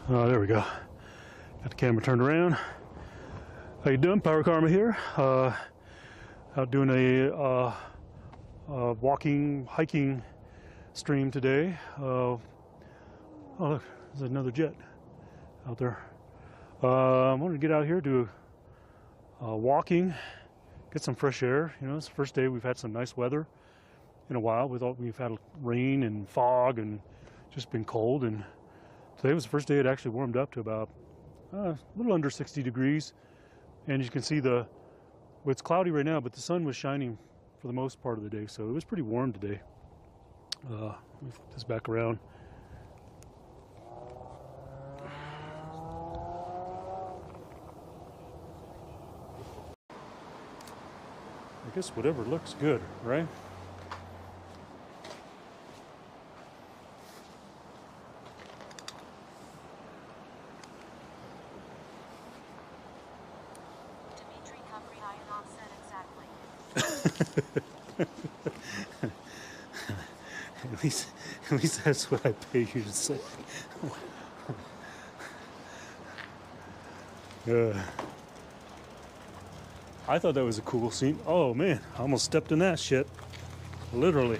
There we go. Got the camera turned around. How you doing? Power Karma here. Out doing a walking, hiking stream today. Oh look, there's another jet out there. I wanted to get out here, do walking, get some fresh air. You know, it's the first day we've had some nice weather in a while. We've had rain and fog and just been cold, and today was the first day it actually warmed up to about a little under 60 degrees. And you can see it's cloudy right now, but the sun was shining for the most part of the day, so it was pretty warm today. Let me flip this back around. I guess whatever looks good, right? At least that's what I pay you to say. I thought that was a cool scene. Oh man, I almost stepped in that shit. Literally.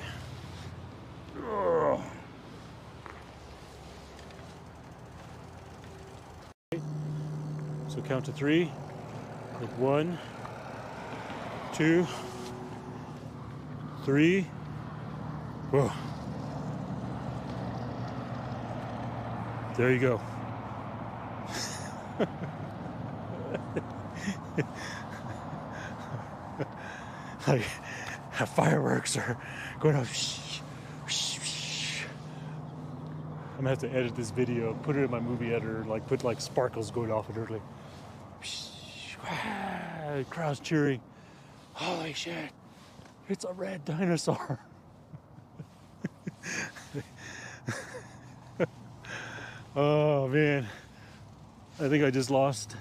So count to 3. Like 1, 2, 3. Whoa. There you go. Like fireworks are going off. I'm gonna have to edit this video, put it in my movie editor, like put like sparkles going off it early. Crowd's cheering. Holy shit! It's a red dinosaur. Oh man, I think I just lost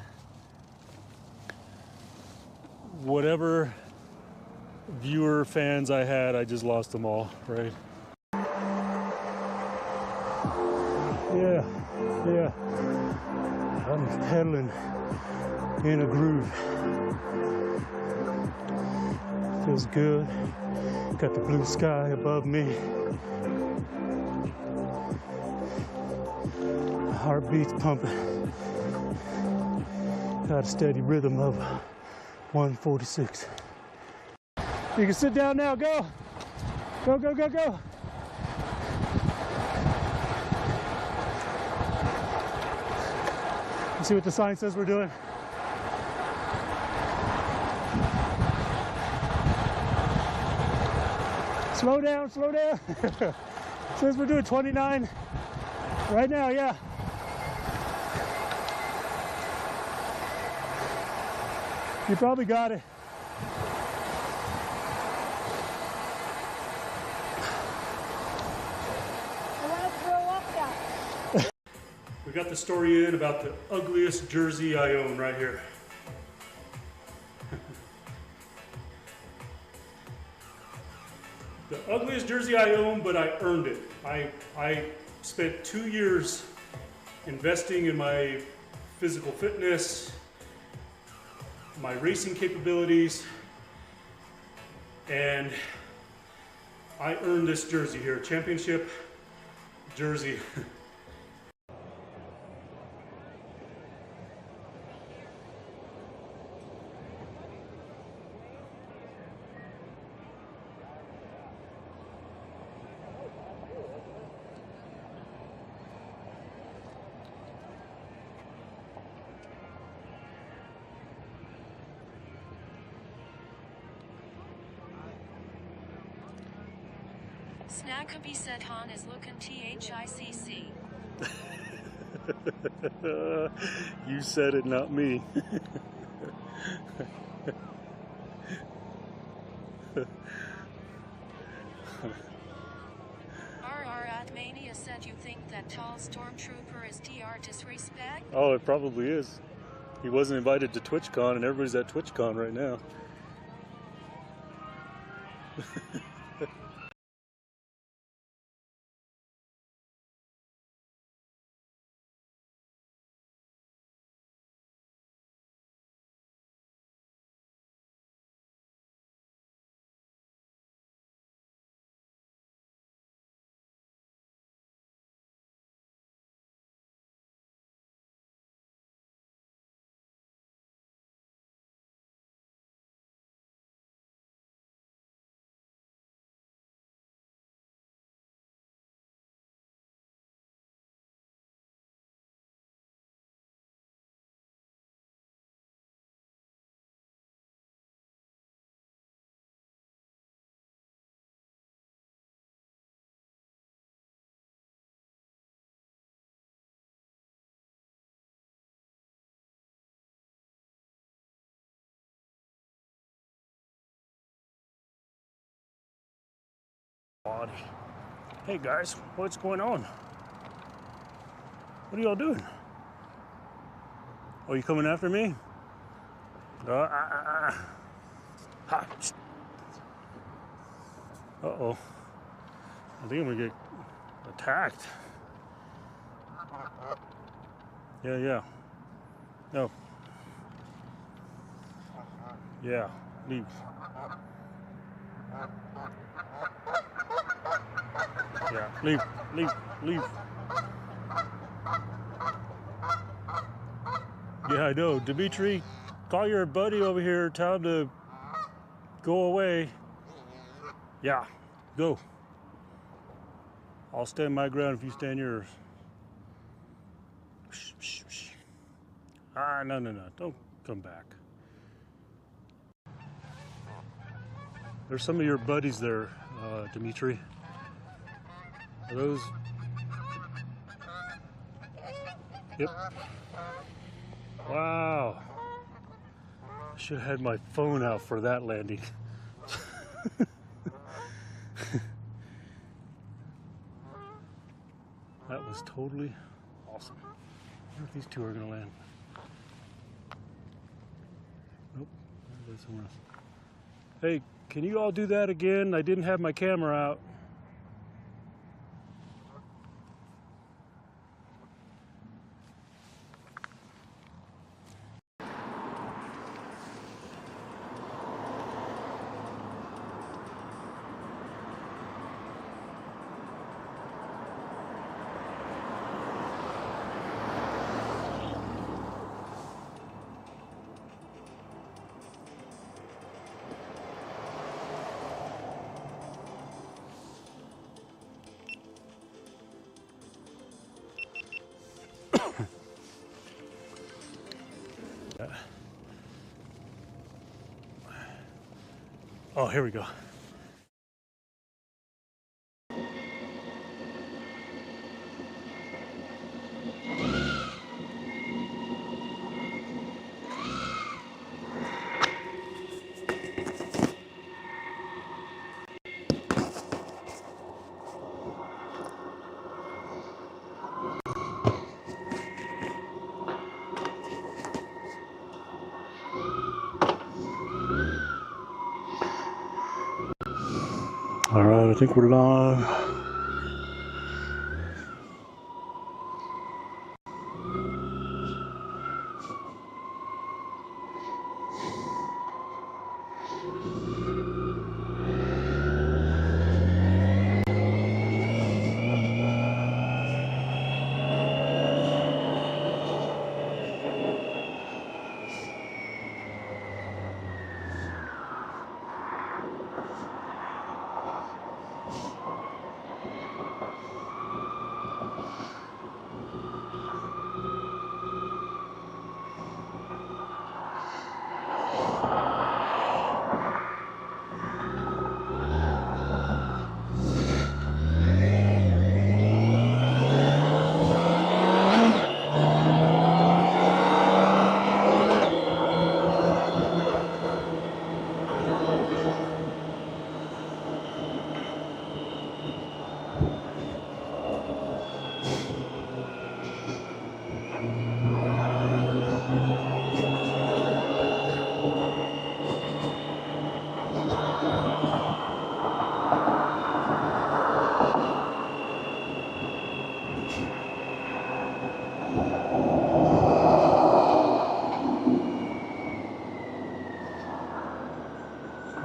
whatever viewer fans I had. I just lost them all, right? Yeah, I'm pedaling in a groove. Feels good. Got the blue sky above me. Heartbeat's pumping. Got a steady rhythm of 146. You can sit down now. Go. Go, go, go, go. You see what the sign says we're doing? Slow down, slow down. Says we're doing 29 right now, yeah. You probably got it. I want to throw up that. We got the story in about the ugliest jersey I own right here. The ugliest jersey I own, but I earned it. I spent 2 years investing in my physical fitness, my racing capabilities, and I earned this jersey here, championship jersey. Snackabee said Han is looking THICC. You said it, not me. RR at Mania said you think that tall stormtrooper is TR disrespect? Oh, it probably is. He wasn't invited to TwitchCon, and everybody's at TwitchCon right now. Body. Hey guys, what's going on? What are y'all doing? Oh, you coming after me? Ha. Uh-oh. I think I'm gonna get attacked. Yeah. No. Yeah, leave. Yeah, leave. Yeah, I know. Dimitri, call your buddy over here, tell him to go away. Yeah, go. I'll stand my ground if you stand yours. Shh. No. Don't come back. There's some of your buddies there, Dimitri. Are those? Yep. Wow. Should have had my phone out for that landing. That was totally awesome. I wonder if these two are gonna land. Nope, they're somewhere else. Hey, can you all do that again? I didn't have my camera out. Oh, here we go. All right, I think we're live.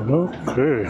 Okay.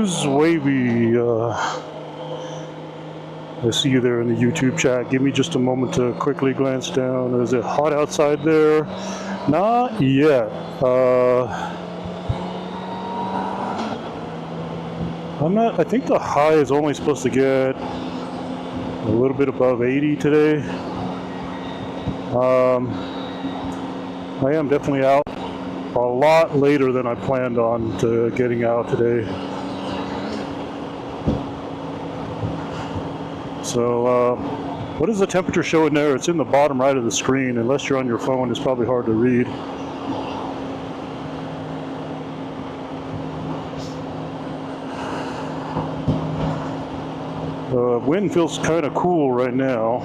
Who's Wavy? I see you there in the YouTube chat. Give me just a moment to quickly glance down. Is it hot outside there? Not yet. I think the high is only supposed to get a little bit above 80 today. I am definitely out a lot later than I planned on to getting out today. So, what is the temperature showing there? It's in the bottom right of the screen. Unless you're on your phone, it's probably hard to read. Wind feels kind of cool right now.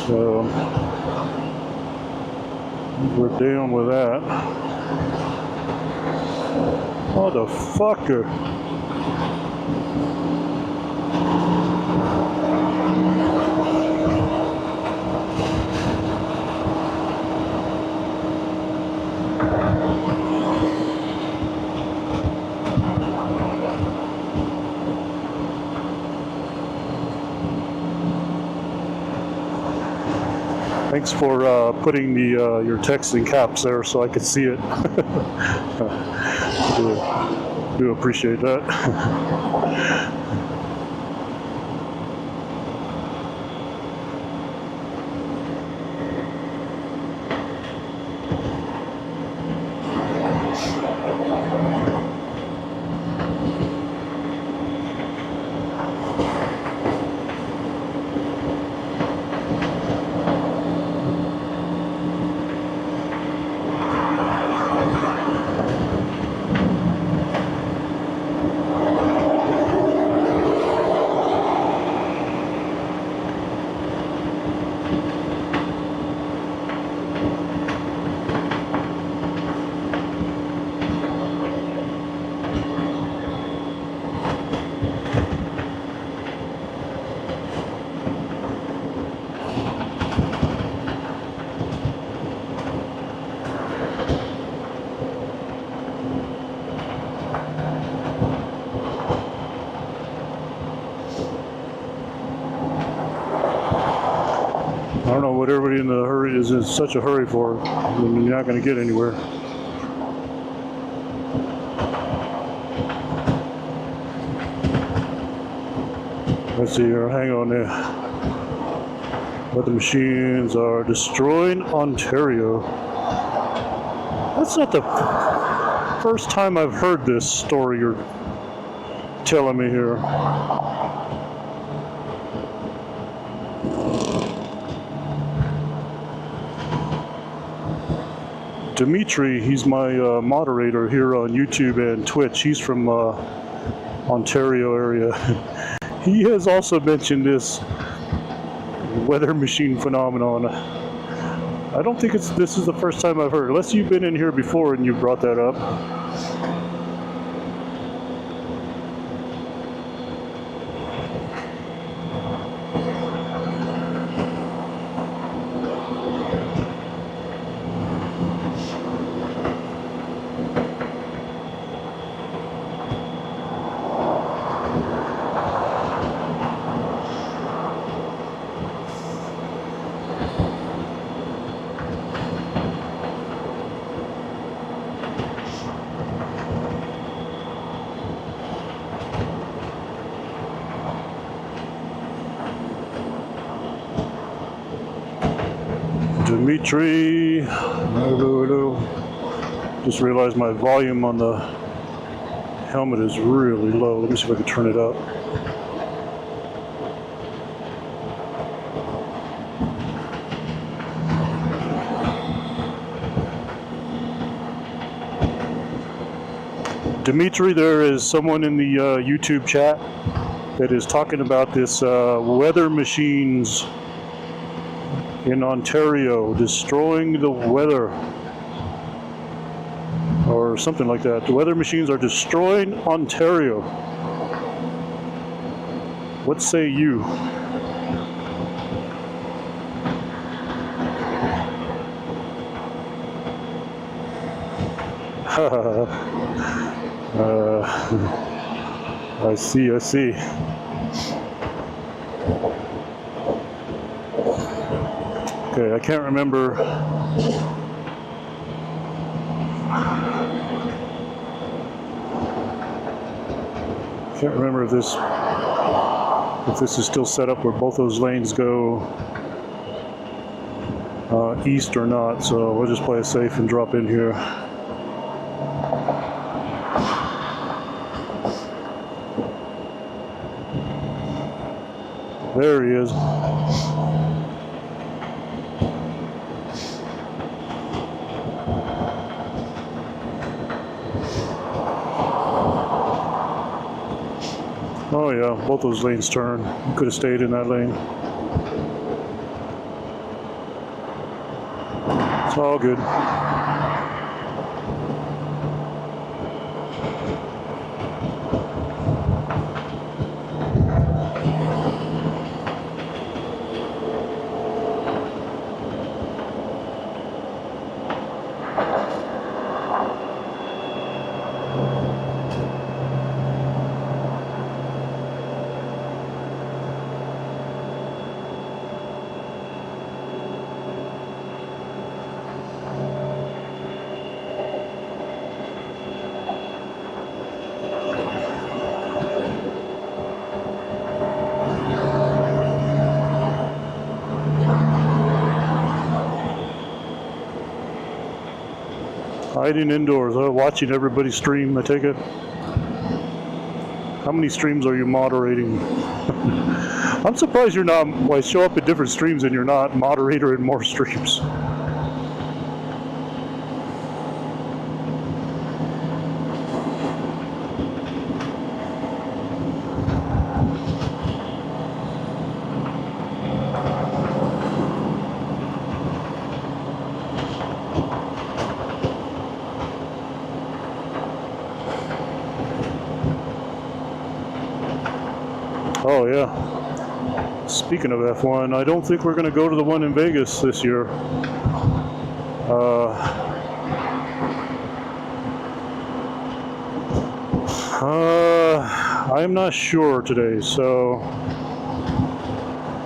So, we're down with that. Motherfucker. Thanks for putting the your text in caps there so I could see it. do appreciate that. I don't know what everybody in the hurry is in such a hurry for when you're not going to get anywhere. Let's see here, hang on there. Weather machines are destroying Ontario. That's not the first time I've heard this story you're telling me here. Dimitri, he's my moderator here on YouTube and Twitch. He's from Ontario area. He has also mentioned this weather machine phenomenon. I don't think this is the first time I've heard, unless you've been in here before and you brought that up. Dimitri, just realized my volume on the helmet is really low. Let me see if I can turn it up. Dimitri, there is someone in the YouTube chat that is talking about this weather machines in Ontario destroying the weather, or something like that. The weather machines are destroying Ontario. What say you? I see, I see. Okay, I can't remember. Can't remember if this is still set up where both those lanes go east or not, so we'll just play it safe and drop in here. There he is. Oh yeah, both those lanes turn. You could have stayed in that lane. It's all good. Hiding indoors, watching everybody stream, I take it. How many streams are you moderating? I'm surprised you're not, well, I show up at different streams and you're not moderator in more streams. Oh yeah. Speaking of F1, I don't think we're going to go to the one in Vegas this year. I'm not sure today, so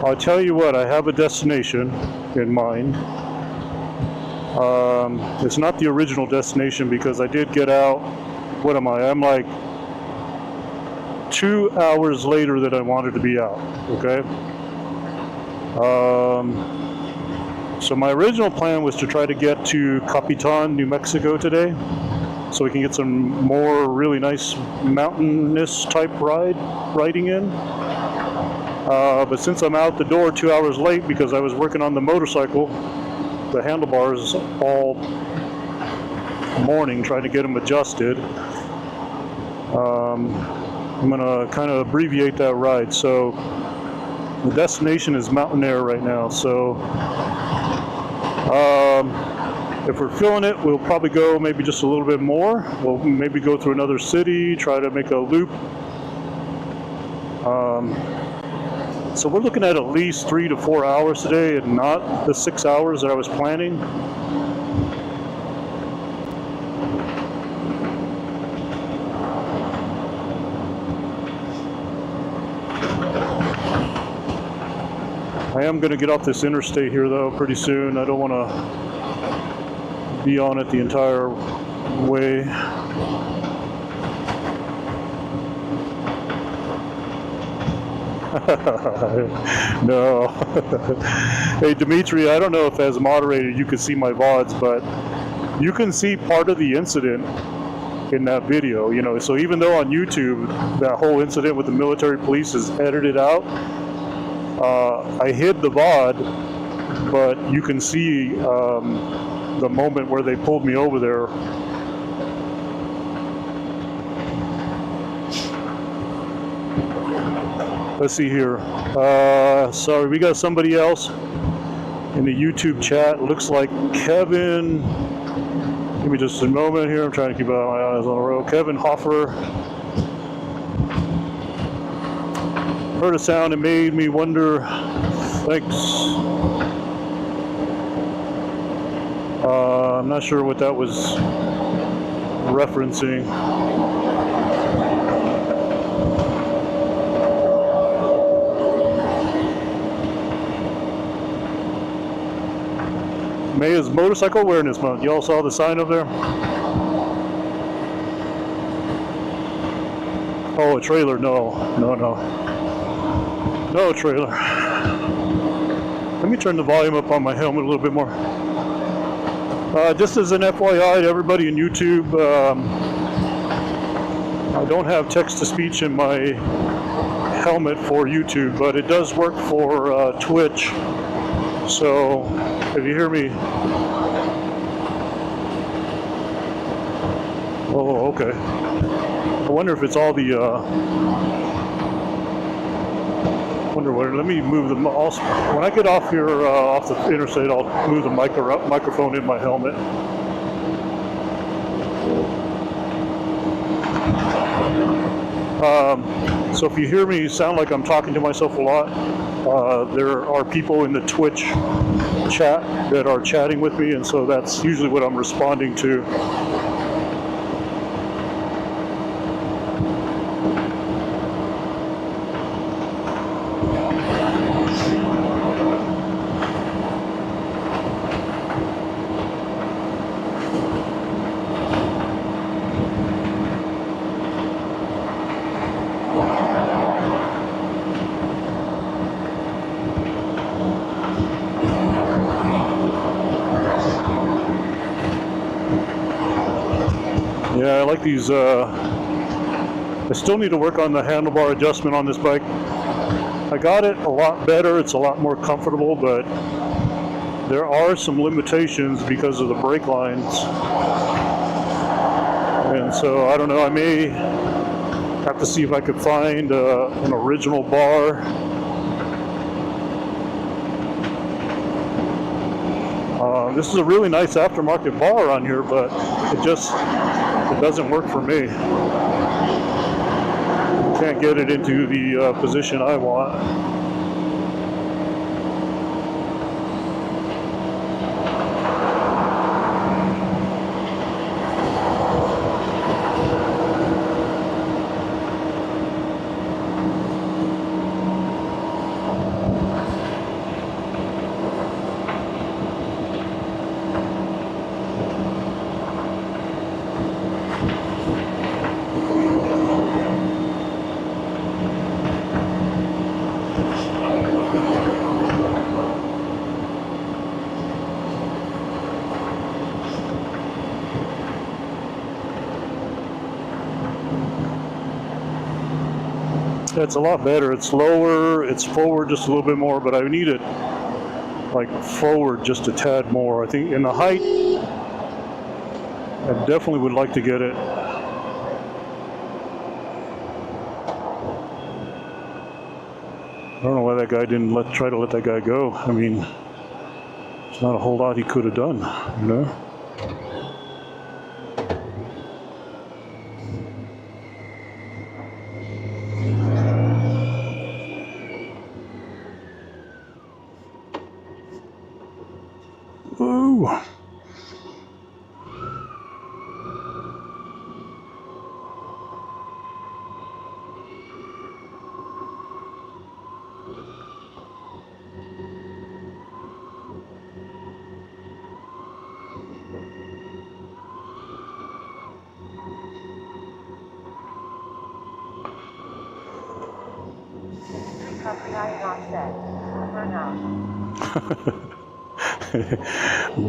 I'll tell you what, I have a destination in mind. It's not the original destination because I did get out, what am I? I'm like 2 hours later than I wanted to be out, okay? So my original plan was to try to get to Capitan, New Mexico today, so we can get some more really nice mountainous type riding in. But since I'm out the door 2 hours late because I was working on the motorcycle, the handlebars all morning trying to get them adjusted, I'm gonna kind of abbreviate that ride. So the destination is Mountain Air right now. So if we're feeling it, we'll probably go maybe just a little bit more. We'll maybe go through another city, try to make a loop. So we're looking at least 3 to 4 hours today and not the 6 hours that I was planning. I am going to get off this interstate here though pretty soon. I don't want to be on it the entire way. No. Hey Dimitri, I don't know if as a moderator you can see my VODs, but you can see part of the incident in that video, you know. So even though on YouTube that whole incident with the military police is edited out, I hid the VOD, but you can see the moment where they pulled me over there. Let's see here. Sorry, we got somebody else in the YouTube chat. Looks like Kevin. Give me just a moment here. I'm trying to keep my eyes on the road. Kevin Hoffer. Heard a sound and made me wonder. Thanks. I'm not sure what that was referencing. May is Motorcycle Awareness Month. Y'all saw the sign up there? Oh, a trailer? No. No trailer. Let me turn the volume up on my helmet a little bit more. Just as an FYI to everybody in YouTube, I don't have text-to-speech in my helmet for YouTube, but it does work for Twitch. So if you hear me, oh, okay. I wonder if it's all the. Let me move the. Also, when I get off here off the interstate, I'll move the microphone in my helmet. So if you hear me sound like I'm talking to myself a lot, there are people in the Twitch chat that are chatting with me, and so that's usually what I'm responding to. Yeah, I like these. I still need to work on the handlebar adjustment on this bike. I got it a lot better. It's a lot more comfortable, but there are some limitations because of the brake lines. And so I don't know. I may have to see if I could find an original bar. This is a really nice aftermarket bar on here, but it doesn't work for me. Can't get it into the position I want. It's a lot better. It's lower, it's forward just a little bit more, but I need it like forward just a tad more. I think in the height, I definitely would like to get it. I don't know why that guy didn't try to let that guy go. I mean, there's not a whole lot he could have done, you know? Ooh.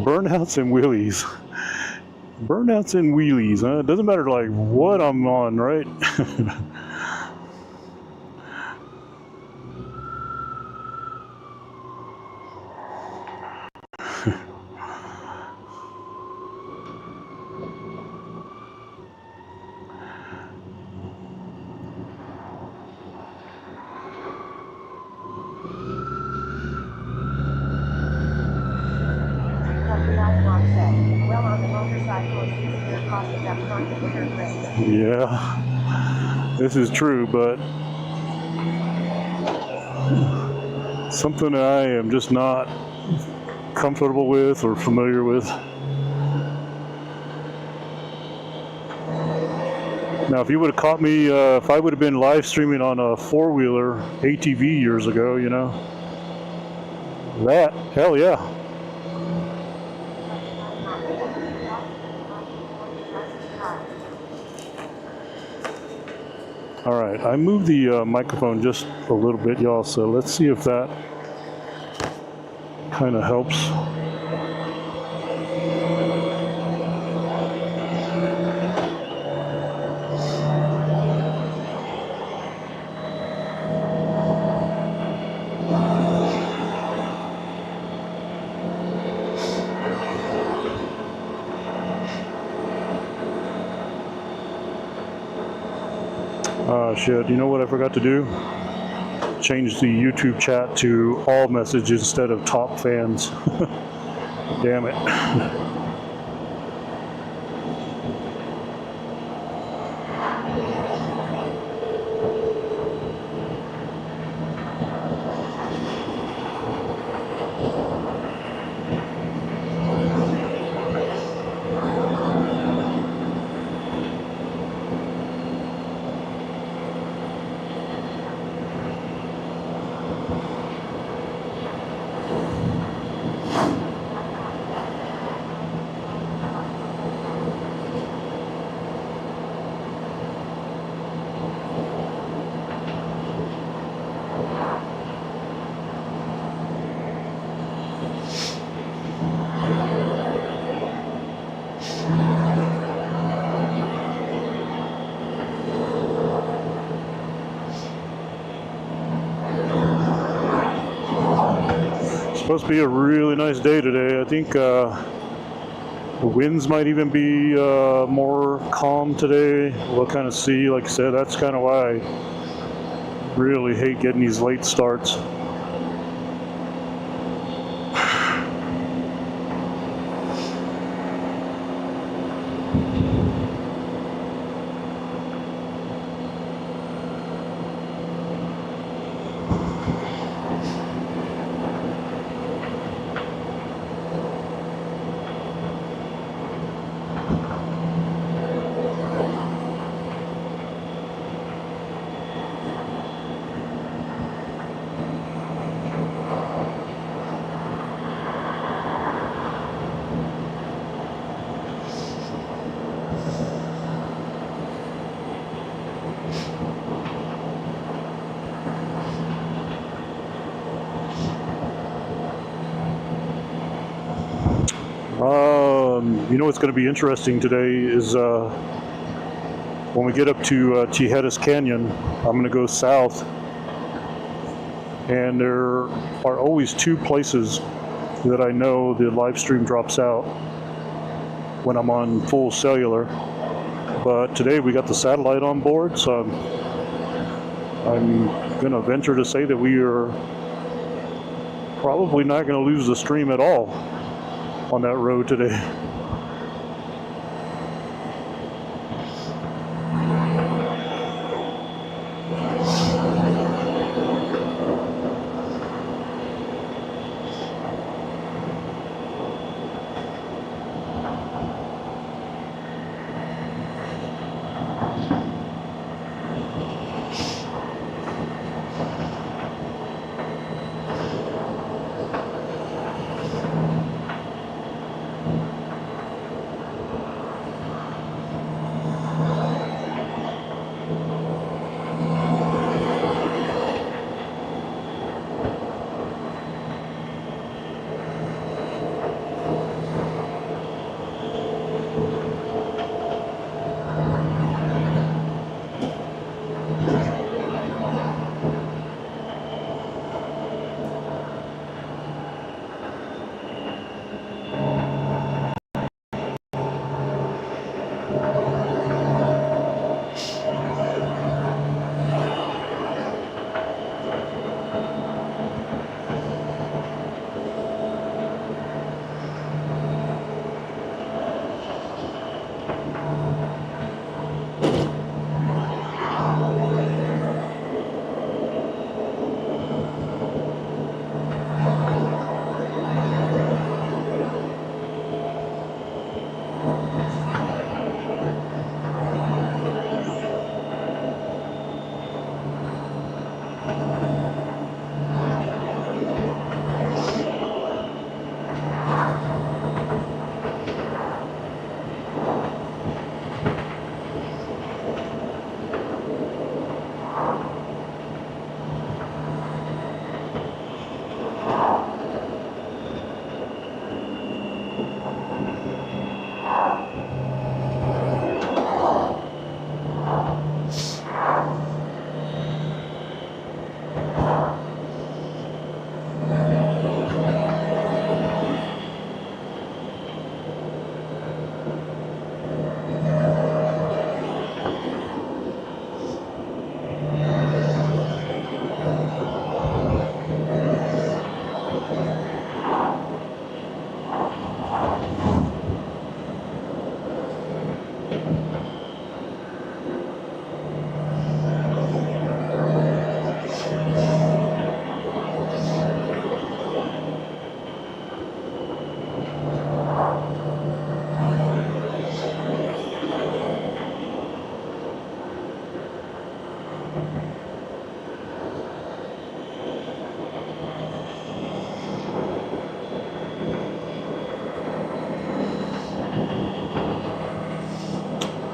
Burnouts and wheelies. Burnouts and wheelies, huh? It doesn't matter like what I'm on, right? Yeah, this is true, but something I am just not comfortable with or familiar with. Now, if you would have caught me, if I would have been live streaming on a four-wheeler ATV years ago, you know, hell yeah. All right, I moved the microphone just a little bit, y'all, so let's see if that kind of helps. Shit, you know what I forgot to do? Change the YouTube chat to all messages instead of top fans. Damn it. Supposed to be a really nice day today. I think the winds might even be more calm today. We'll kind of see. Like I said, that's kind of why I really hate getting these late starts. You know what's going to be interesting today is when we get up to Tijeras Canyon, I'm going to go south, and there are always two places that I know the live stream drops out when I'm on full cellular. But today we got the satellite on board, so I'm going to venture to say that we are probably not going to lose the stream at all on that road today.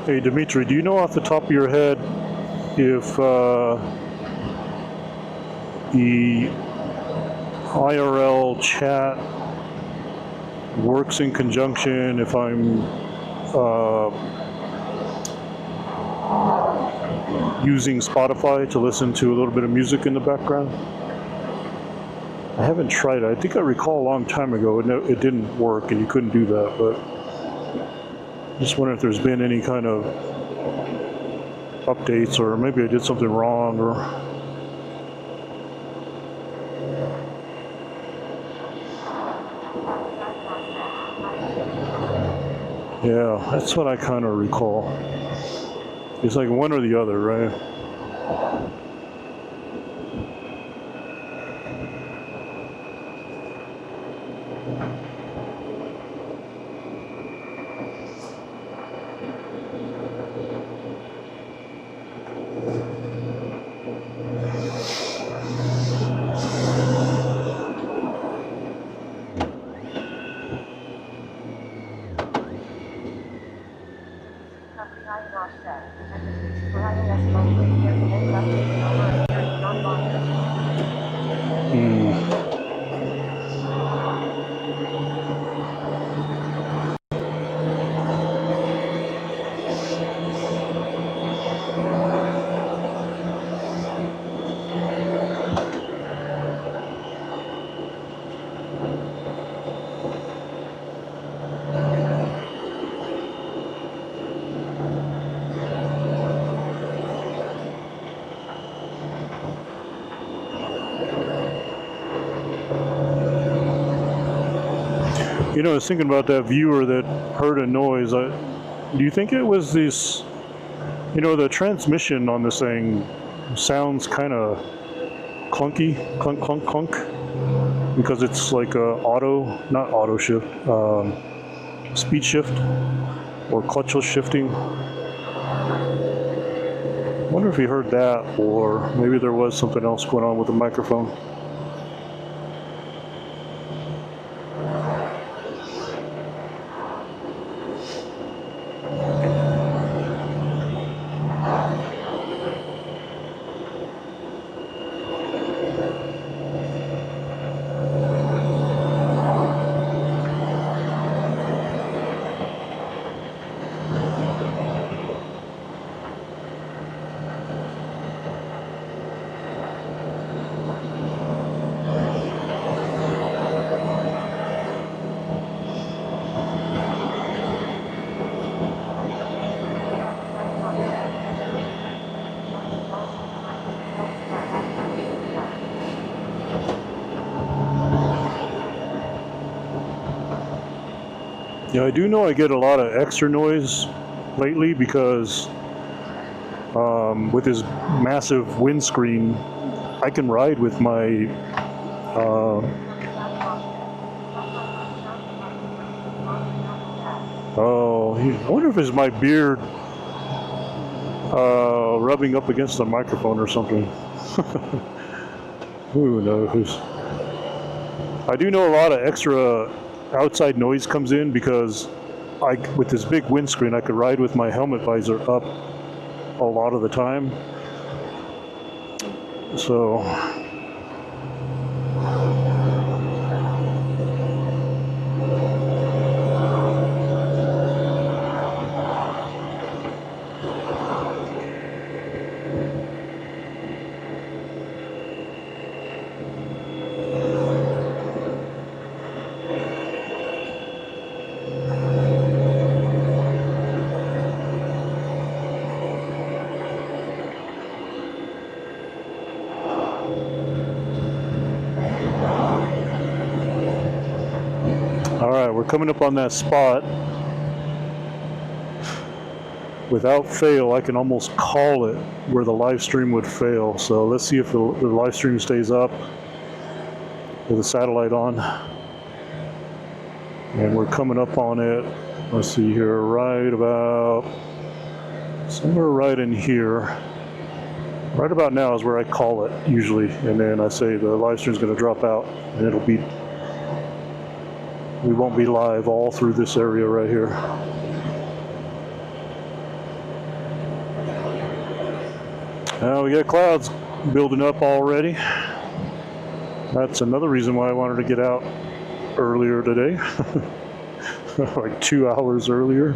Hey Dimitri, do you know off the top of your head if the IRL chat works in conjunction if I'm using Spotify to listen to a little bit of music in the background? I haven't tried it. I think I recall a long time ago it didn't work and you couldn't do that, but just wonder if there's been any kind of updates, or maybe I did something wrong, or yeah, that's what I kind of recall. It's like one or the other, right? You know, I was thinking about that viewer that heard a noise. Do you think it was this, you know, the transmission on this thing sounds kind of clunky, clunk, clunk, clunk, because it's like not auto shift, speed shift or clutchless shifting. I wonder if he heard that, or maybe there was something else going on with the microphone. Yeah, I do know I get a lot of extra noise lately because with this massive windscreen, I can ride with my I wonder if it's my beard rubbing up against the microphone or something. Who knows? I do know a lot of extra outside noise comes in because with this big windscreen, I could ride with my helmet visor up a lot of the time. So we're coming up on that spot. Without fail, I can almost call it where the live stream would fail. So let's see if the live stream stays up with the satellite on. And we're coming up on it. Let's see here, right about somewhere right in here. Right about now is where I call it usually, and then I say the live stream is going to drop out, and we won't be live all through this area right here. Now we got clouds building up already. That's another reason why I wanted to get out earlier today. Like 2 hours earlier.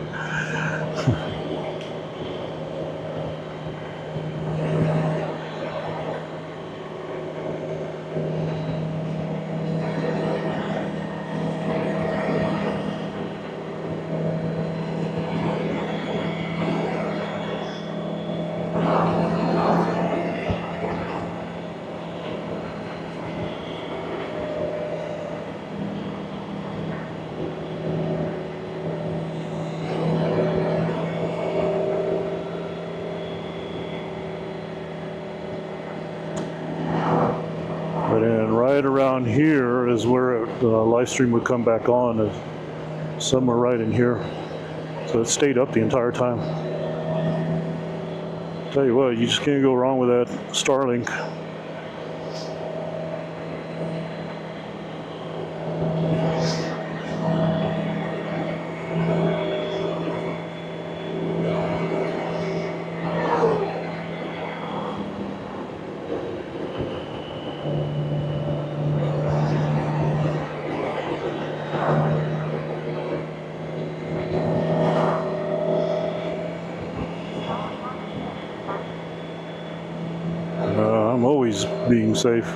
But then right around here is where the live stream would come back on, somewhere right in here. So it stayed up the entire time. Tell you what, you just can't go wrong with that Starlink. I'm always being safe.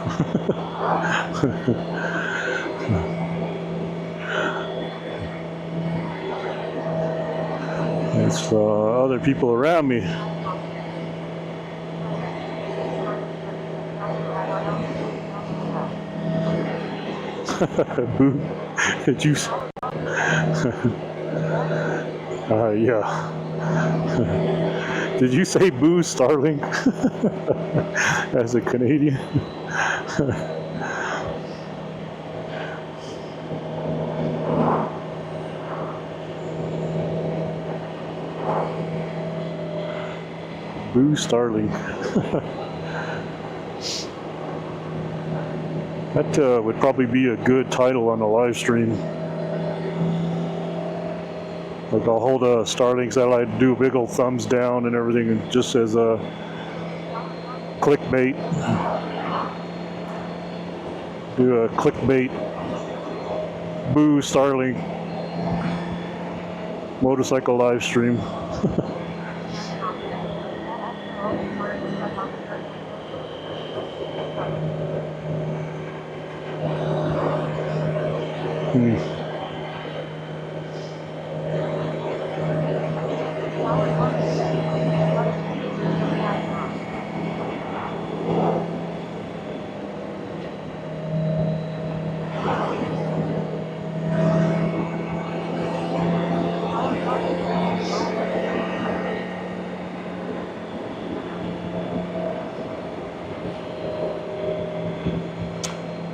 It's other people around me. Boo. Did you? Yeah. Did you say boo, Starlink? As a Canadian? Boo, Starlink. That would probably be a good title on the live stream. Like I'll hold a Starlink satellite, do a big old thumbs down and everything, and just as a clickbait. Do a clickbait. Boo, Starlink. Motorcycle live stream.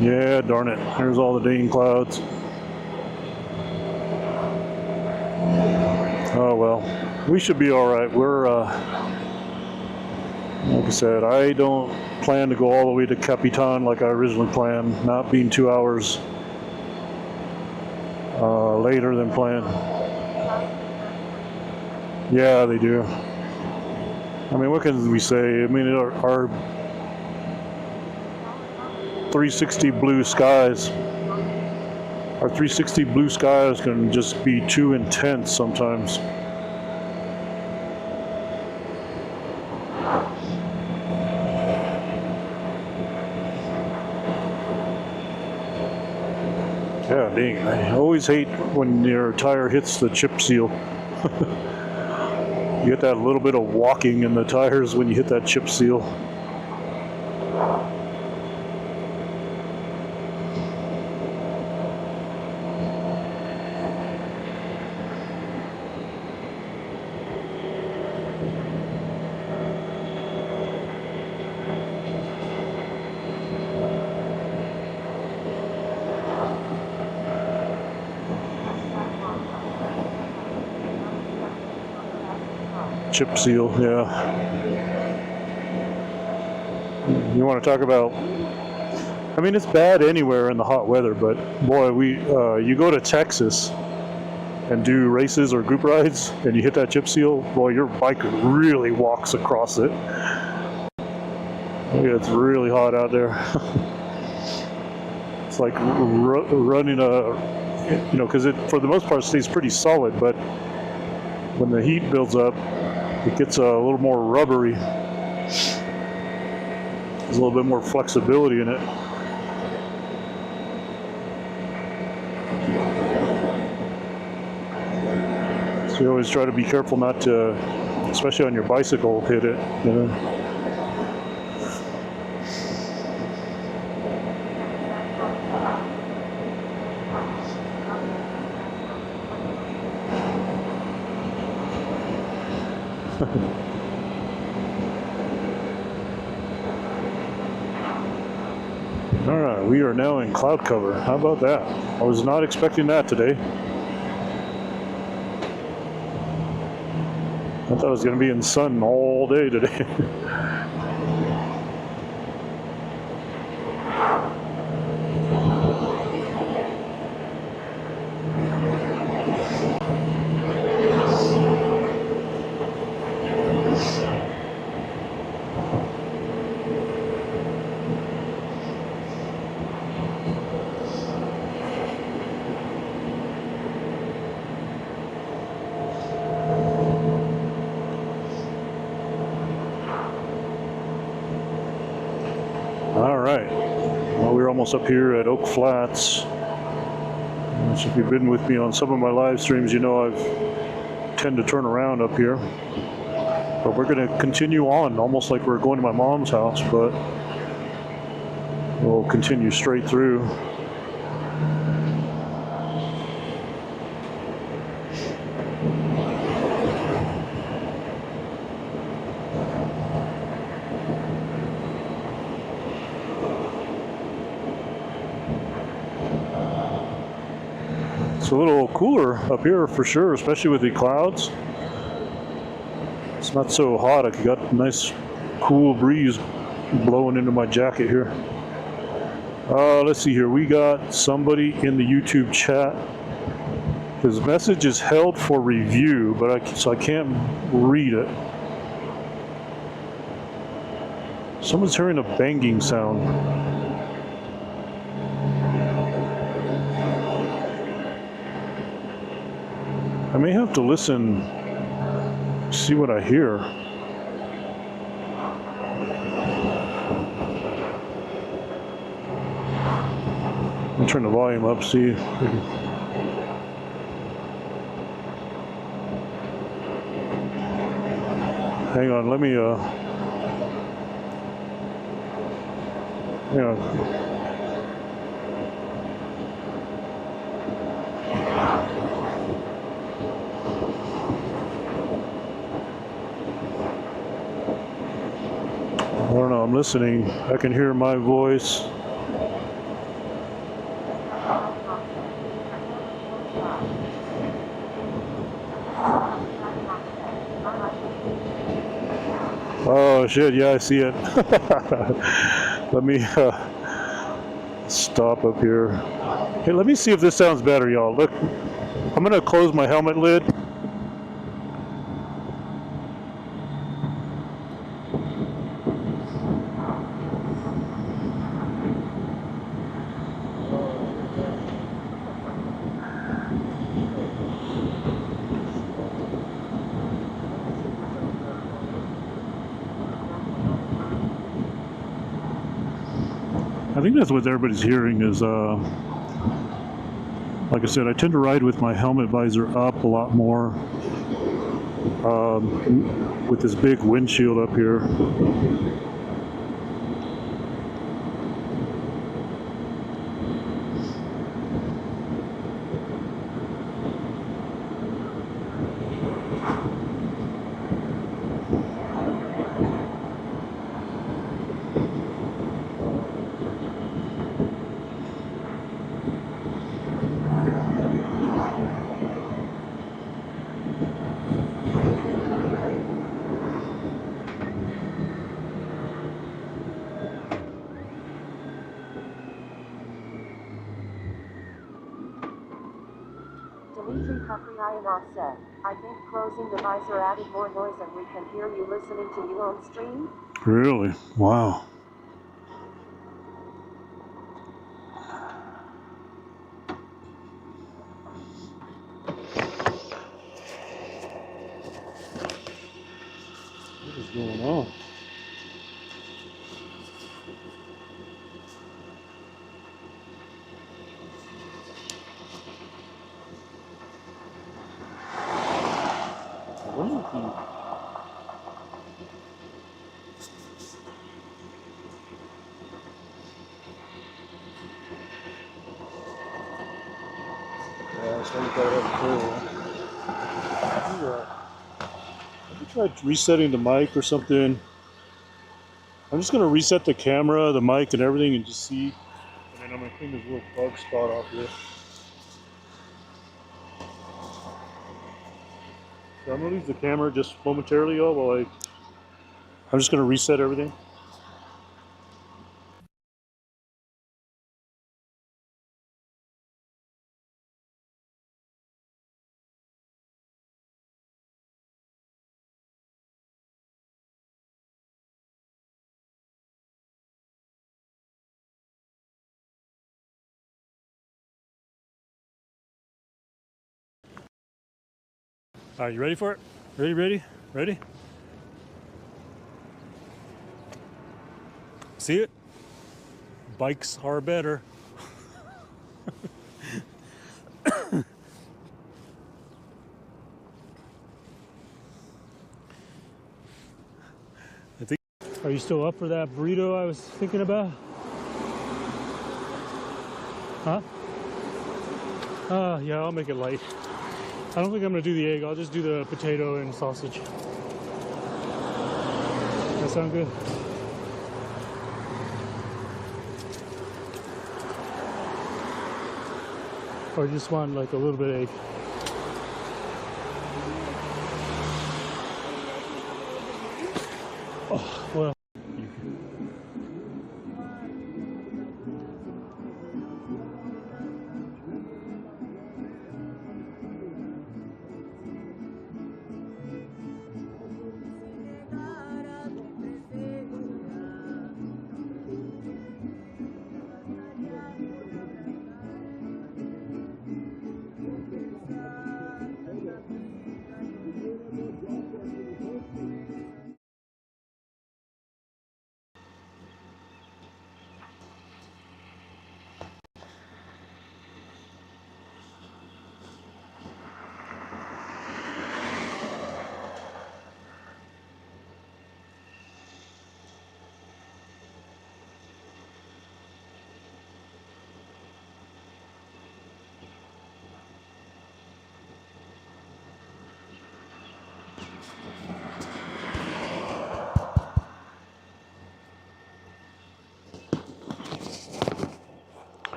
Yeah, darn it. There's all the dang clouds. Oh well, we should be all right. We're, like I said, I don't plan to go all the way to Capitan like I originally planned, not being 2 hours later than planned. Yeah, they do. I mean, what can we say? I mean, our 360 blue skies. Our 360 blue skies can just be too intense sometimes. Yeah, dang. I always hate when your tire hits the chip seal. You get that little bit of walking in the tires when you hit that chip seal. Chip seal, yeah. You want to talk about, I mean, it's bad anywhere in the hot weather, but boy, you go to Texas and do races or group rides and you hit that chip seal, boy, your bike really walks across it. Yeah, it's really hot out there. It's like running a, because it for the most part stays pretty solid, but when the heat builds up, it gets a little more rubbery. There's a little bit more flexibility in it. So you always try to be careful not to, especially on your bicycle, hit it, All right, we are now in cloud cover. How about that? I was not expecting that today. I thought I was going to be in sun all day today. All right, well, we're almost up here at Oak Flats. So if you've been with me on some of my live streams, you know I tend to turn around up here. But we're going to continue on, almost like we're going to my mom's house, but we'll continue straight through. It's a little cooler up here for sure, especially with the clouds. It's not so hot. I got a nice cool breeze blowing into my jacket here. Let's see here. We got somebody in the YouTube chat. His message is held for review, but so I can't read it. Someone's hearing a banging sound. I may have to listen, see what I hear. I'll turn the volume up, see. Hang on, let me, hang on. I don't know, I'm listening. I can hear my voice. Oh shit, yeah, I see it. Let me stop up here. Hey, let me see if this sounds better, y'all. Look, I'm gonna close my helmet lid. I think that's what everybody's hearing is, like I said, I tend to ride with my helmet visor up a lot more with this big windshield up here. I think closing the visor added more noise and we can hear you listening to you on stream. Really? Wow. Yeah, so you gotta have a clear one. Have you tried resetting the mic or something? I'm just gonna reset the camera, the mic, and everything, and just see. And then I'm gonna clean this little bug spot off here. So I'm gonna leave the camera just momentarily, y'all, while I'm just gonna reset everything. All right, you ready for it? Ready? See it? Bikes are better. I think. Are you still up for that burrito I was thinking about? Huh? Yeah, I'll make it light. I don't think I'm gonna do the egg. I'll just do the potato and sausage. That sound good? Or you just want like a little bit of egg? Oh, well.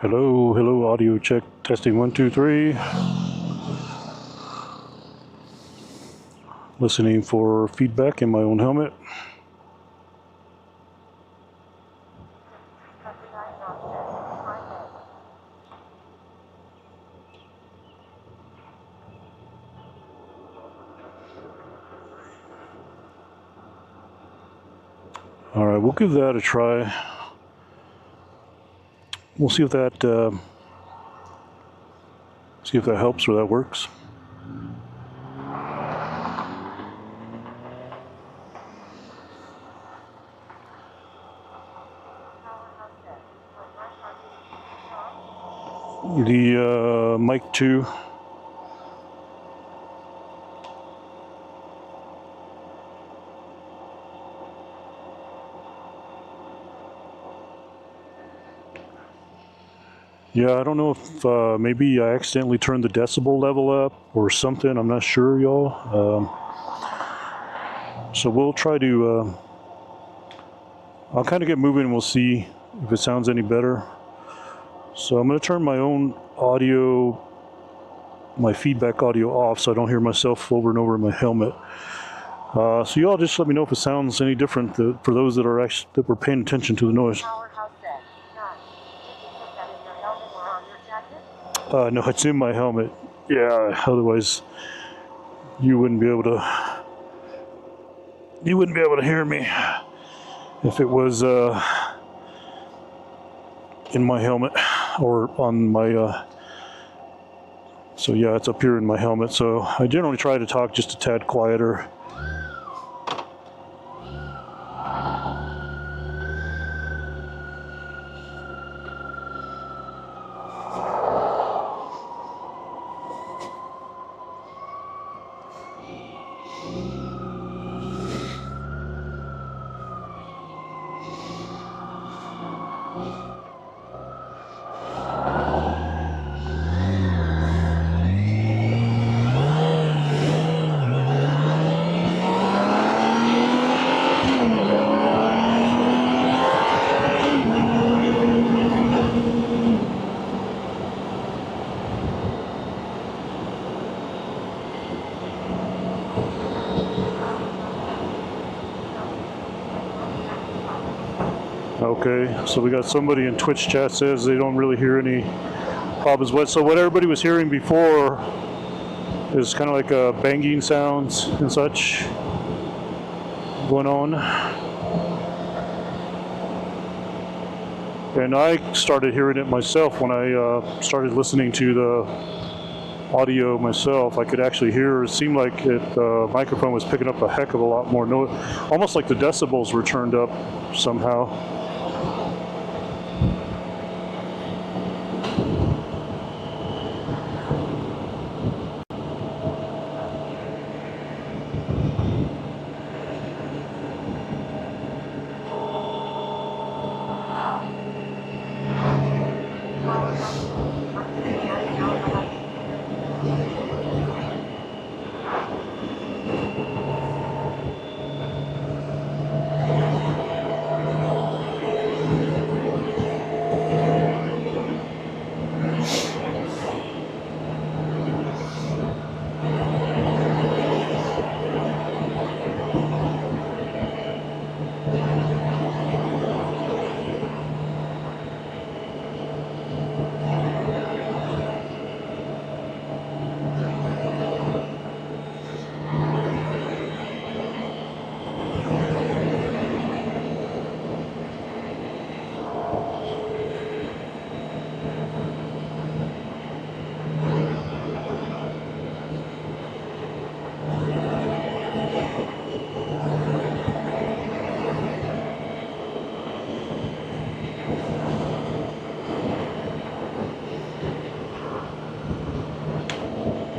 Hello, audio check, testing 1, 2, 3. Listening for feedback in my own helmet. All right, we'll give that a try. We'll see if that helps or that works. The mic 2. Yeah, I don't know if maybe I accidentally turned the decibel level up or something. I'm not sure, y'all. So we'll try to. I'll kind of get moving and we'll see if it sounds any better. So I'm going to turn my own audio, my feedback audio off so I don't hear myself over and over in my helmet. So y'all just let me know if it sounds any different for those that are that were paying attention to the noise. No, it's in my helmet. Yeah, otherwise you wouldn't be able to hear me if it was in my helmet or on my so yeah, it's up here in my helmet. So I generally try to talk just a tad quieter. Okay, so we got somebody in Twitch chat says they don't really hear any problems with. So what everybody was hearing before is kind of like banging sounds and such going on. And I started hearing it myself when I started listening to the audio myself. I could actually hear, it seemed like the microphone was picking up a heck of a lot more noise, almost like the decibels were turned up somehow.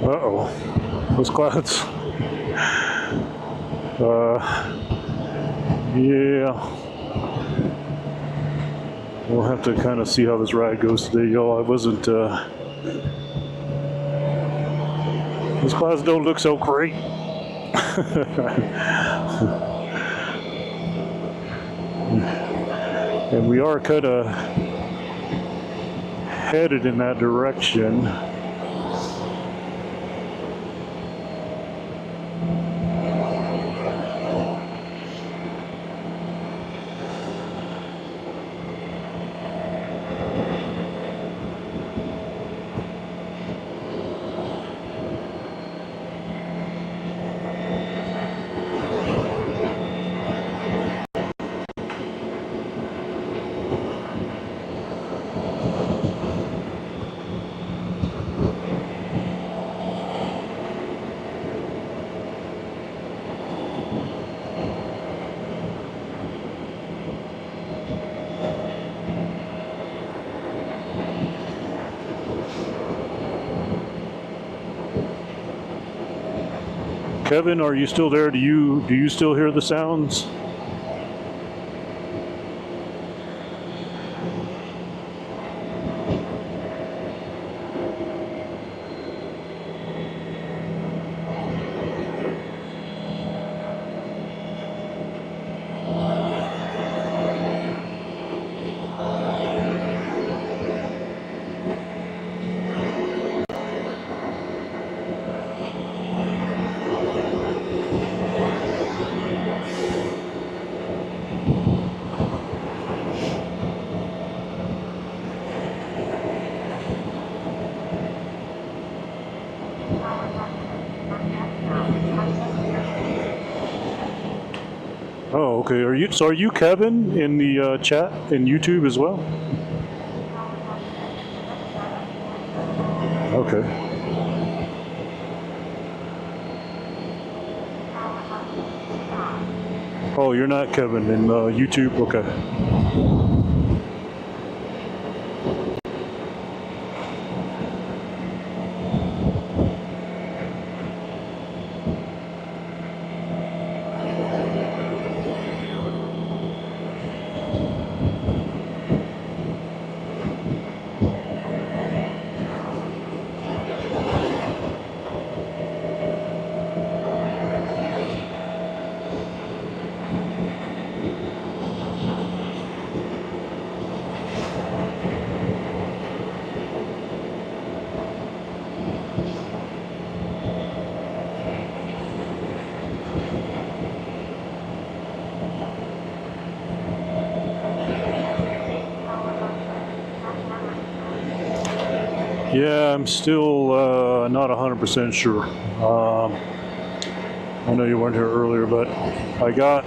Uh-oh, those clouds. Yeah. We'll have to kind of see how this ride goes today, y'all. I wasn't, those clouds don't look so great. And we are kind of headed in that direction. Kevin, are you still there? Do you still hear the sounds? Oh, okay. Are you Kevin in the chat in YouTube as well? Okay. Oh, you're not Kevin in YouTube? Okay. Yeah, I'm still not 100% sure. I know you weren't here earlier, but I got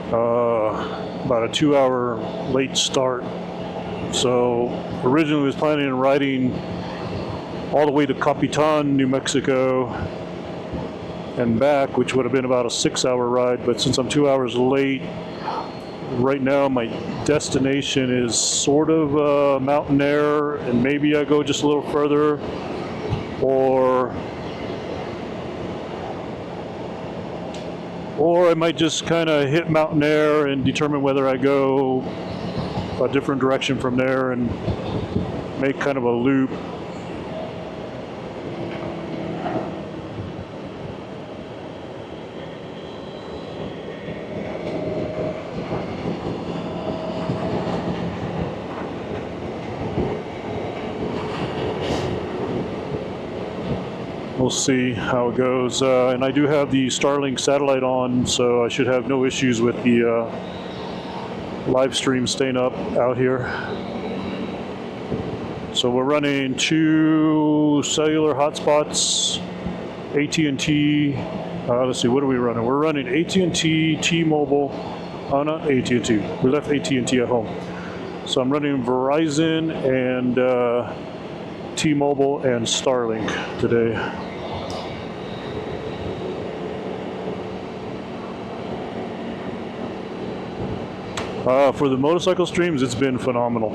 about a 2-hour late start. So originally I was planning on riding all the way to Capitan, New Mexico and back, which would have been about a 6-hour ride. But since I'm 2 hours late, right now my destination is sort of Mountain Air, and maybe I go just a little further, or I might just kind of hit Mountain Air and determine whether I go a different direction from there and make kind of a loop. We'll see how it goes. And I do have the Starlink satellite on, so I should have no issues with the live stream staying up out here. So we're running 2 cellular hotspots, AT&T. Let's see, what are we running? We're running AT&T, T-Mobile. Oh, not AT&T. We left AT&T at home. So I'm running Verizon and T-Mobile and Starlink today. For the motorcycle streams, it's been phenomenal.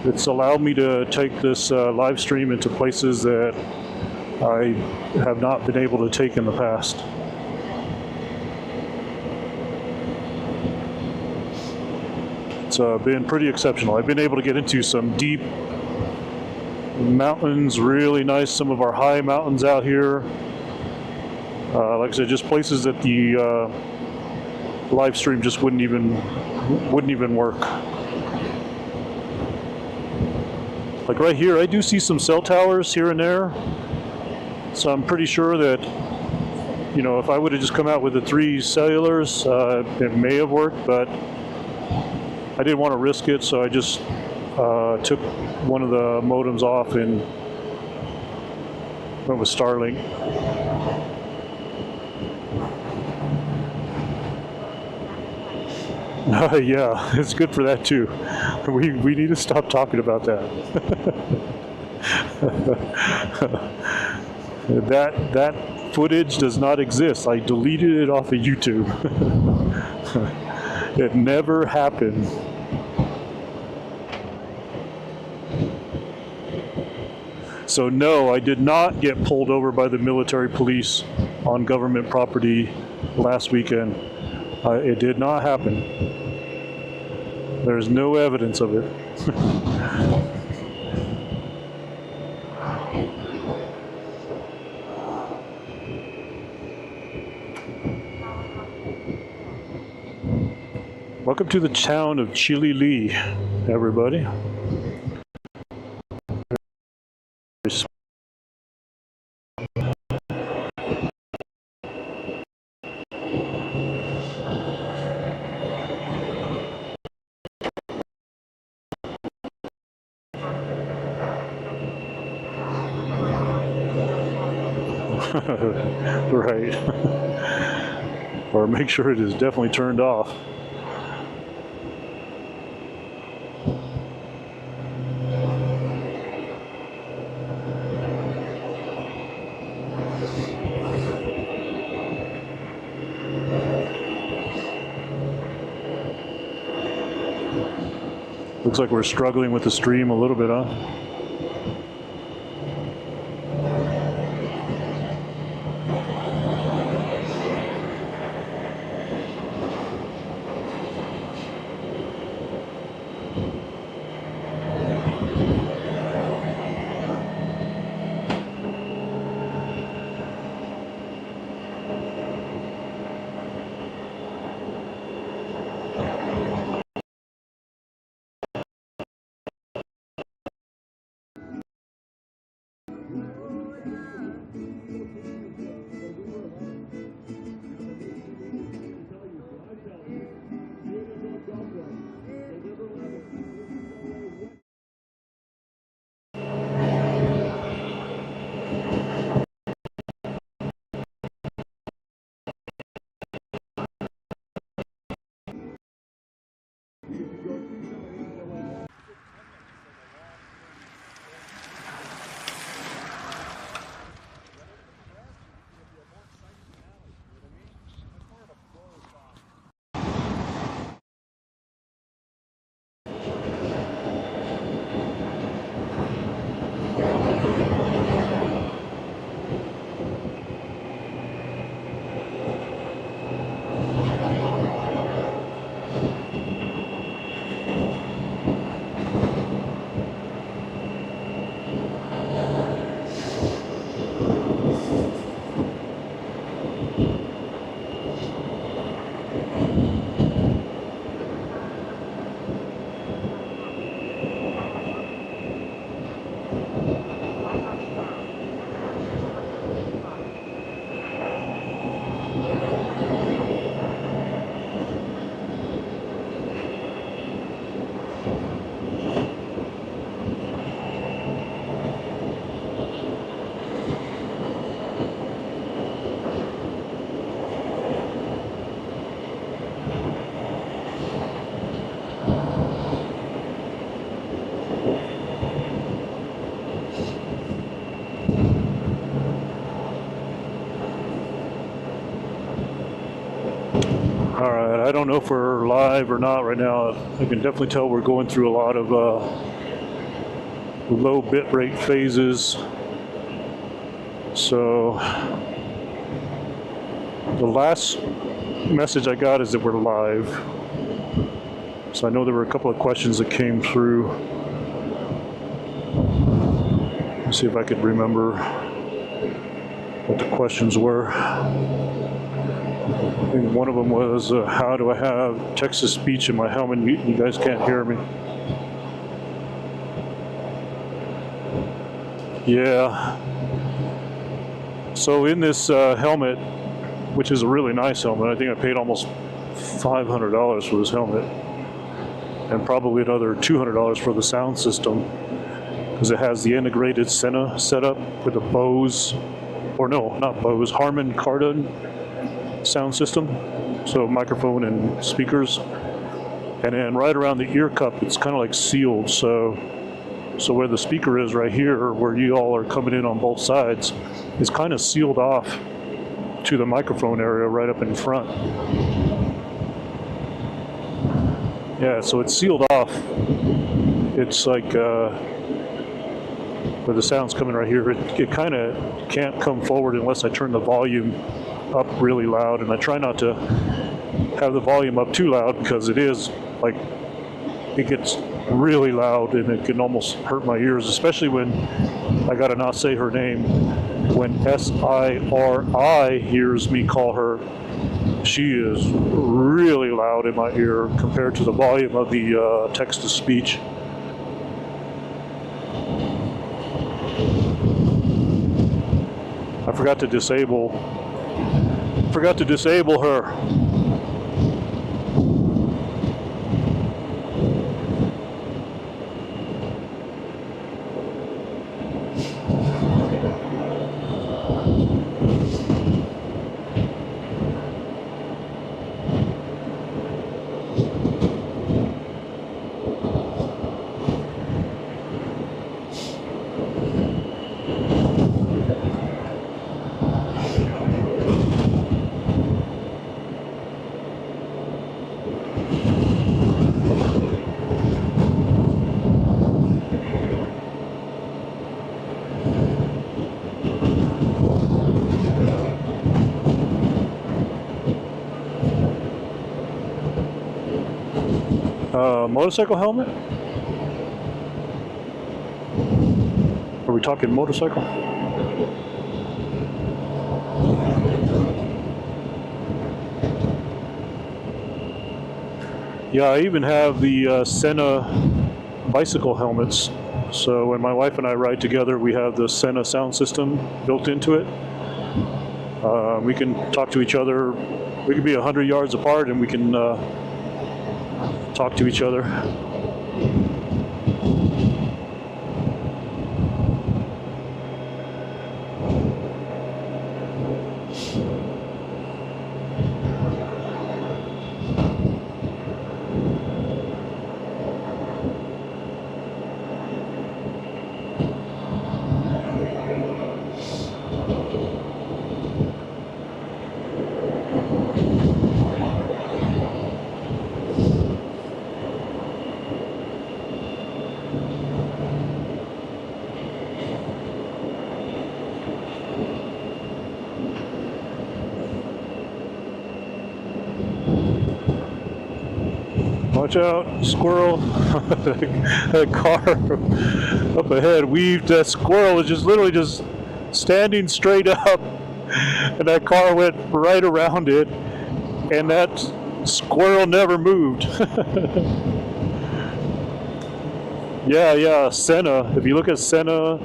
It's allowed me to take this live stream into places that I have not been able to take in the past. It's been pretty exceptional. I've been able to get into some deep mountains, really nice, some of our high mountains out here. Like I said, just places that the live stream just wouldn't even work. Like right here, I do see some cell towers here and there, so I'm pretty sure that, you know, if I would have just come out with the 3 cellulars, it may have worked, but I didn't want to risk it, so I just took one of the modems off and went with Starlink. Yeah, it's good for that too. We need to stop talking about that. that footage does not exist. I deleted it off of YouTube. It never happened. So no, I did not get pulled over by the military police on government property last weekend. It did not happen. There's no evidence of it. Welcome to the town of Chile, everybody. Right. Or make sure it is definitely turned off. Looks like we're struggling with the stream a little bit, huh? Yeah, I don't know if we're live or not right now. I can definitely tell we're going through a lot of low bit rate phases. So the last message I got is that we're live. So I know there were a couple of questions that came through. Let's see if I could remember what the questions were. I think one of them was, how do I have text-to-speech in my helmet? You guys can't hear me. Yeah. So in this helmet, which is a really nice helmet, I think I paid almost $500 for this helmet, and probably another $200 for the sound system, because it has the integrated Sena setup with a Bose, or no, not Bose, Harman Kardon sound system, so microphone and speakers, and then right around the ear cup it's kind of like sealed, so where the speaker is right here, where you all are coming in on both sides, is kind of sealed off to the microphone area right up in front. Yeah, so it's sealed off. It's like where the sound's coming right here, it kind of can't come forward unless I turn the volume up really loud, and I try not to have the volume up too loud, because it is like, it gets really loud and it can almost hurt my ears, especially when I gotta not say her name. When SIRI hears me call her, she is really loud in my ear compared to the volume of the text-to-speech. I forgot to disable her. Motorcycle helmet? Are we talking motorcycle? Yeah, I even have the Sena bicycle helmets. So when my wife and I ride together, we have the Sena sound system built into it. We can talk to each other. We can be 100 yards apart and we can talk to each other. Watch out, squirrel. That car up ahead weaved. That squirrel was just literally just standing straight up, and that car went right around it, and that squirrel never moved. Yeah, Sena. If you look at Sena,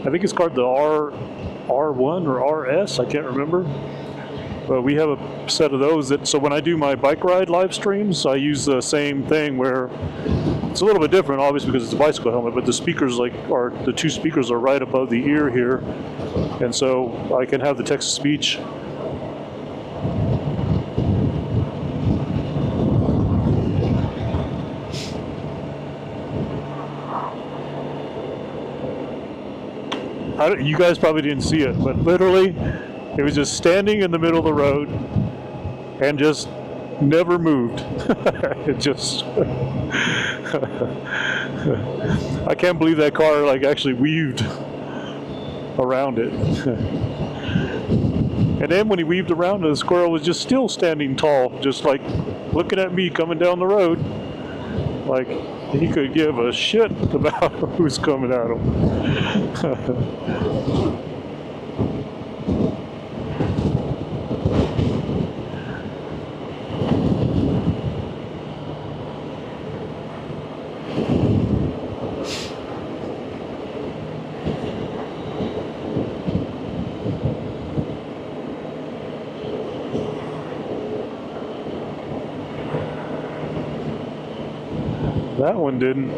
I think it's called the R1 or RS, I can't remember. But we have a set of those so when I do my bike ride live streams, I use the same thing where it's a little bit different, obviously, because it's a bicycle helmet, but the speakers the two speakers are right above the ear here, and so I can have the text-to-speech. You guys probably didn't see it, but literally, it was just standing in the middle of the road and just never moved. It just, I can't believe that car like actually weaved around it. And then when he weaved around, the squirrel was just still standing tall, just like looking at me coming down the road. Like he could give a shit about who's coming at him. That one didn't.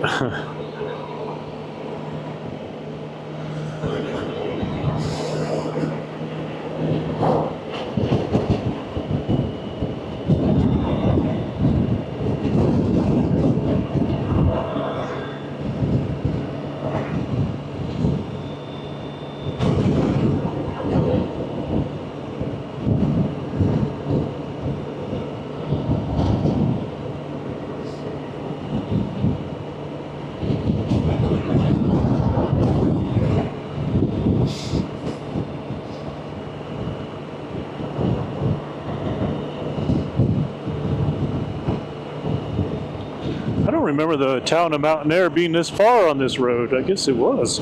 I don't remember the town of Mountain Air being this far on this road. I guess it was.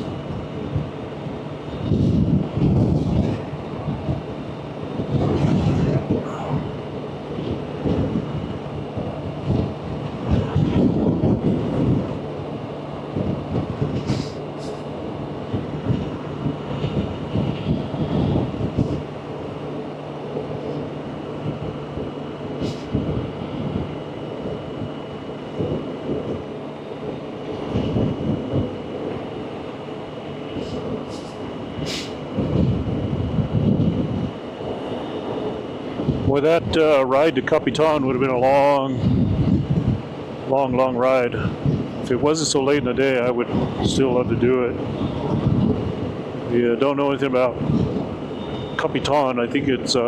Boy, that ride to Capitan would have been a long ride. If it wasn't so late in the day, I would still love to do it. If you don't know anything about Capitan, I think it's, if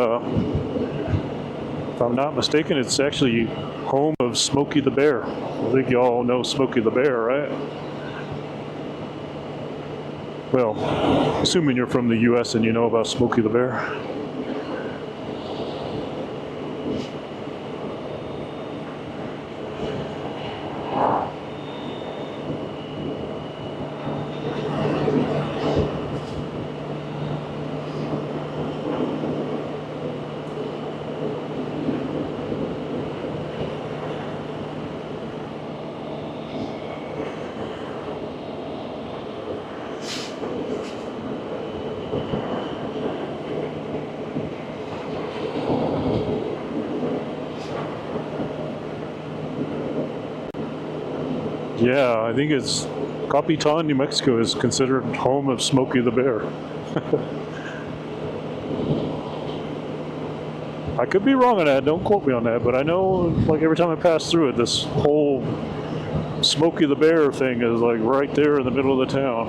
I'm not mistaken, it's actually home of Smokey the Bear. I think you all know Smokey the Bear, right? Well, assuming you're from the U.S. and you know about Smokey the Bear. Yeah, I think it's Capitan, New Mexico is considered home of Smokey the Bear. I could be wrong on that, don't quote me on that, but I know like every time I pass through it, this whole Smokey the Bear thing is like right there in the middle of the town.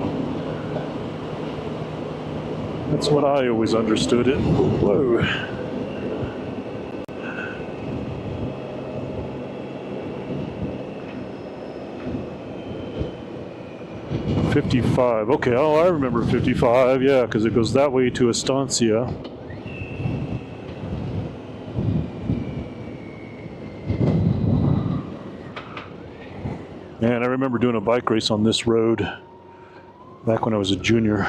That's what I always understood it. Whoa. 55. Okay, oh, I remember 55. Yeah, because it goes that way to Estancia. Man, I remember doing a bike race on this road back when I was a junior.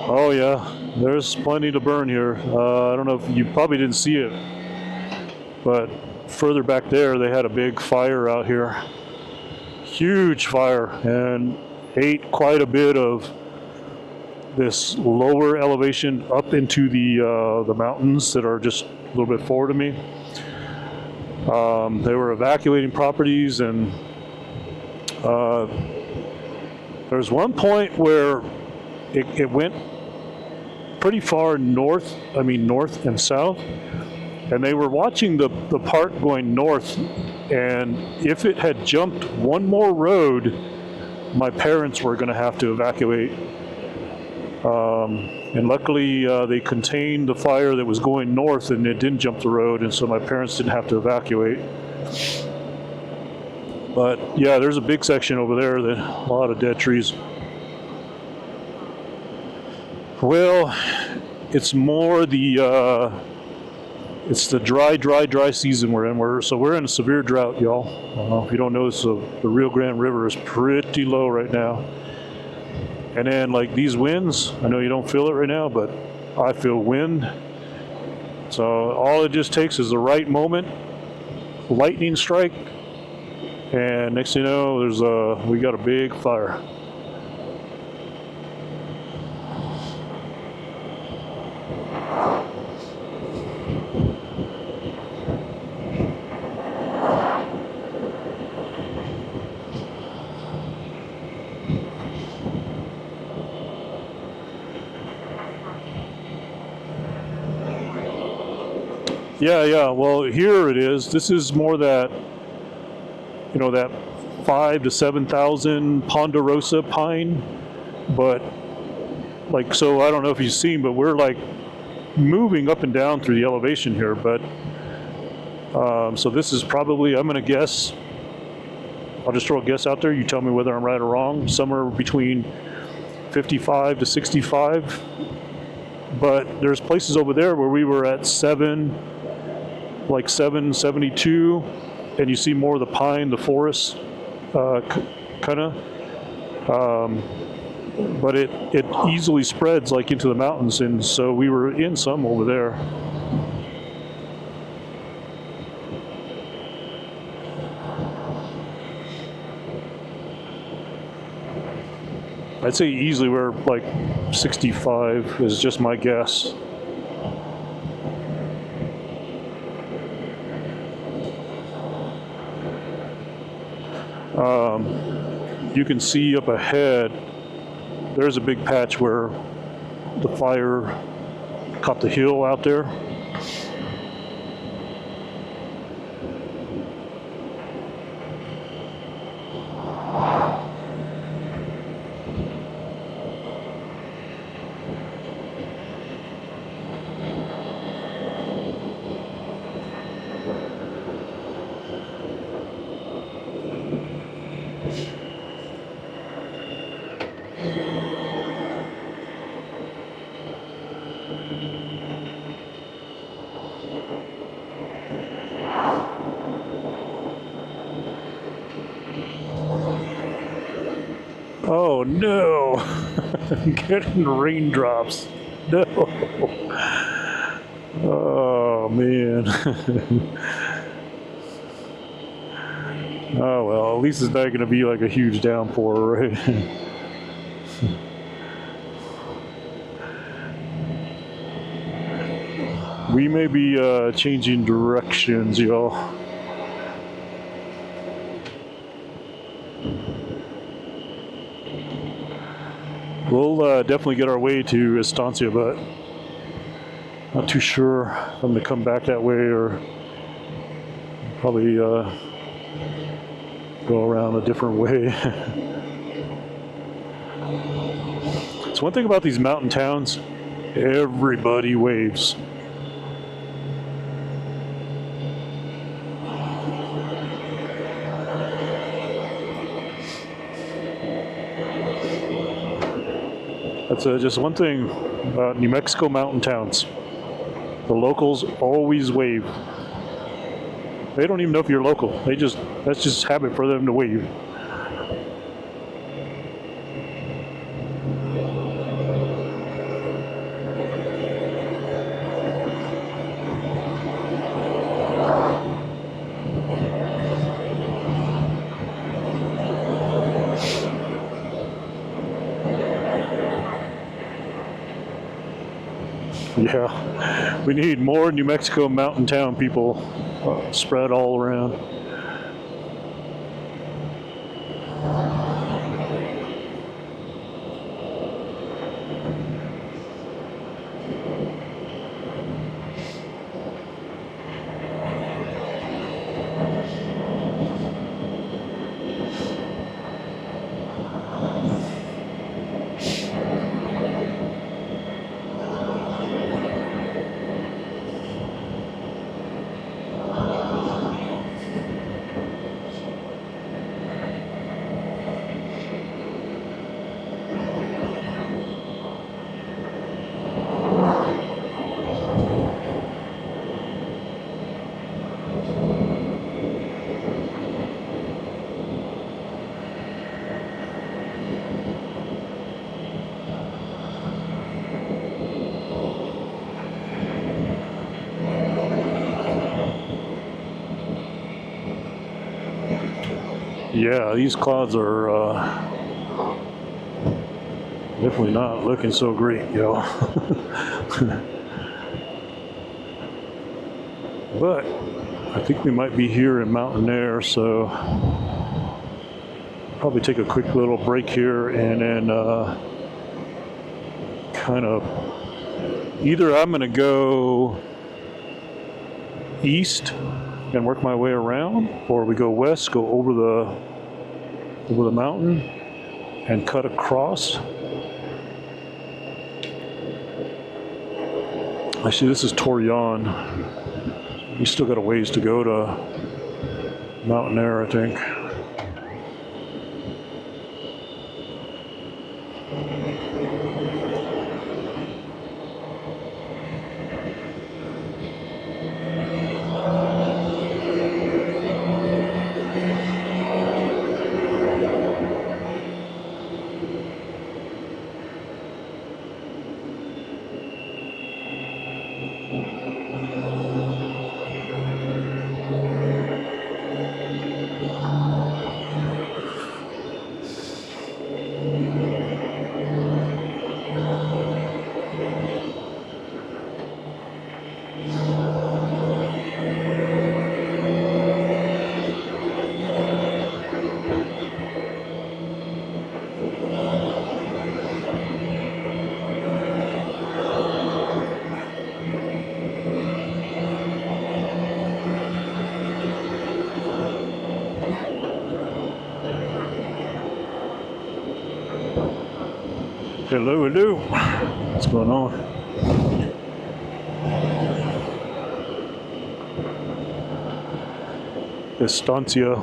Oh yeah, there's plenty to burn here. I don't know if you probably didn't see it, but further back there they had a big fire out here. Huge fire, and ate quite a bit of this lower elevation up into the mountains that are just a little bit forward of me. They were evacuating properties, and there's one point where it went pretty far north, north and south, and they were watching the part going north, and if it had jumped one more road, my parents were going to have to evacuate And luckily they contained the fire that was going north and it didn't jump the road, and so my parents didn't have to evacuate. But yeah, there's a big section over there, that a lot of dead trees. Well, it's more the it's the dry season we're in. We're in a severe drought, y'all. If you don't notice, the Rio Grande River is pretty low right now. And then like these winds, I know you don't feel it right now, but I feel wind. So all it just takes is the right moment, lightning strike, and next thing you know, we got a big fire. Yeah. Well, here it is. This is more that, that 5,000 to 7,000 ponderosa pine. But like, so I don't know if you've seen, but we're like moving up and down through the elevation here. But so this is probably, I'm going to guess, I'll just throw a guess out there. You tell me whether I'm right or wrong. Somewhere between 55 to 65. But there's places over there where we were at 772, and you see more of the pine, the forest, kind of. But it easily spreads like into the mountains, and so we were in some over there. I'd say easily we're like 65 is just my guess. You can see up ahead, there's a big patch where the fire caught the hill out there. Oh no, I'm getting raindrops. No. Oh man. Oh well, at least it's not going to be like a huge downpour, right? We may be changing directions, y'all. We'll definitely get our way to Estancia, but not too sure if I'm going to come back that way or probably go around a different way. So one thing about these mountain towns, everybody waves. That's just one thing about New Mexico mountain towns. The locals always wave. They don't even know if you're local. That's just habit for them to wave. Yeah, we need more New Mexico mountain town people spread all around. Yeah, these clouds are definitely not looking so great, yo. But I think we might be here in mountain air, so probably take a quick little break here and then kind of either I'm going to go east and work my way around, or we go west, go over the mountain and cut across. Actually, this is Torreon. We still got a ways to go to mountain air, I think. Hello, hello. What's going on? Estancia.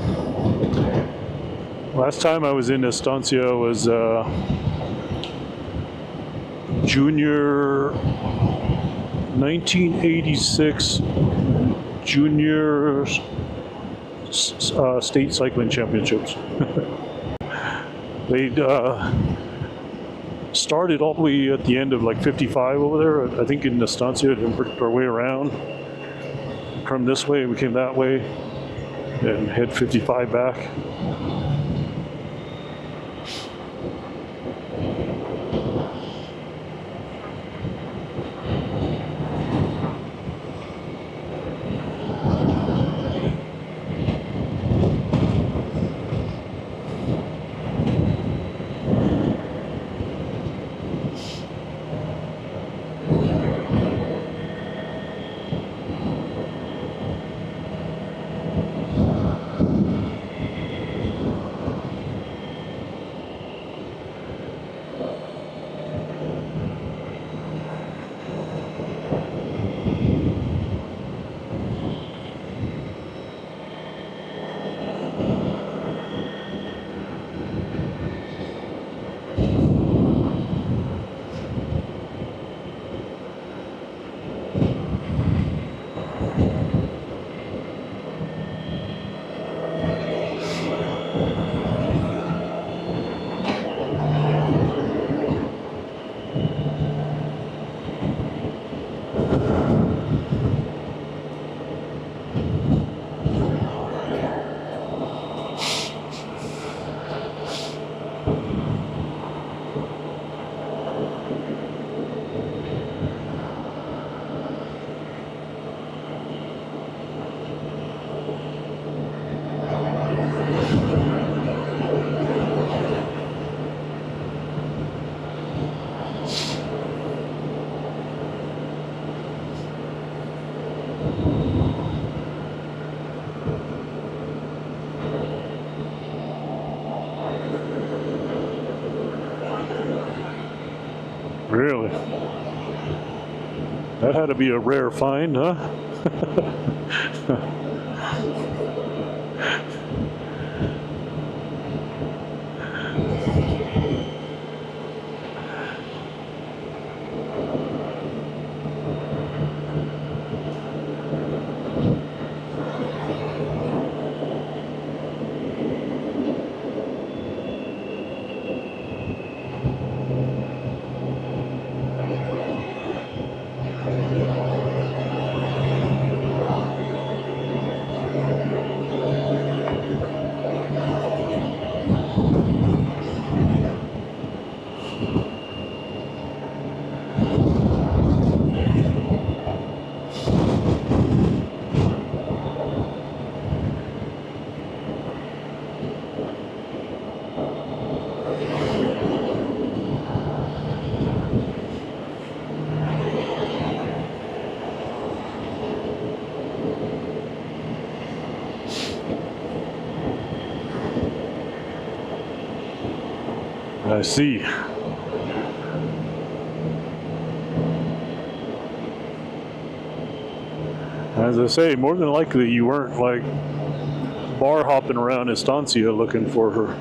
Last time I was in Estancia was junior 1986 junior state cycling championships. They started all the way at the end of like 55 over there. I think in Estancia, and worked our way around. Come this way, we came that way, and head 55 back. Really? That had to be a rare find, huh? I see. As I say, more than likely you weren't like bar hopping around Estancia looking for her.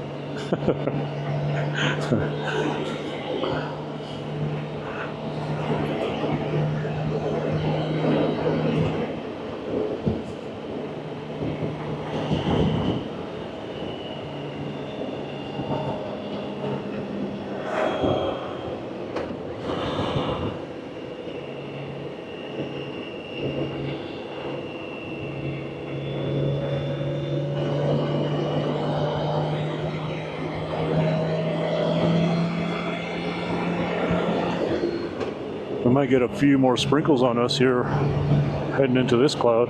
We might get a few more sprinkles on us here heading into this cloud.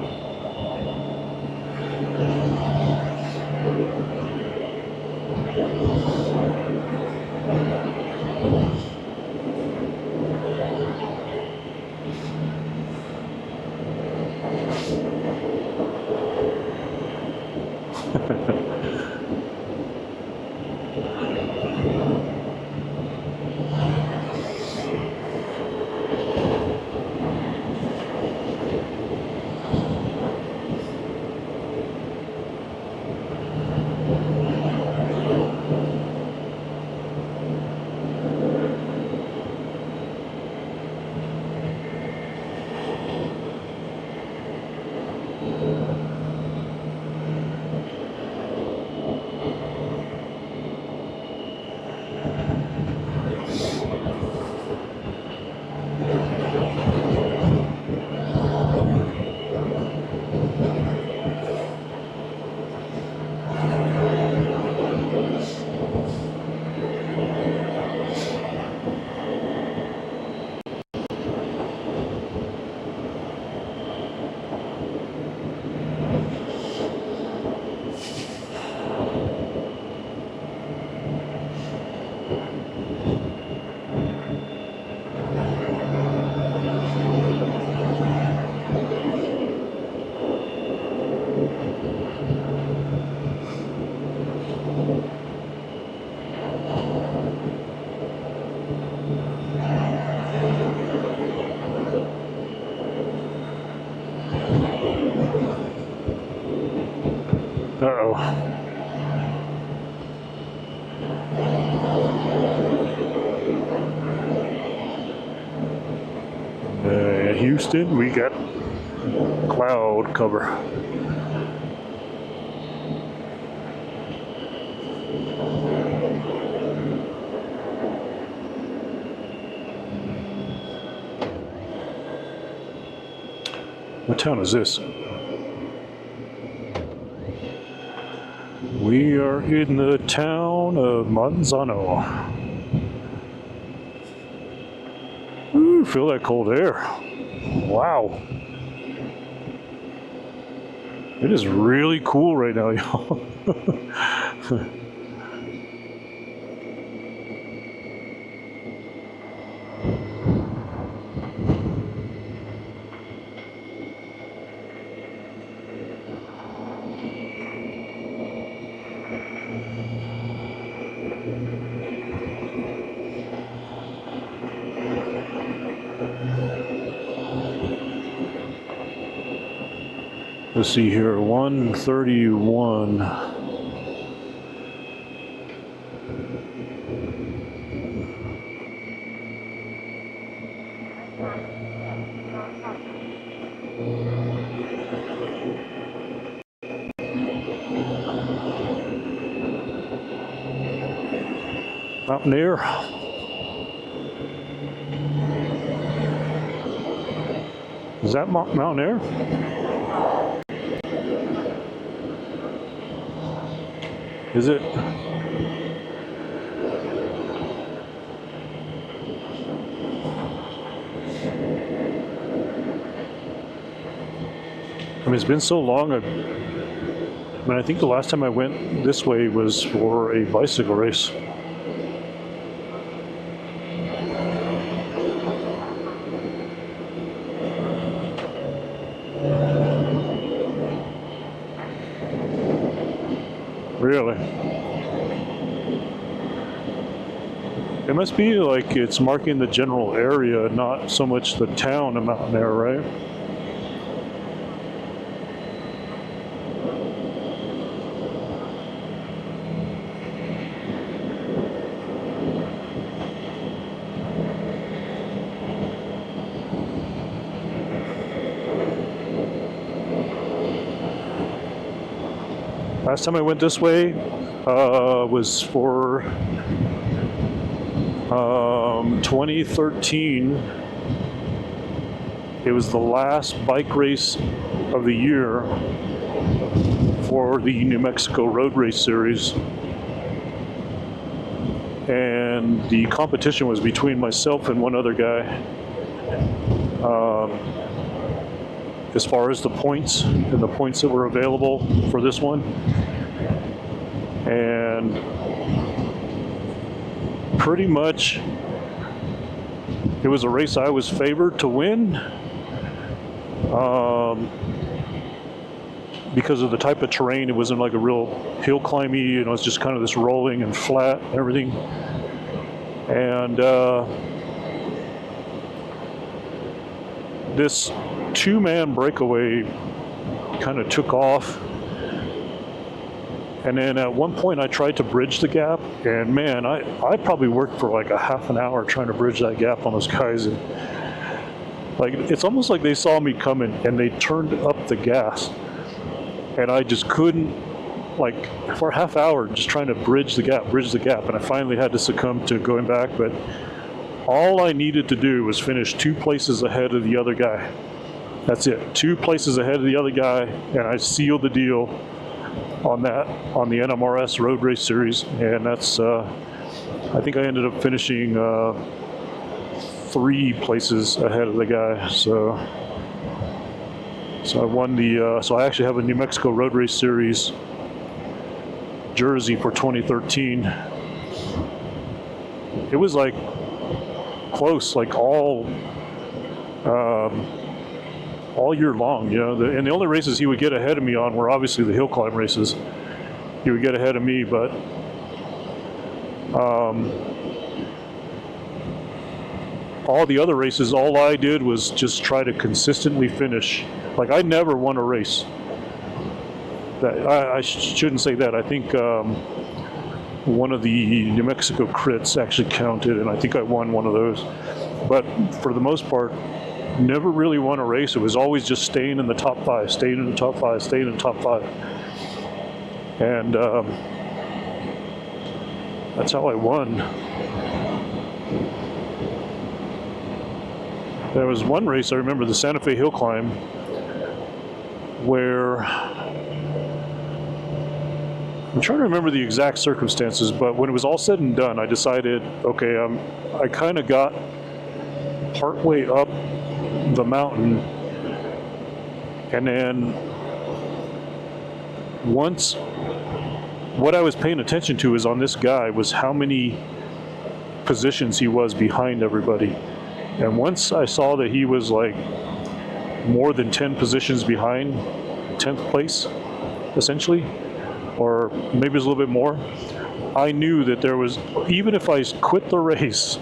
Uh-oh. Houston, we got cloud cover. What town is this? We are in the town of Manzano. Ooh, feel that cold air. Wow. It is really cool right now, y'all. Let's see here, 131. Mountaineer. Is that Mountaineer? Is it? I mean, it's been so long. I think the last time I went this way was for a bicycle race. Really? It must be like it's marking the general area, not so much the town of Mountain Air, right? Last time I went this way was for 2013. It was the last bike race of the year for the New Mexico Road Race Series. And the competition was between myself and one other guy. As far as the points and the points that were available for this one. And pretty much it was a race I was favored to win because of the type of terrain. It wasn't like a real hill climby, you know, it's just kind of this rolling and flat and everything. And this two-man breakaway kind of took off, and then at one point I tried to bridge the gap, and man, I probably worked for like a half an hour trying to bridge that gap on those guys, and like it's almost like they saw me coming and they turned up the gas, and I just couldn't, like for a half hour just trying to bridge the gap, and I finally had to succumb to going back. But all I needed to do was finish 2 places ahead of the other guy. That's it, 2 places ahead of the other guy, and I sealed the deal on that, on the NMRS Road Race Series. And that's, I think I ended up finishing 3 places ahead of the guy. So I won the, so I actually have a New Mexico Road Race Series jersey for 2013. It was like close, like all year long, you know. And the only races he would get ahead of me on were obviously the hill climb races. He would get ahead of me, but all the other races, all I did was just try to consistently finish. Like I never won a race. That I shouldn't say that. I think one of the New Mexico crits actually counted, and I think I won one of those. But for the most part, never really won a race. It was always just staying in the top 5, staying in the top 5, staying in the top 5. And that's how I won. There was one race I remember, the Santa Fe Hill Climb, where I'm trying to remember the exact circumstances, but when it was all said and done, I decided, okay, I kind of got partway up the mountain, and then once, what I was paying attention to is on this guy was how many positions he was behind everybody. And once I saw that he was like more than 10 positions behind 10th place, essentially, or maybe it was a little bit more, I knew that there was, even if I quit the race,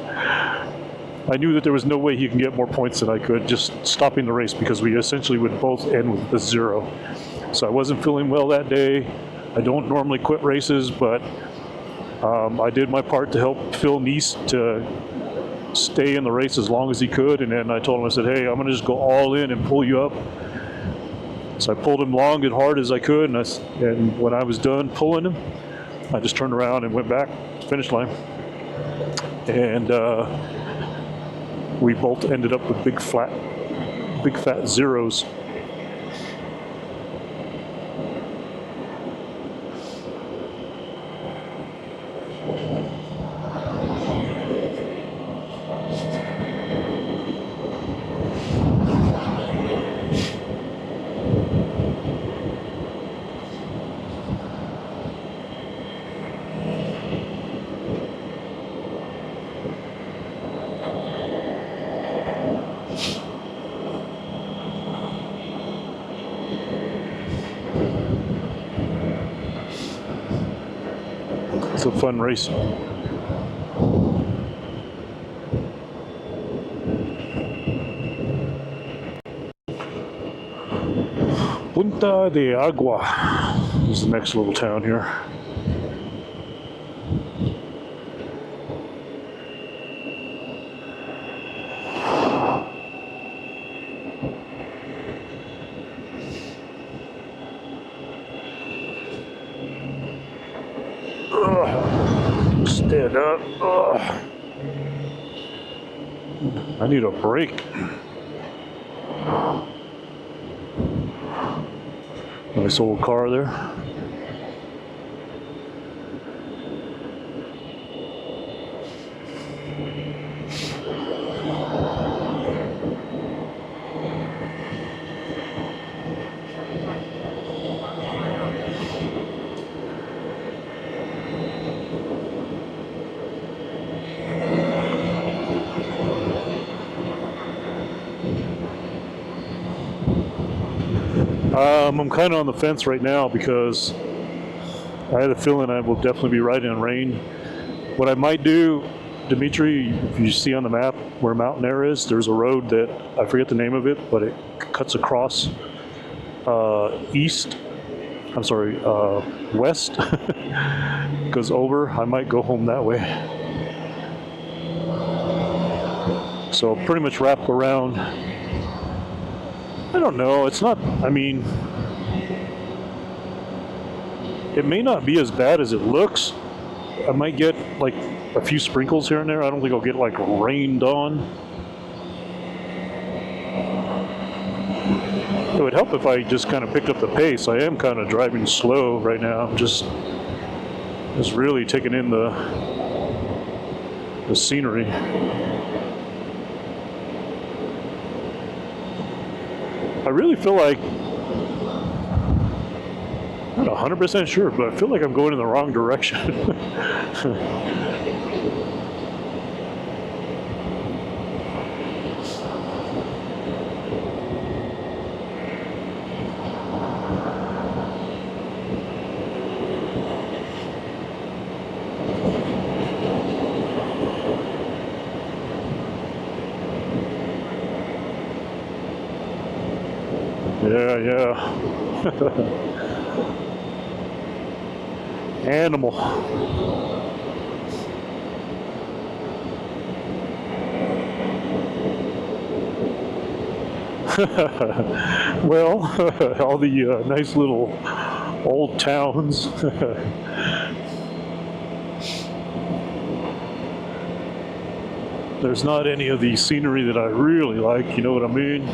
I knew that there was no way he can get more points than I could just stopping the race, because we essentially would both end with a 0. So I wasn't feeling well that day. I don't normally quit races, but I did my part to help Phil Neese to stay in the race as long as he could. And then I told him, I said, hey, I'm gonna just go all in and pull you up. So I pulled him long and hard as I could, and when I was done pulling him, I just turned around and went back to the finish line. And we both ended up with big fat 0s. It's a fun race. Punta de Agua is the next little town here. Stand up. I need a break. Nice old car there. I'm kind of on the fence right now because I had a feeling I will definitely be riding in rain. What I might do, Dimitri, if you see on the map where Mountain Air is, there's a road that, I forget the name of it, but it cuts across west, goes over. I might go home that way. So I'll pretty much wrap around. I don't know, it's not, I mean, it may not be as bad as it looks. I might get like a few sprinkles here and there. I don't think I'll get like rained on. It would help if I just kind of picked up the pace. I am kind of driving slow right now. I'm just really taking in the scenery. I really feel like, I'm not 100% sure, but I feel like I'm going in the wrong direction. Yeah. Animal. Well, all the nice little old towns. There's not any of the scenery that I really like, you know what I mean?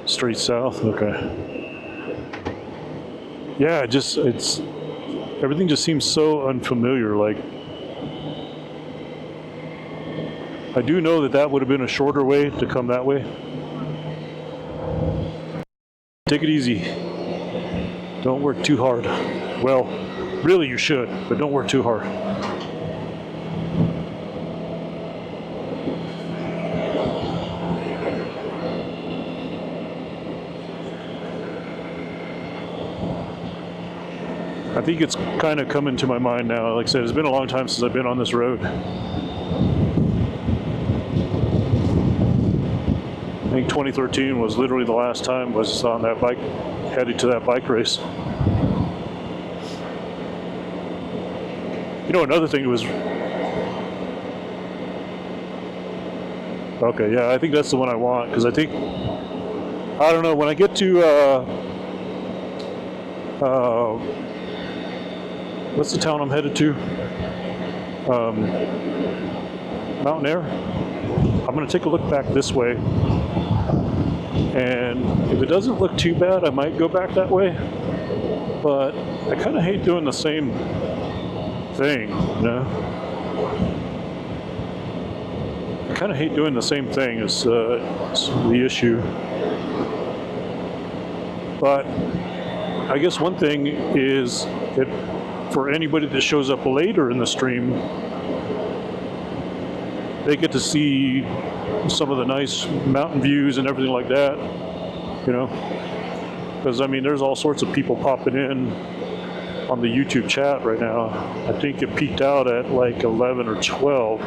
Straight south, okay. Yeah, everything just seems so unfamiliar. Like, I do know that would have been a shorter way to come that way. Take it easy. Don't work too hard. Well, really you should, but don't work too hard. I think it's kind of coming to my mind now. Like I said, it's been a long time since I've been on this road. I think 2013 was literally the last time I was on that bike, headed to that bike race. You know, another thing was, okay, yeah, I think that's the one I want, because I think, I don't know, when I get to, what's the town I'm headed to? Mountain Air. I'm going to take a look back this way, and if it doesn't look too bad, I might go back that way. But I kind of hate doing the same thing, you know? I kind of hate doing the same thing is the issue. But I guess one thing is, for anybody that shows up later in the stream, they get to see some of the nice mountain views and everything like that, you know, because I mean there's all sorts of people popping in on the YouTube chat right now. I think it peaked out at like 11 or 12.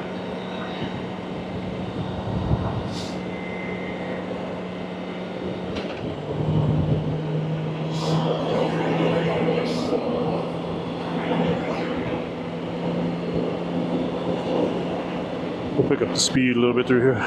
We'll pick up the speed a little bit through here.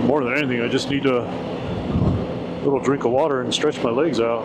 More than anything, I just need a little drink of water and stretch my legs out.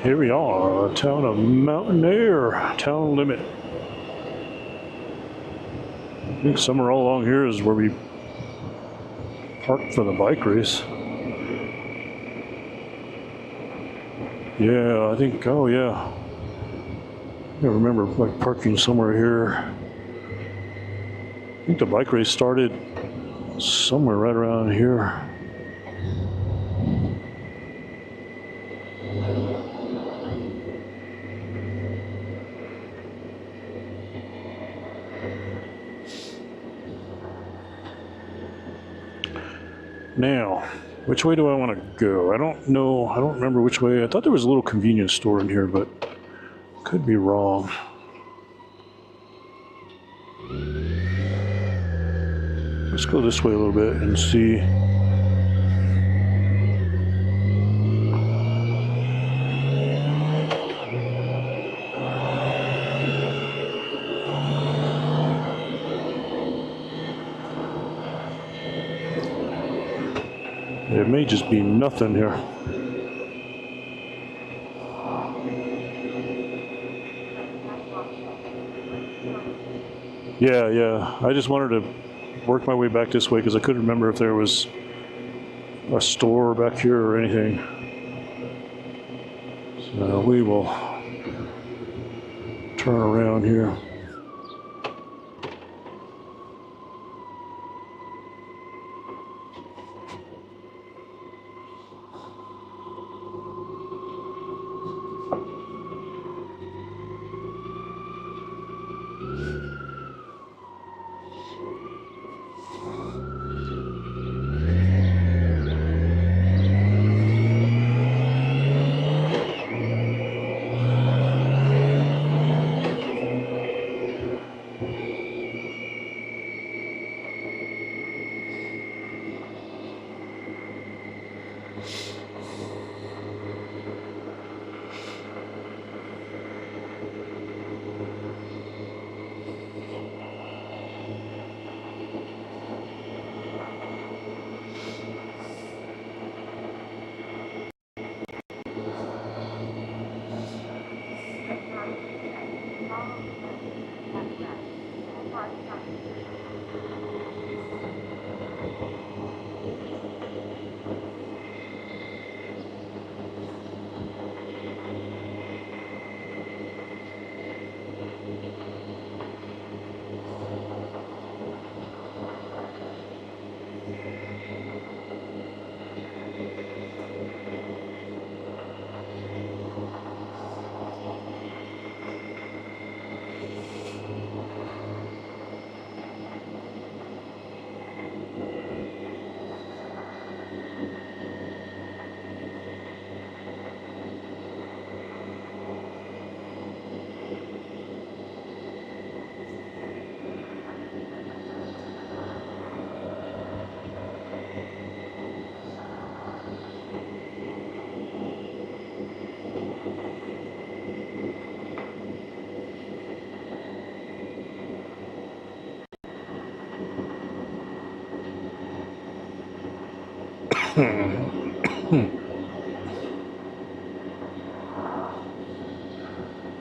Here we are, town of Mountain Air, town limit. I think somewhere all along here is where we parked for the bike race. Yeah, I think, oh yeah. I remember like parking somewhere here. I think the bike race started somewhere right around here. Now, which way do I want to go? I don't know. I don't remember which way. I thought there was a little convenience store in here, but could be wrong. Let's go this way a little bit and see. It may just be nothing here. Yeah. I just wanted to work my way back this way because I couldn't remember if there was a store back here or anything. So we will turn around here.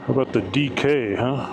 How about the DK, huh?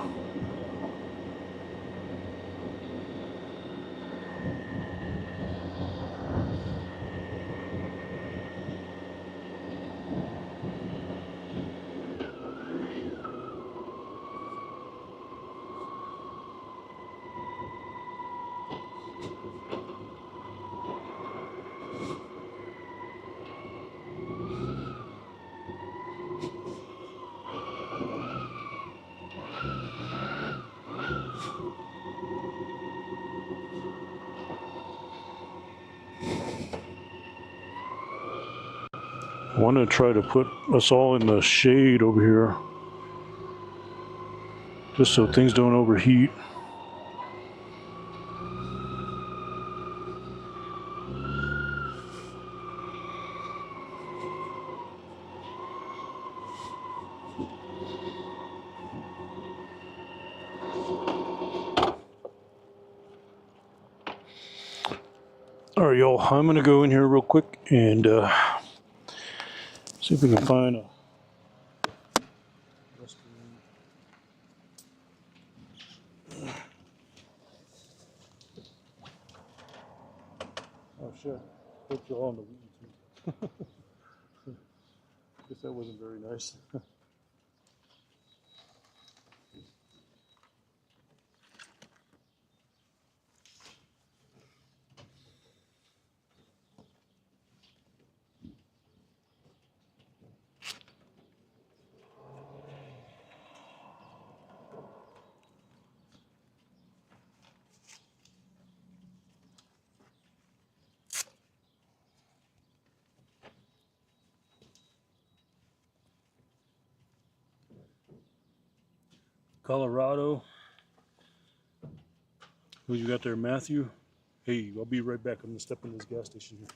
I want to try to put us all in the shade over here, just so things don't overheat. All right, y'all, I'm gonna go in here real quick and see if we can find a oh shit, put you all on the YouTube. Guess that wasn't very nice. Colorado. Who you got there, Matthew? Hey, I'll be right back. I'm gonna step in this gas station here.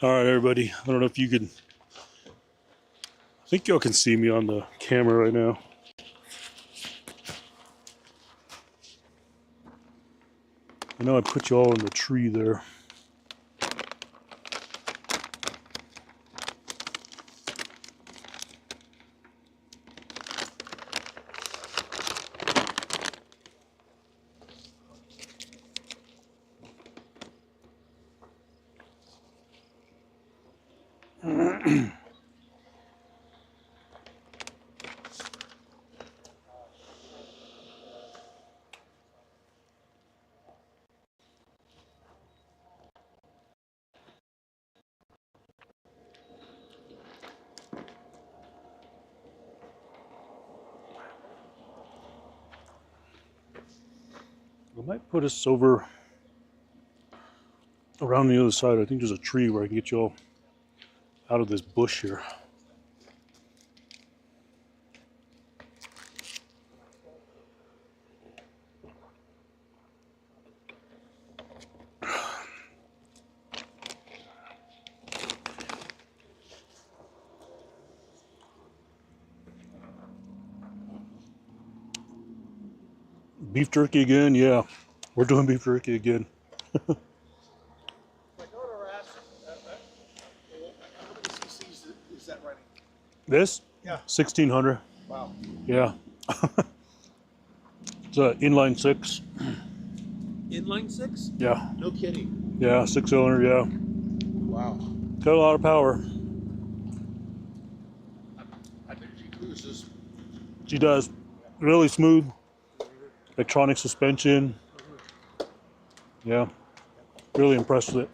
All right, everybody. I don't know if you can. I think y'all can see me on the camera right now. I know I put you all in the tree there. I might put us over around the other side. I think there's a tree where I can get you all out of this bush here. Beef jerky again? Yeah, we're doing beef jerky again. My daughter asked, how many cc's is that running? This? Yeah. 1600. Wow. Yeah. It's a inline six. Inline 6? Yeah. No kidding. Yeah, 6-cylinder. Yeah. Wow. Got a lot of power. I bet she cruises. She does. Really smooth. Electronic suspension. Yeah. Really impressed with it.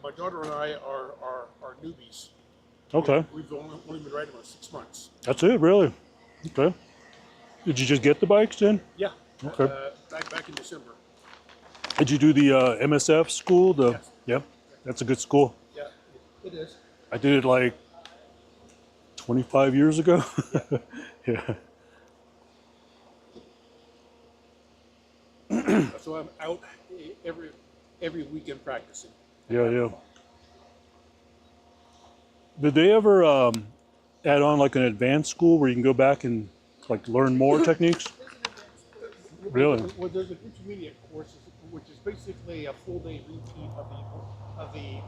My daughter and I are newbies. Okay. We've only been riding about 6 months. That's it, really. Okay. Did you just get the bikes then? Yeah. Okay. Back in December. Did you do the MSF school? Yes. Yeah. That's a good school. Yeah, it is. I did it like 25 years ago. Yeah. So I'm out every weekend practicing. Yeah, yeah. Did they ever add on like an advanced school where you can go back and like learn more techniques? Really? Well, there's an intermediate course, which is basically a full day repeat of the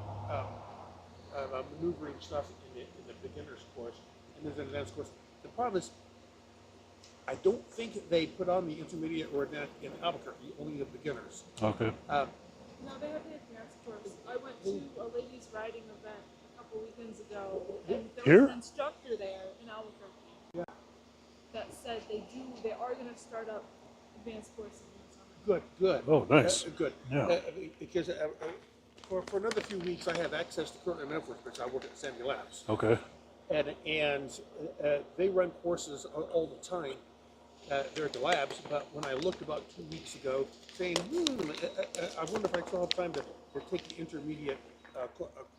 maneuvering stuff in the beginner's course, and there's an advanced course. The problem is, I don't think they put on the intermediate or advanced in Albuquerque, only the beginners. Okay. No, they have the advanced course. I went to a ladies riding event a couple weekends ago, and there Here? was an instructor there in Albuquerque that said they are going to start up advanced courses in the summer. Good. Oh, nice. Good. Yeah. Because for another few weeks, I have access to current and because I work at Sandy Labs, Okay. and they run courses all the time. They're at the labs, but when I looked about 2 weeks ago, saying, I wonder if I still have time to take the intermediate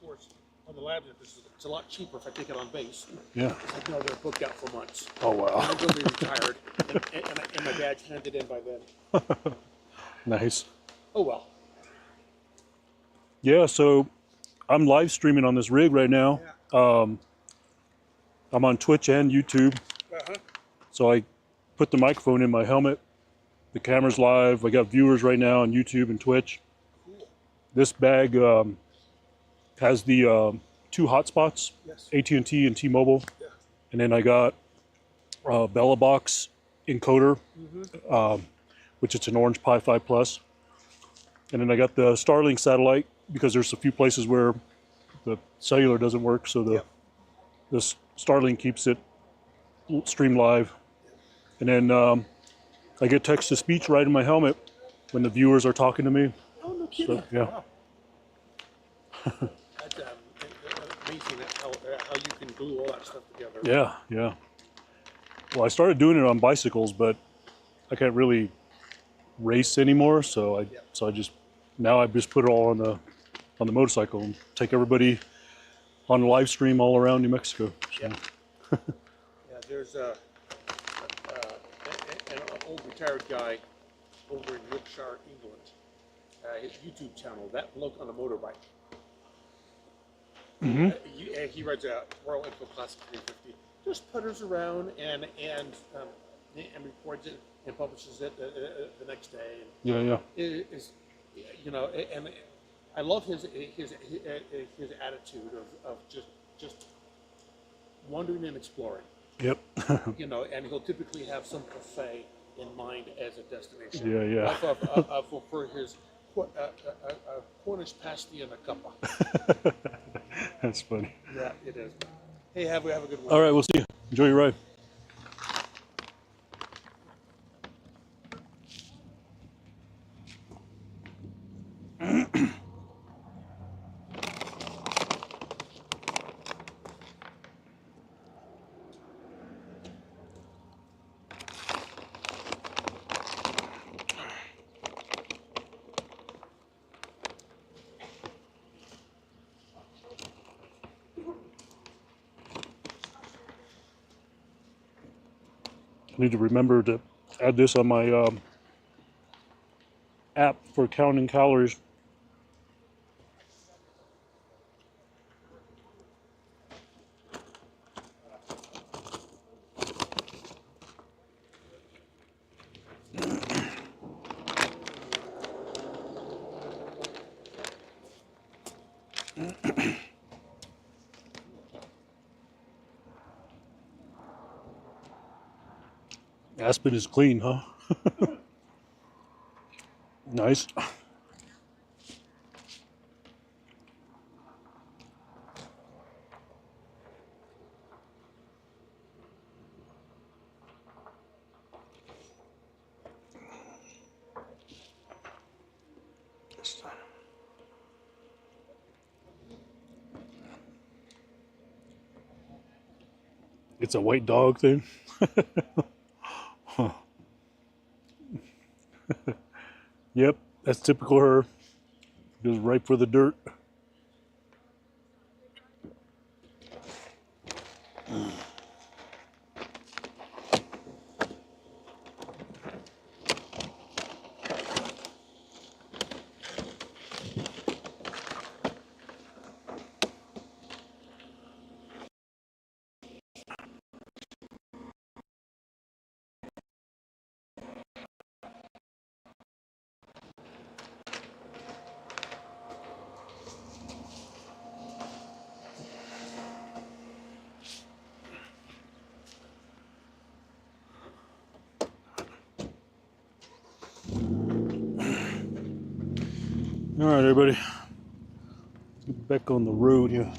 course on the labs. It's a lot cheaper if I take it on base. Yeah. I know they're booked out for months. Oh, wow. I'm going to be retired, and my badge handed in by then. Nice. Oh, well. Yeah, so I'm live streaming on this rig right now. I'm on Twitch and YouTube. Uh-huh. So I put the microphone in my helmet. The camera's live. I got viewers right now on YouTube and Twitch. Cool. This bag has the 2 hotspots, Yes. AT&T and T-Mobile. Yeah. And then I got Bella Box encoder, which is an Orange Pi 5 Plus. And then I got the Starlink satellite because there's a few places where the cellular doesn't work, so this Starlink keeps it streamed live. And then I get text-to-speech right in my helmet when the viewers are talking to me. Oh, no kidding. So, yeah. Wow. That's amazing how you can glue all that stuff together. Yeah, yeah. Well, I started doing it on bicycles, but I can't really race anymore, so I just put it all on the motorcycle and take everybody on a live stream all around New Mexico. So. Yeah. Yeah, there's an old retired guy over in Yorkshire, England. His YouTube channel, That Bloke on a Motorbike. he rides a Royal Enfield Classic 350. Just putters around and records it and publishes it the next day. Yeah. Is you know, and I love his attitude of just wandering and exploring. Yep. You know, and he'll typically have some cafe in mind as a destination. Yeah. For his Cornish pasty and a cuppa. That's funny. Yeah, it is. Hey, have a good one. All right, we'll see you. Enjoy your ride. I need to remember to add this on my app for counting calories. Aspen is clean, huh? Nice. It's a white dog thing. Huh. Yep, that's typical her. Goes right for the dirt. All right, everybody. Let's get back on the road here.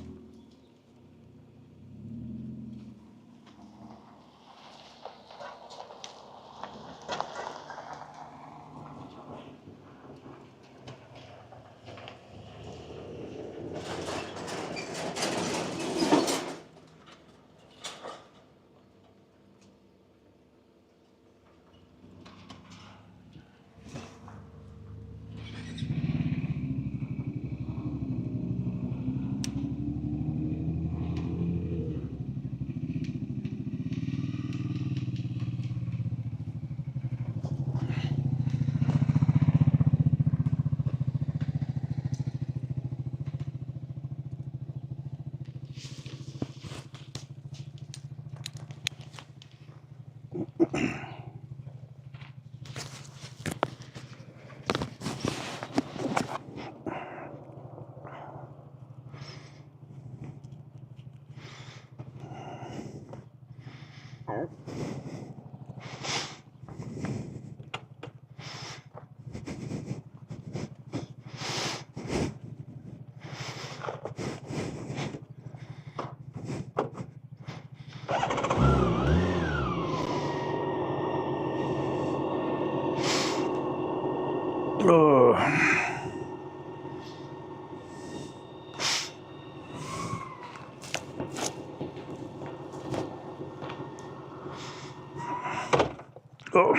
Oh.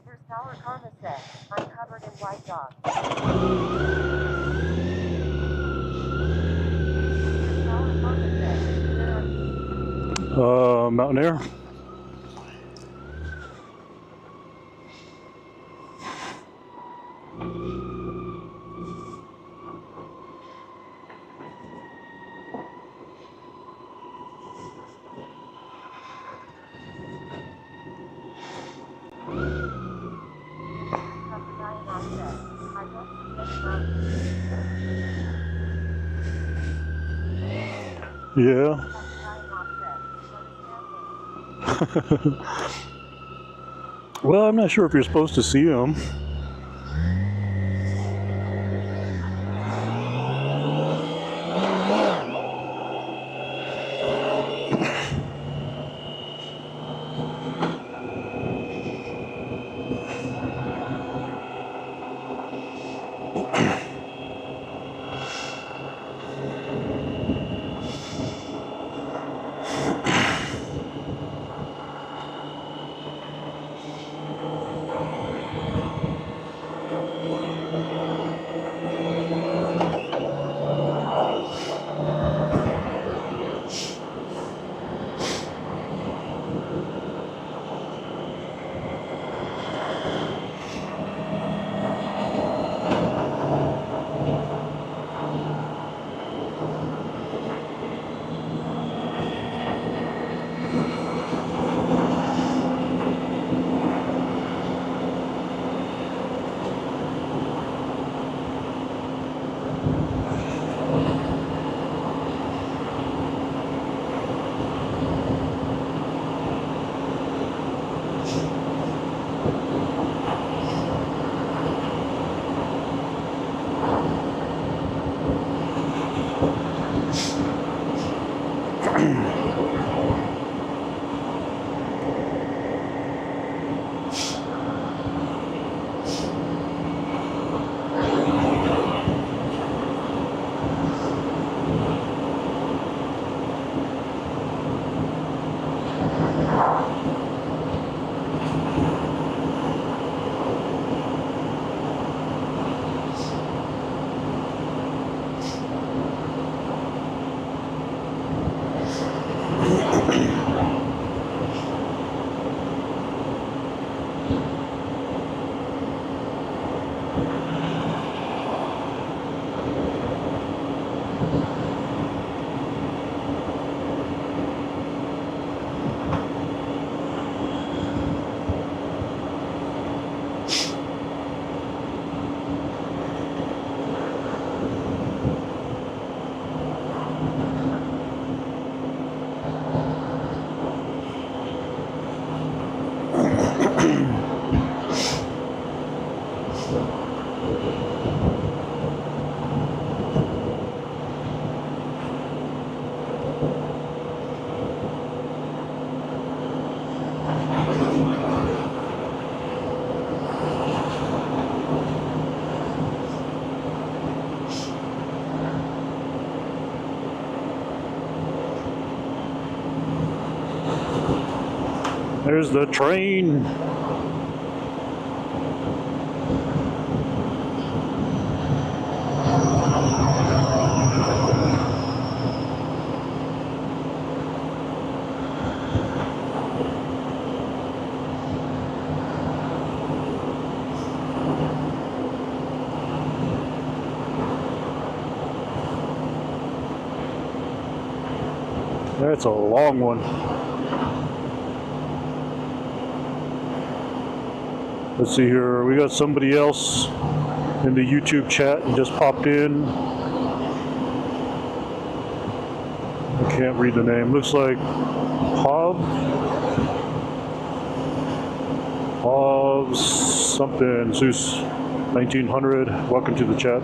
Here's Power Karma said, I'm covered in white dog. Here's Power Karma said, where are you? Mountain Air. Yeah. Well, I'm not sure if you're supposed to see them. There's the train. That's a long one. Let's see here, we got somebody else in the YouTube chat and just popped in. I can't read the name. Looks like Hobbs something, Zeus 1900. Welcome to the chat.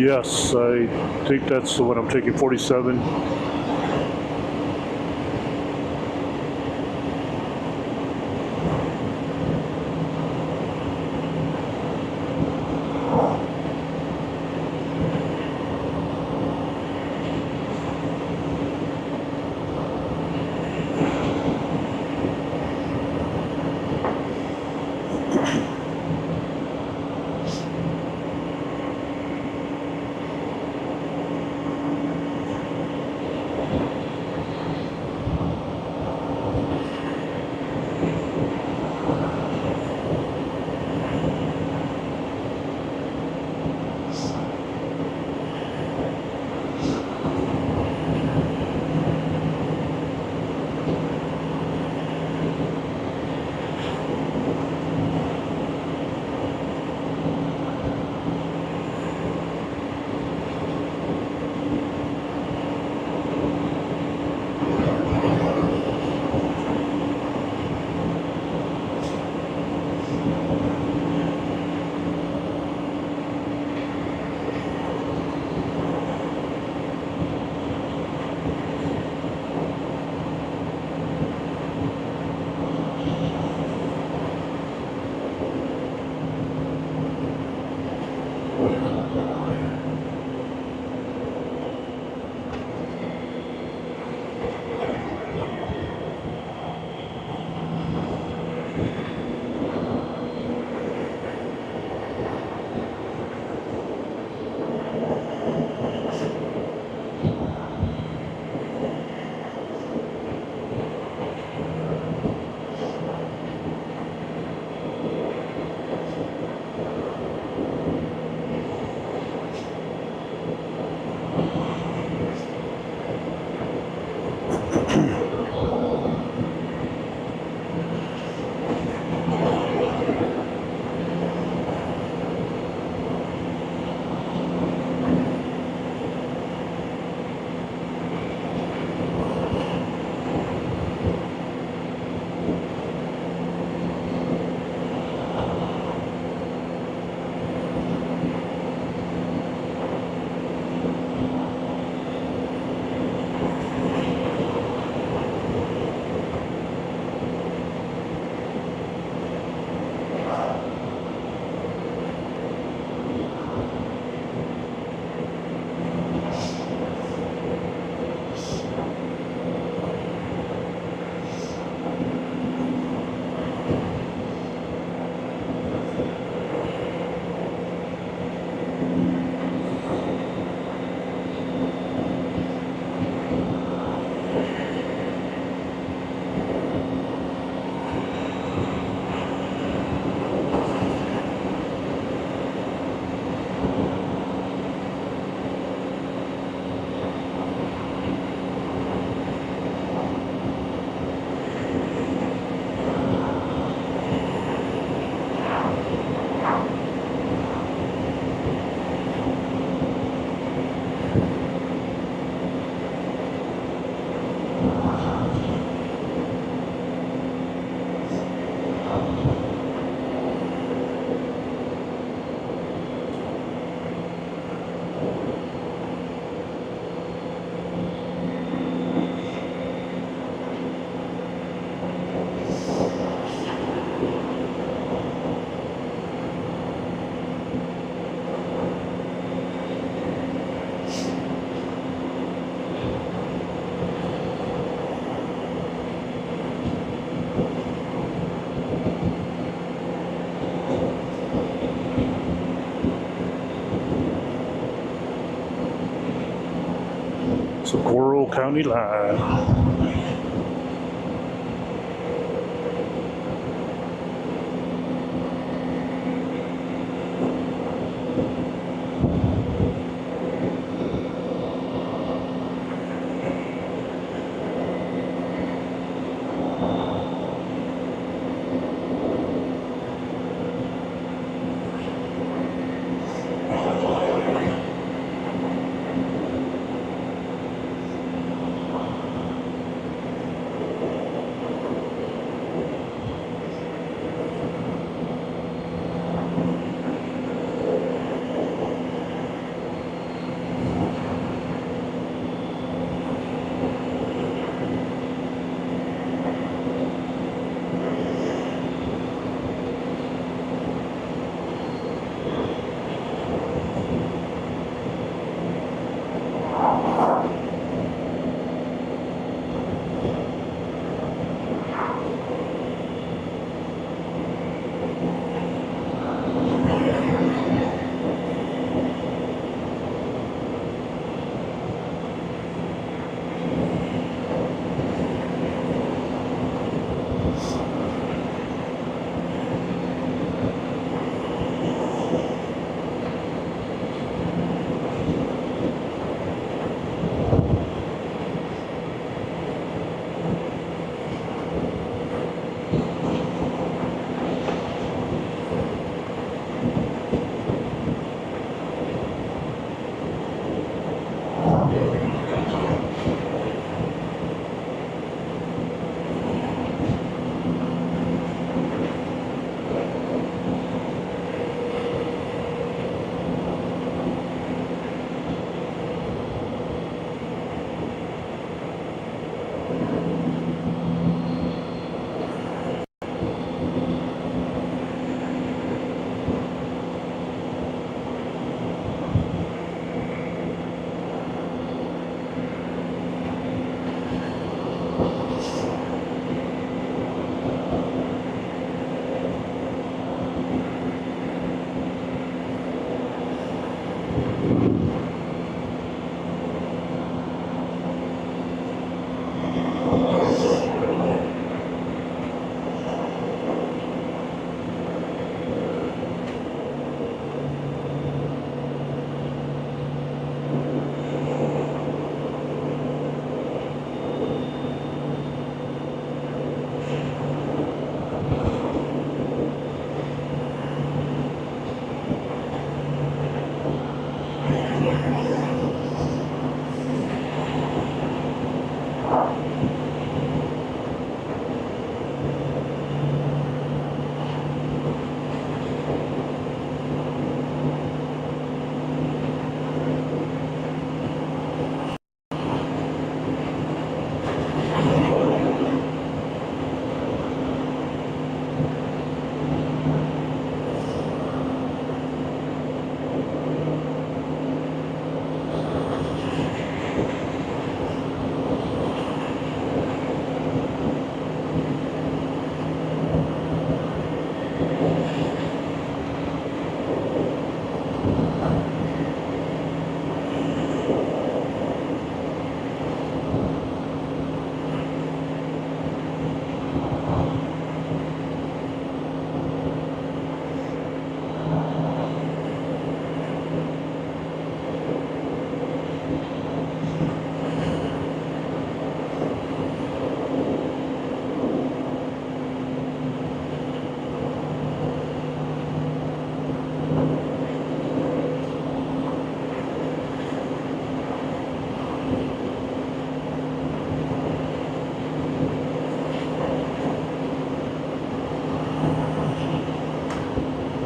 Yes, I think that's the one I'm taking, 47. Socorro County line.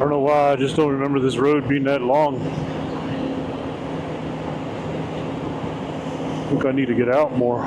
don't know why, I just don't remember this road being that long. I think I need to get out more.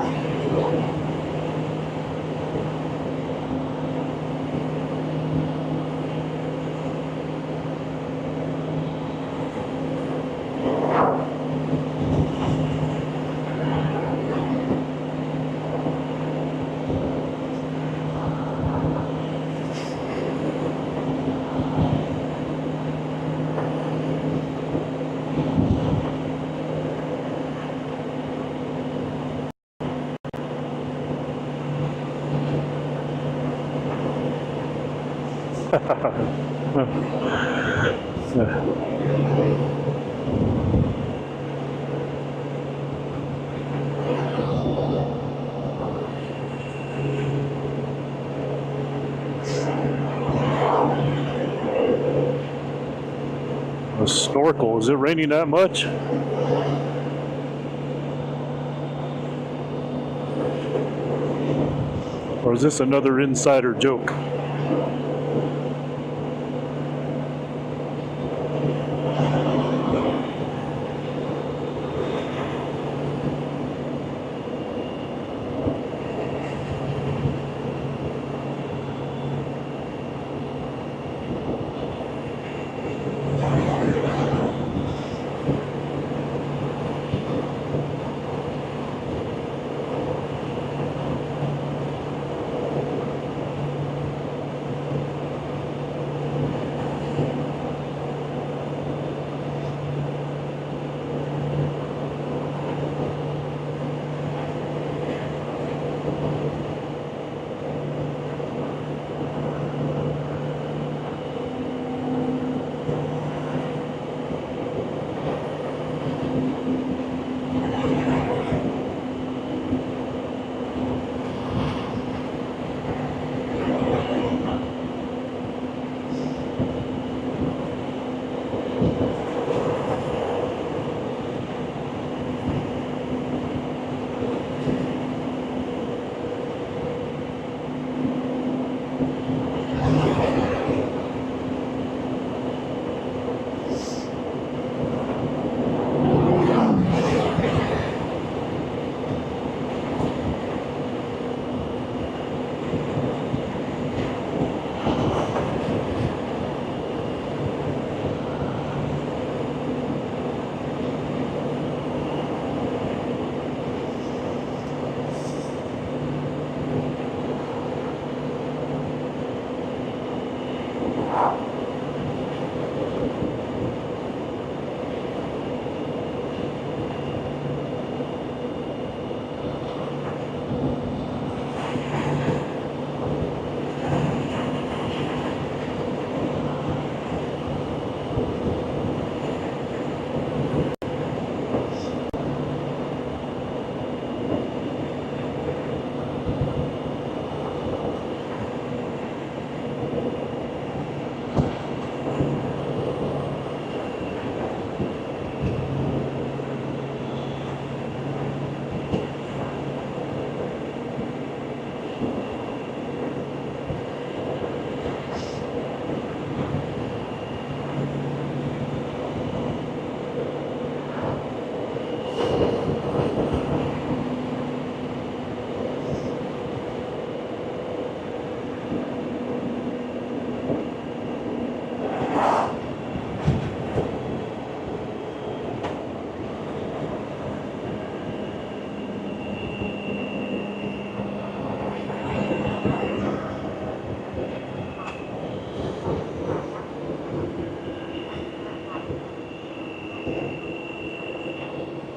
A snorkel, is it raining that much? Or is this another insider joke?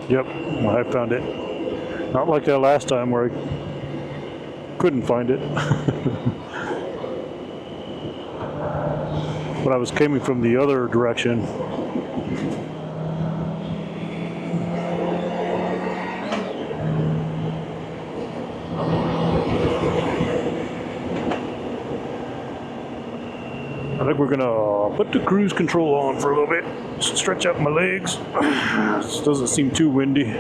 Yep, I found it. Not like that last time where I couldn't find it. But I was coming from the other direction. I think we're gonna put the cruise control on for a little bit. Stretch out my legs. This doesn't seem too windy.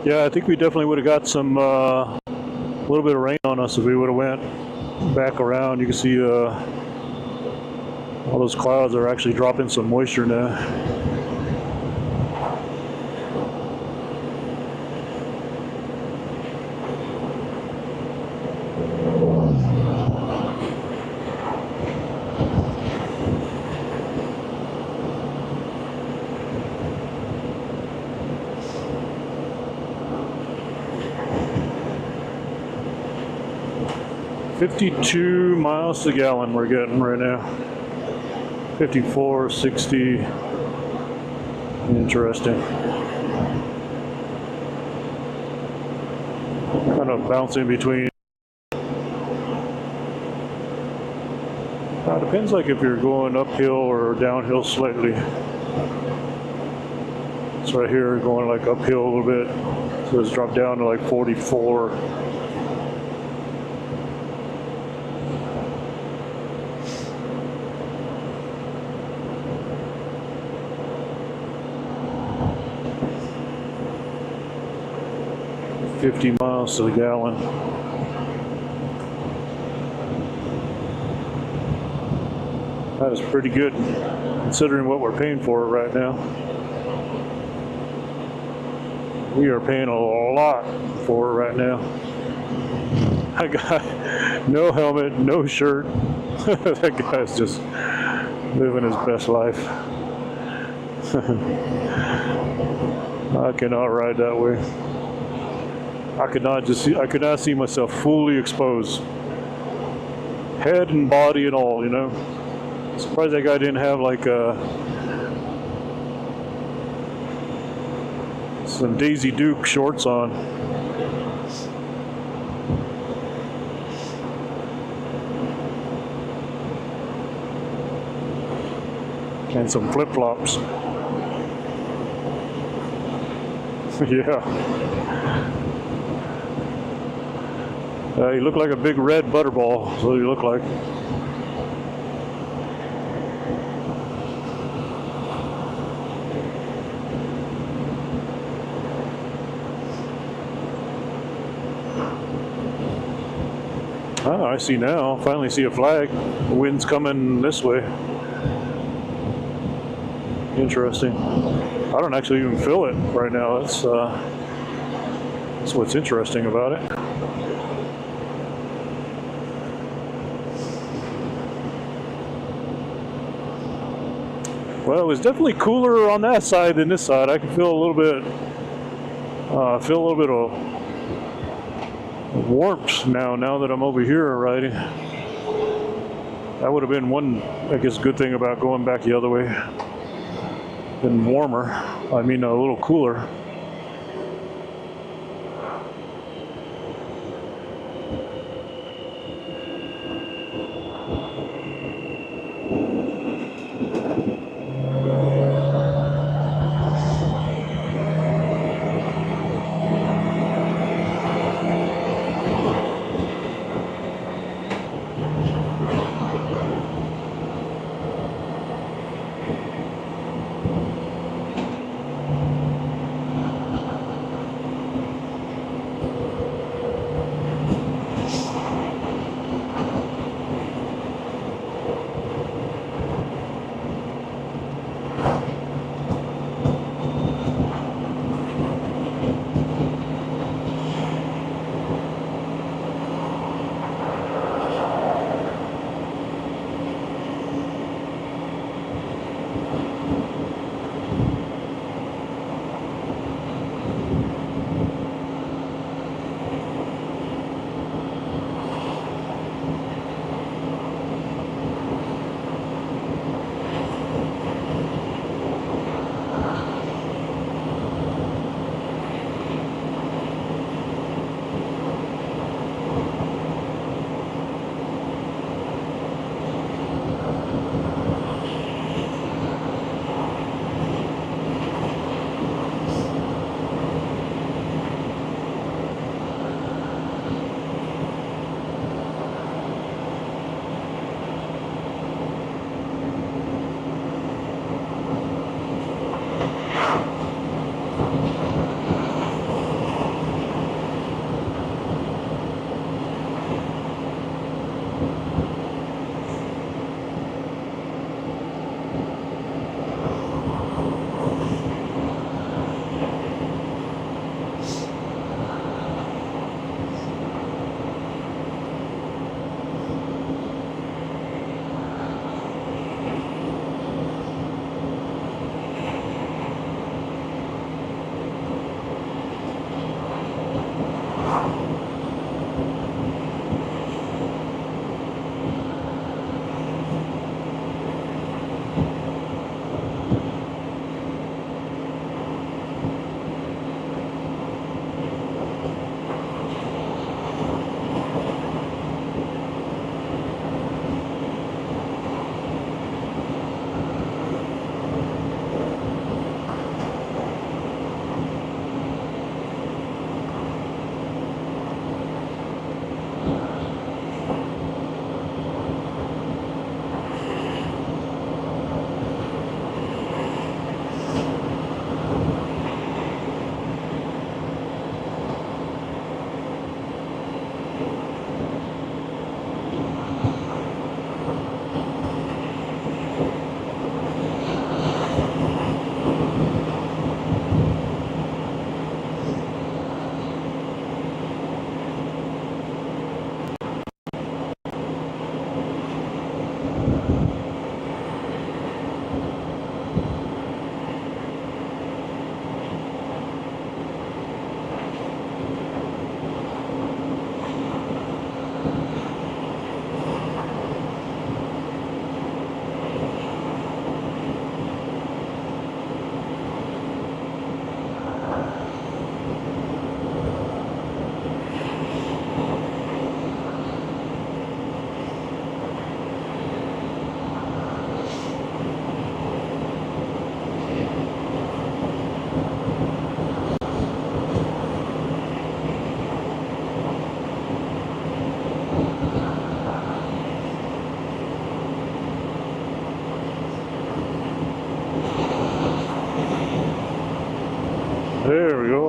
Yeah, I think we definitely would have got some a little bit of rain on us if we would have went back around. You can see all those clouds are actually dropping some moisture now. $52 miles a gallon we're getting right now. 54, 60. Interesting. Kind of bouncing between. Depends like if you're going uphill or downhill slightly. It's right here going like uphill a little bit. So it's dropped down to like 44. $50 miles to the gallon. That is pretty good considering what we're paying for it right now. We are paying a lot for it right now. I got no helmet, no shirt. That guy's just living his best life. I cannot ride that way. I could not see myself fully exposed, head and body and all, you know. Surprised that guy didn't have like some Daisy Duke shorts on. And some flip-flops. Yeah. You look like a big red butterball, that's what you look like. Oh, I see now. Finally see a flag. The wind's coming this way. Interesting. I don't actually even feel it right now. That's what's interesting about it. Well, it was definitely cooler on that side than this side. I can feel a little bit of warmth now that I'm over here riding. That would have been one, I guess, good thing about going back the other way. Been warmer. I mean, a little cooler.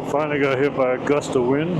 Finally got hit by a gust of wind.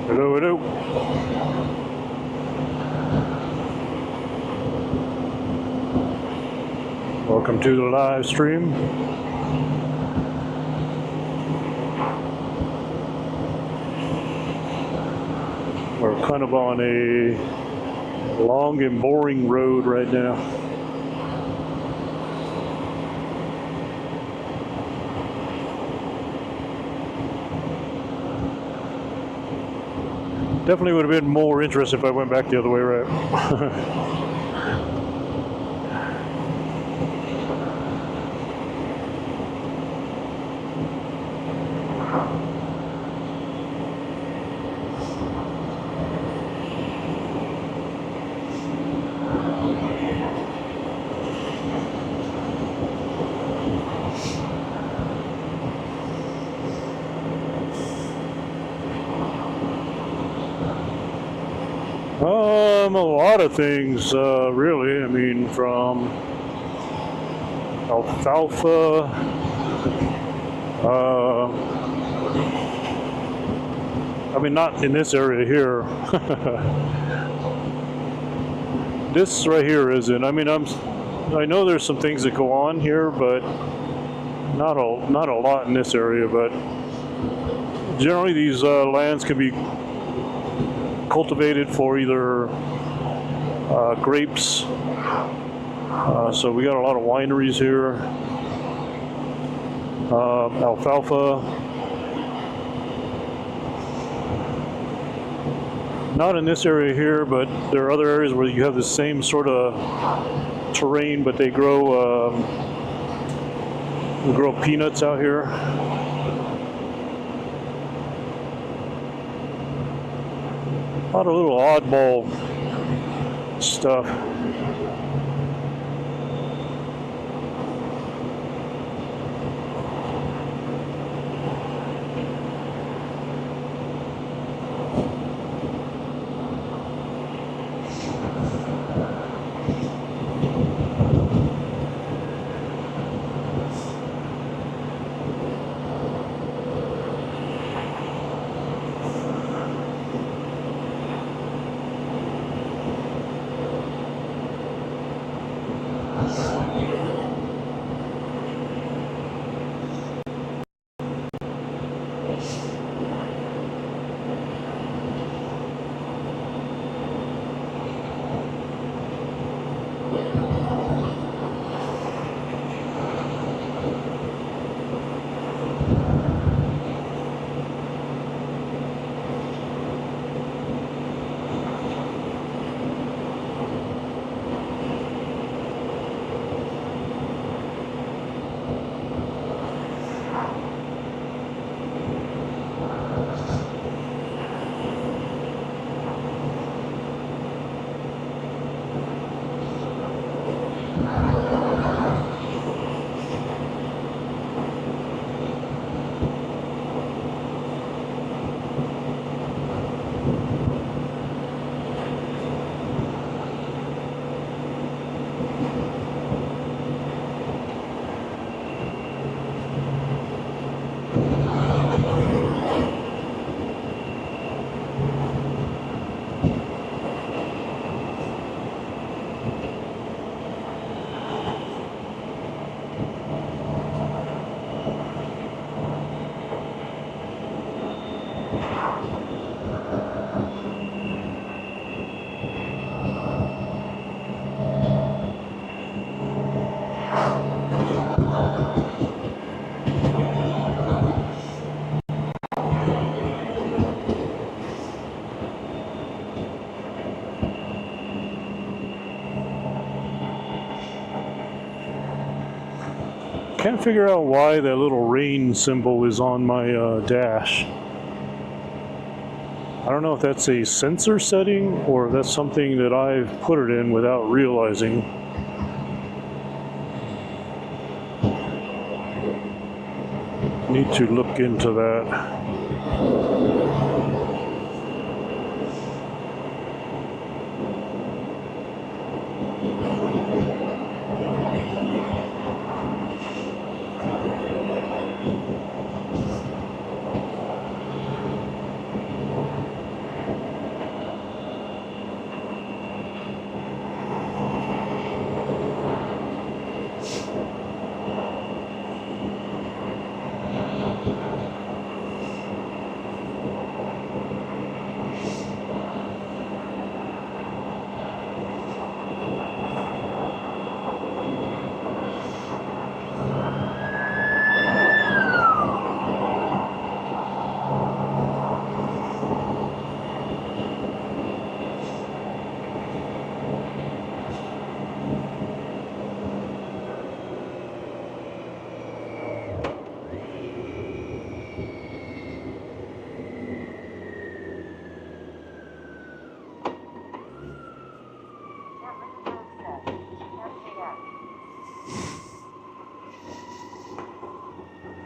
Hello, hello. Welcome to the live stream. We're kind of on a long and boring road right now. Definitely would have been more interesting if I went back the other way around. A lot of things, really. I mean, from alfalfa, I mean, not in this area here. This right here isn't. I mean, I know there's some things that go on here, but not a lot in this area. But generally, these lands can be cultivated for either grapes. So we got a lot of wineries here. Alfalfa. Not in this area here, but there are other areas where you have the same sort of terrain, but they grow peanuts out here. A lot of little oddball stuff. Can't figure out why that little rain symbol is on my dash. I don't know if that's a sensor setting or if that's something that I've put it in without realizing. Need to look into that.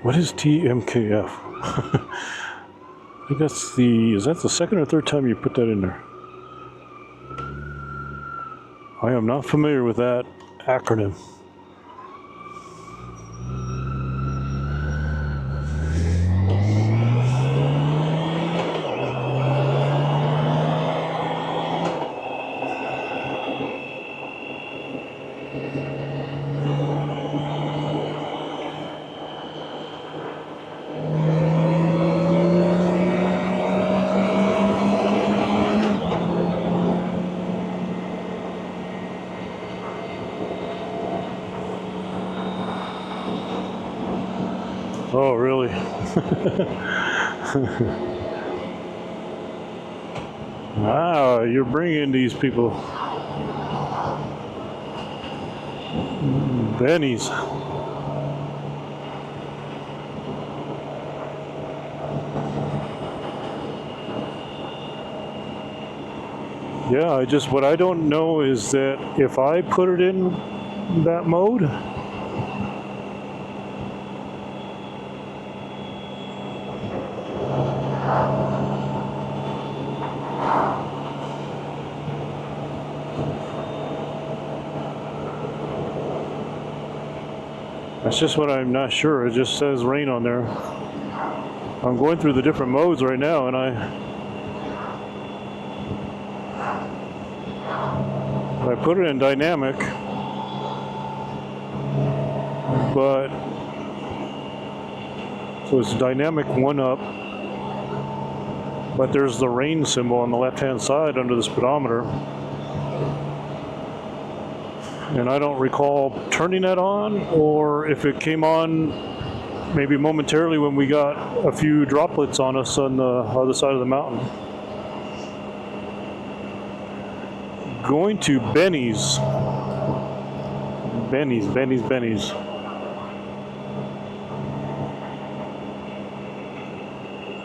What is TMKF? I think that's is that the second or third time you put that in there? I am not familiar with that acronym. Oh, really? Wow, you're bringing these people. Benny's. Yeah, what I don't know is that if I put it in that mode, that's just what I'm not sure. It just says rain on there. I'm going through the different modes right now, and I put it in dynamic, but so it's dynamic 1 up, but there's the rain symbol on the left-hand side under the speedometer. And I don't recall turning that on, or if it came on maybe momentarily when we got a few droplets on us on the other side of the mountain. Going to Benny's.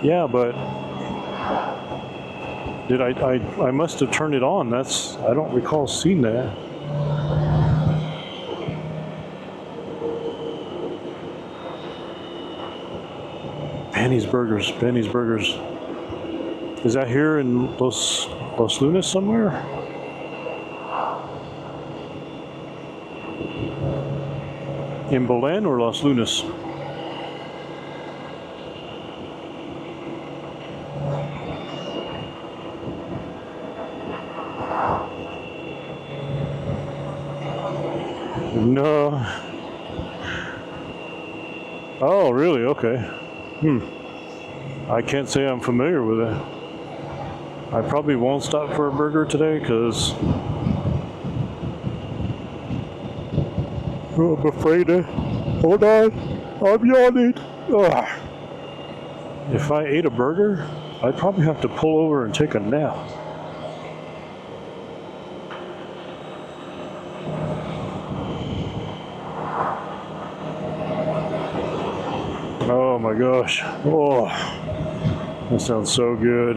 Yeah, but I must have turned it on. I don't recall seeing that. Benny's Burgers. Is that here in Los Lunas somewhere? In Belen or Los Lunas? No. Oh, really? Okay. I can't say I'm familiar with it. I probably won't stop for a burger today because I'm afraid to. Hold on, I'm yawning. Ugh. If I ate a burger, I'd probably have to pull over and take a nap. Oh my gosh. Oh, that sounds so good.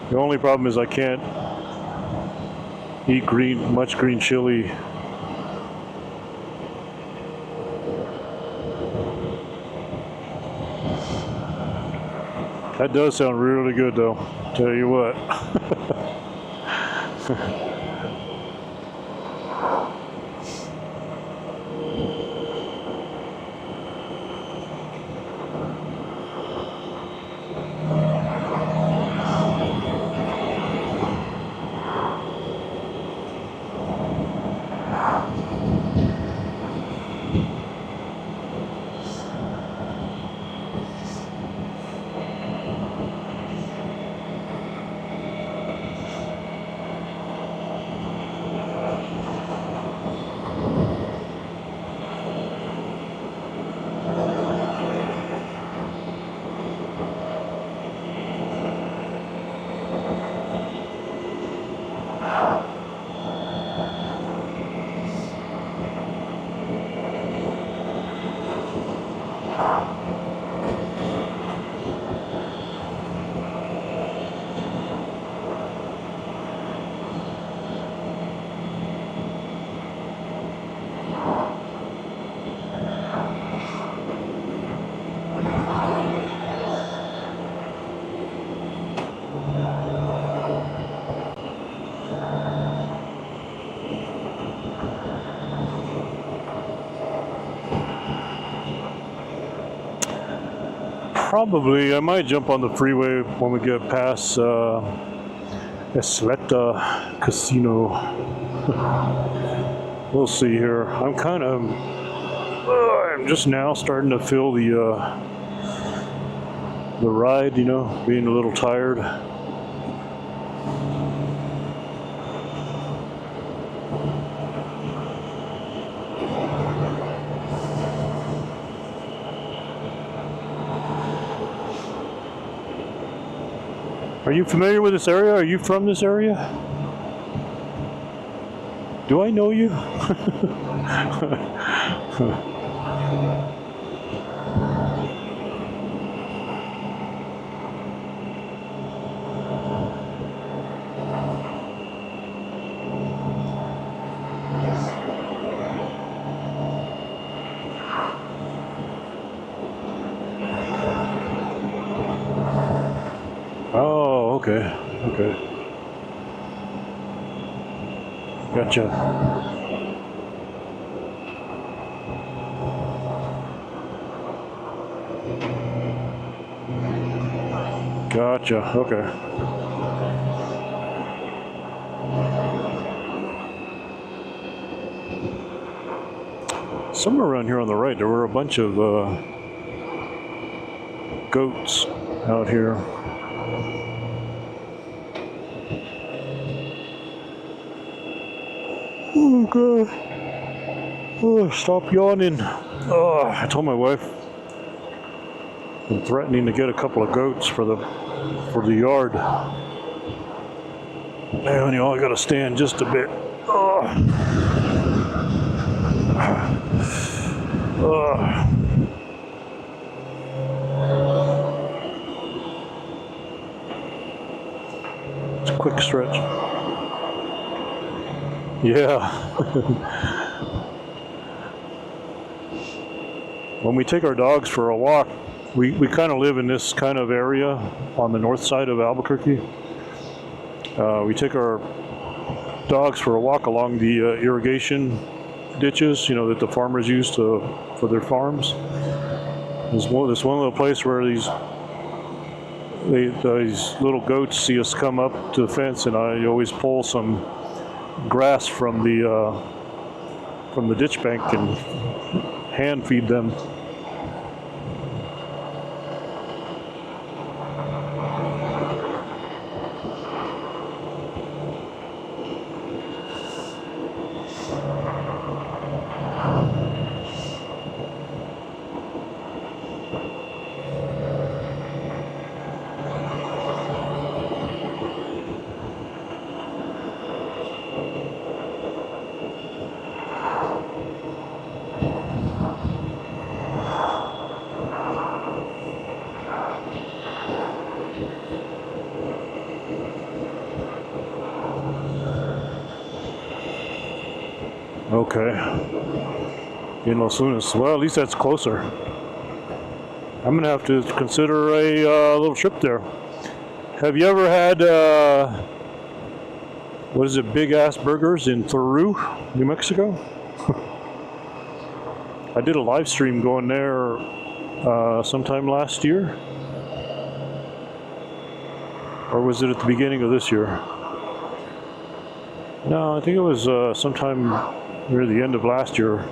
The only problem is I can't eat much green chili. That does sound really good though, tell you what. Probably, I might jump on the freeway when we get past Isleta Casino. We'll see here. I'm kind of, I'm just now starting to feel the ride, you know, being a little tired. Are you familiar with this area? Are you from this area? Do I know you? Oh, okay. Okay. Gotcha. Gotcha. Okay. Somewhere around here on the right, there were a bunch of goats out here. Oh God! Oh, stop yawning. Oh, I told my wife I'm threatening to get a couple of goats for the yard. Man, you all got to stand just a bit. Oh. Oh. It's a quick stretch. Yeah. When we take our dogs for a walk, we kind of live in this kind of area on the north side of Albuquerque. We take our dogs for a walk along the irrigation ditches, you know, that the farmers use for their farms. There's one little place where these little goats see us come up to the fence, and I always pull some grass from the ditch bank and hand feed them. Okay. In Los Lunas. Well, at least that's closer. I'm gonna have to consider a little trip there. Have you ever had what is it, Big Ass Burgers in Peru, New Mexico? I did a live stream going there sometime last year, or was it at the beginning of this year? No, I think it was sometime near the end of last year.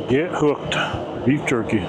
Get hooked. Beef jerky.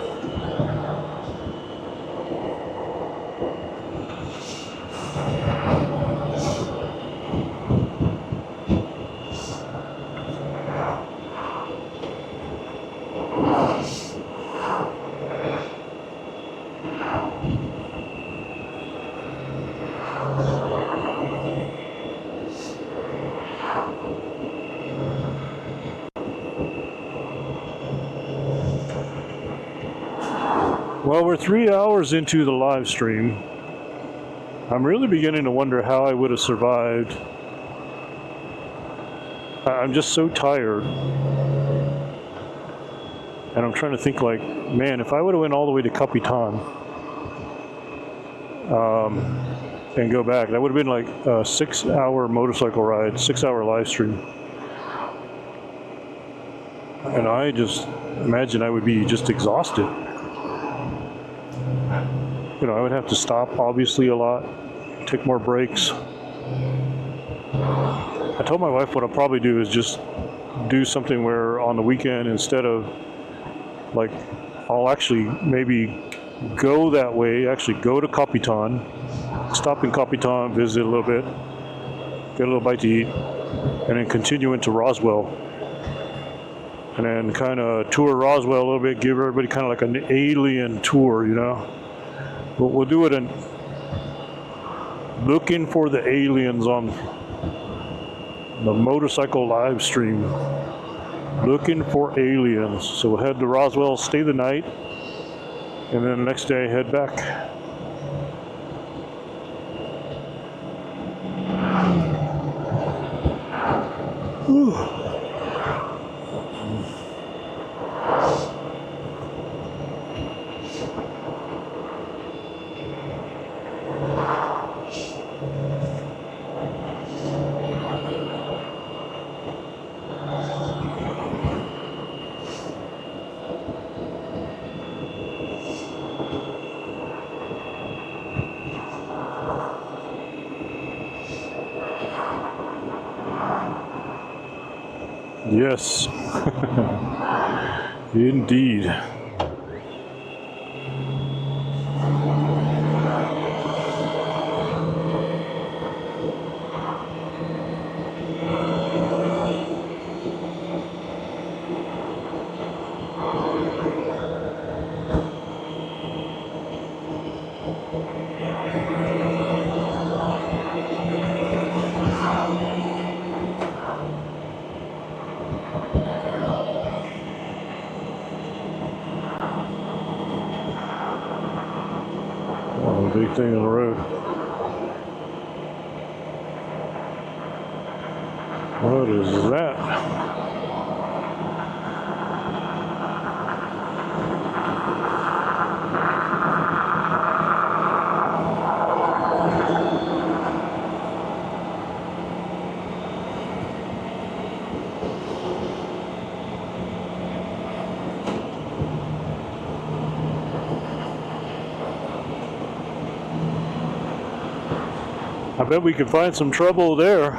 Well, we're 3 hours into the live stream. I'm really beginning to wonder how I would have survived. I'm just so tired. And I'm trying to think like, man, if I would have went all the way to Capitan and go back, that would have been like a 6-hour motorcycle ride, 6-hour live stream. And I just imagine I would be just exhausted. You know, I would have to stop obviously a lot, take more breaks. I told my wife what I'll probably do is just do something where on the weekend, instead of like, I'll actually maybe go that way, actually go to Capitan, stop in Capitan, visit a little bit, get a little bite to eat, and then continue into Roswell. And then kind of tour Roswell a little bit, give everybody kind of like an alien tour, you know. We'll do it in looking for the aliens on the motorcycle live stream. Looking for aliens. So we'll head to Roswell, stay the night, and then the next day head back. Whew. Yes, indeed. Big thing on the road. What is that? I bet we could find some trouble there,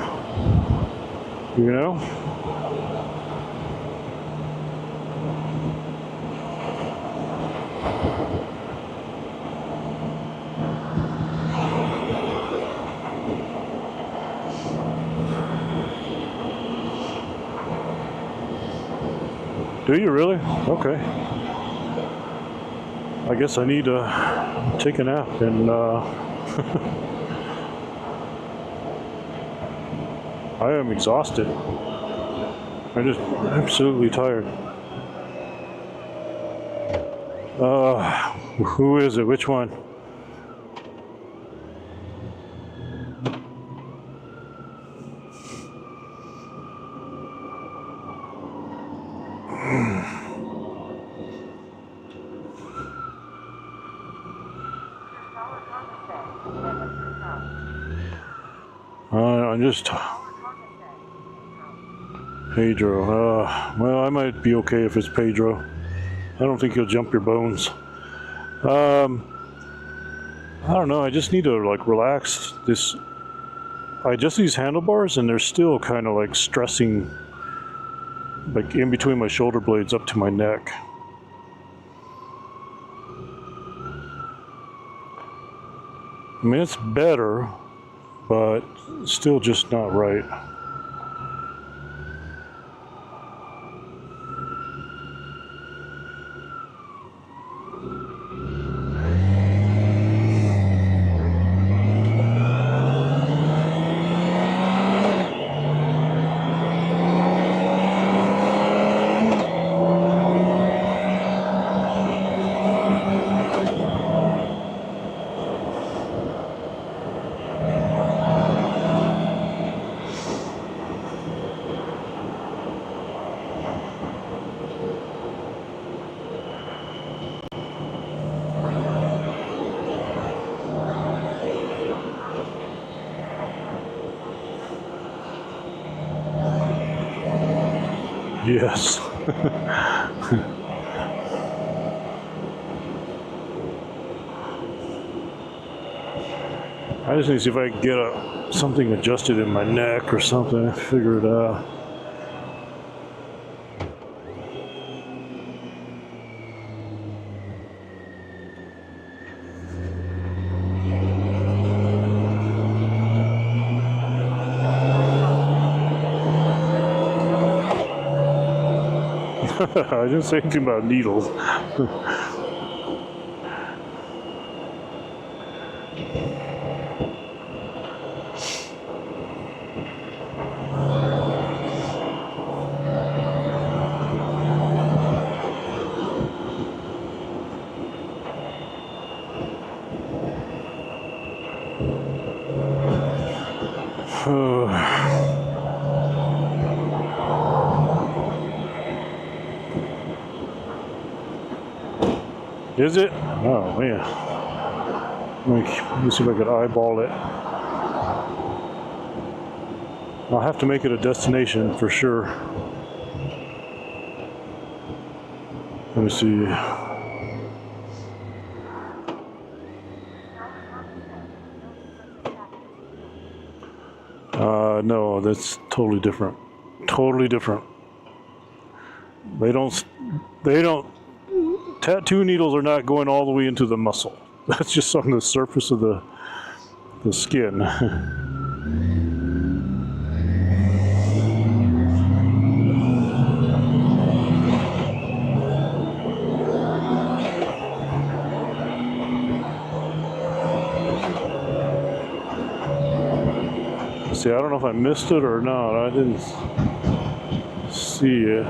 you know? Do you really? Okay. I guess I need to take a nap and I am exhausted. I'm just absolutely tired. Who is it? Which one? I'm just Pedro. Well, I might be okay if it's Pedro. I don't think he'll jump your bones. I don't know. I just need to like relax. I adjust these handlebars, and they're still kind of like stressing, like in between my shoulder blades up to my neck. I mean, it's better, but still just not right. Yes. I just need to see if I can get something adjusted in my neck or something, figure it out. I didn't say anything about needles. Is it? Oh man. Let me see if I could eyeball it. I'll have to make it a destination for sure. Let me see. No, that's totally different. Totally different. They don't, tattoo needles are not going all the way into the muscle. That's just on the surface of the skin. See, I don't know if I missed it or not. I didn't see it.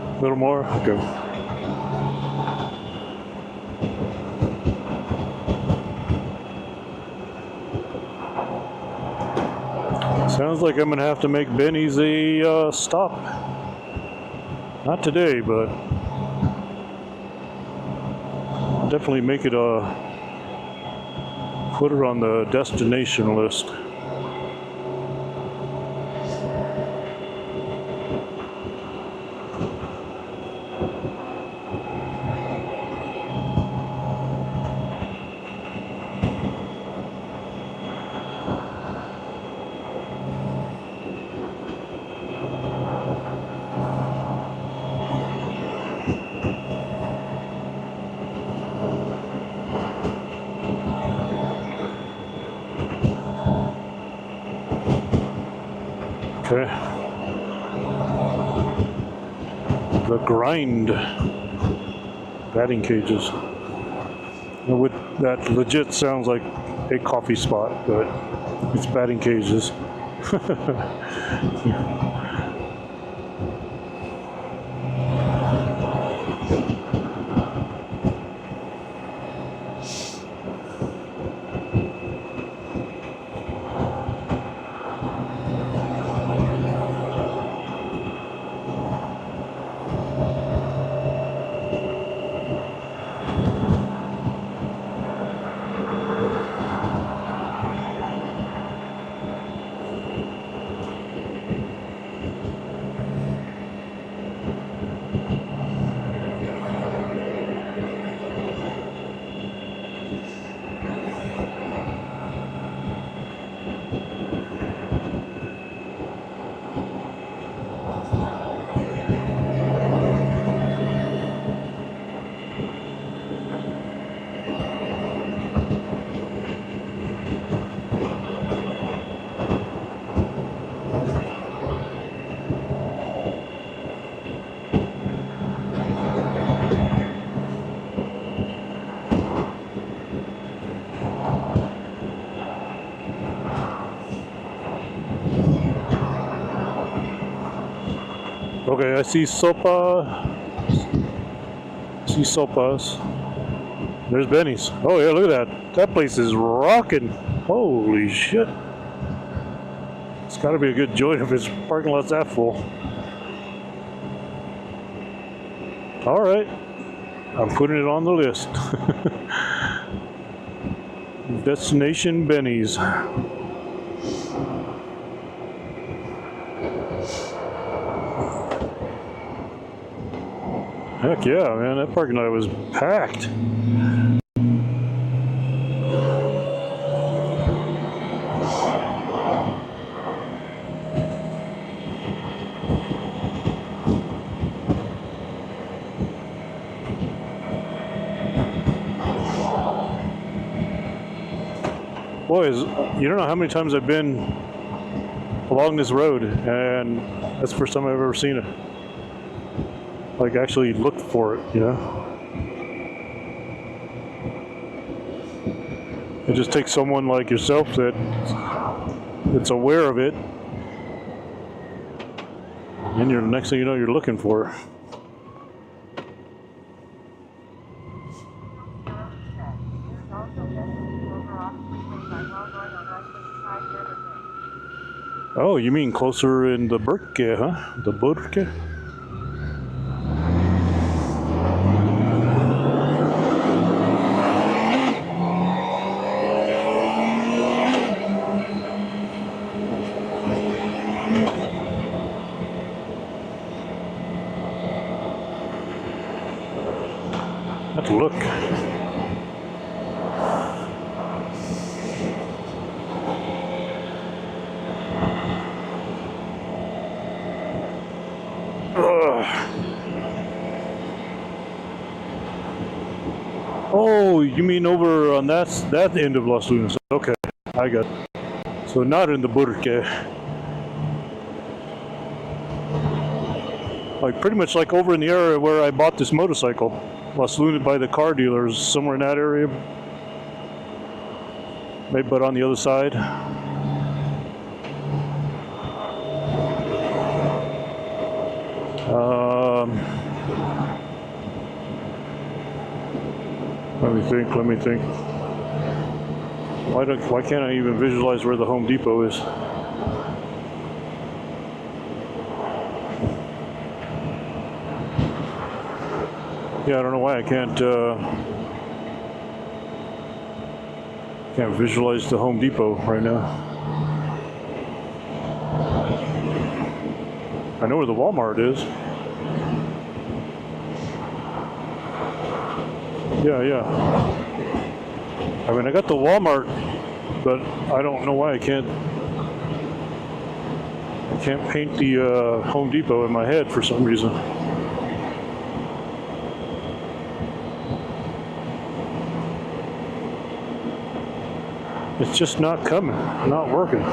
A little more? Okay. Sounds like I'm gonna have to make Benny's a stop. Not today, but I'll definitely make it put it on the destination list. Okay. The grind batting cages. That legit sounds like a coffee spot, but it's batting cages. Okay, I see sopas. There's Benny's. Oh yeah, look at that. That place is rocking. Holy shit. It's got to be a good joint if his parking lot's that full. All right, I'm putting it on the list. Destination Benny's. Heck yeah, man, that parking lot was packed. Boys, you don't know how many times I've been along this road, and that's the first time I've ever seen it. Like, actually looked for it, you know? It just takes someone like yourself that's aware of it, and the next thing you know, you're looking for it. Oh, you mean closer in the Burke, huh? The Burke? Let's look. Oh, you mean over on that end of Los Lunas? Okay, I got it. So not in the Burke. Like pretty much like over in the area where I bought this motorcycle. Los Lunas by the car dealers, somewhere in that area. Maybe, but on the other side. Let me think. Why can't I even visualize where the Home Depot is? Yeah, I don't know why I can't visualize the Home Depot right now. I know where the Walmart is. Yeah. I mean, I got the Walmart, but I don't know why I can't paint the Home Depot in my head for some reason. It's just not coming, not working.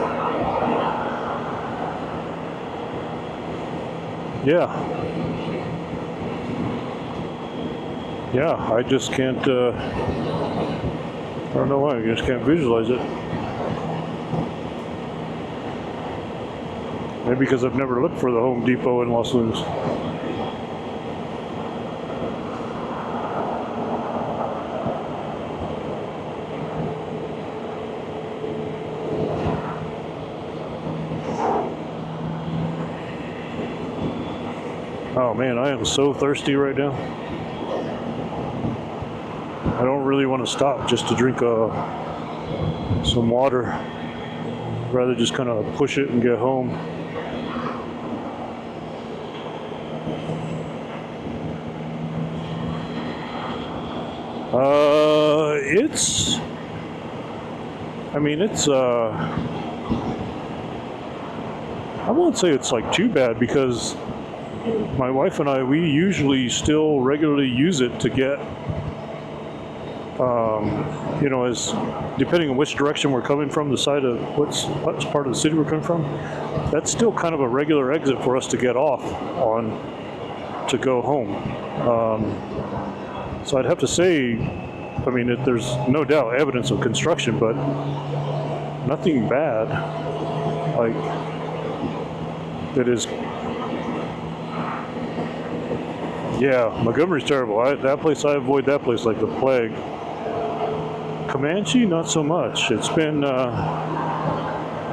Yeah, I just can't, I don't know why, I just can't visualize it. Maybe because I've never looked for the Home Depot in Los Lunas. Oh man, I am so thirsty right now. I don't really want to stop just to drink some water. I'd rather just kind of push it and get home. I won't say it's like too bad because my wife and I, we usually still regularly use it to get, you know, as depending on which direction we're coming from, the side of what's part of the city we're coming from, that's still kind of a regular exit for us to get off on to go home. So I'd have to say, I mean, there's no doubt evidence of construction, but nothing bad. Like, it is. Yeah, Montgomery's terrible. That place, I avoid that place like the plague. Comanche, not so much. It's been,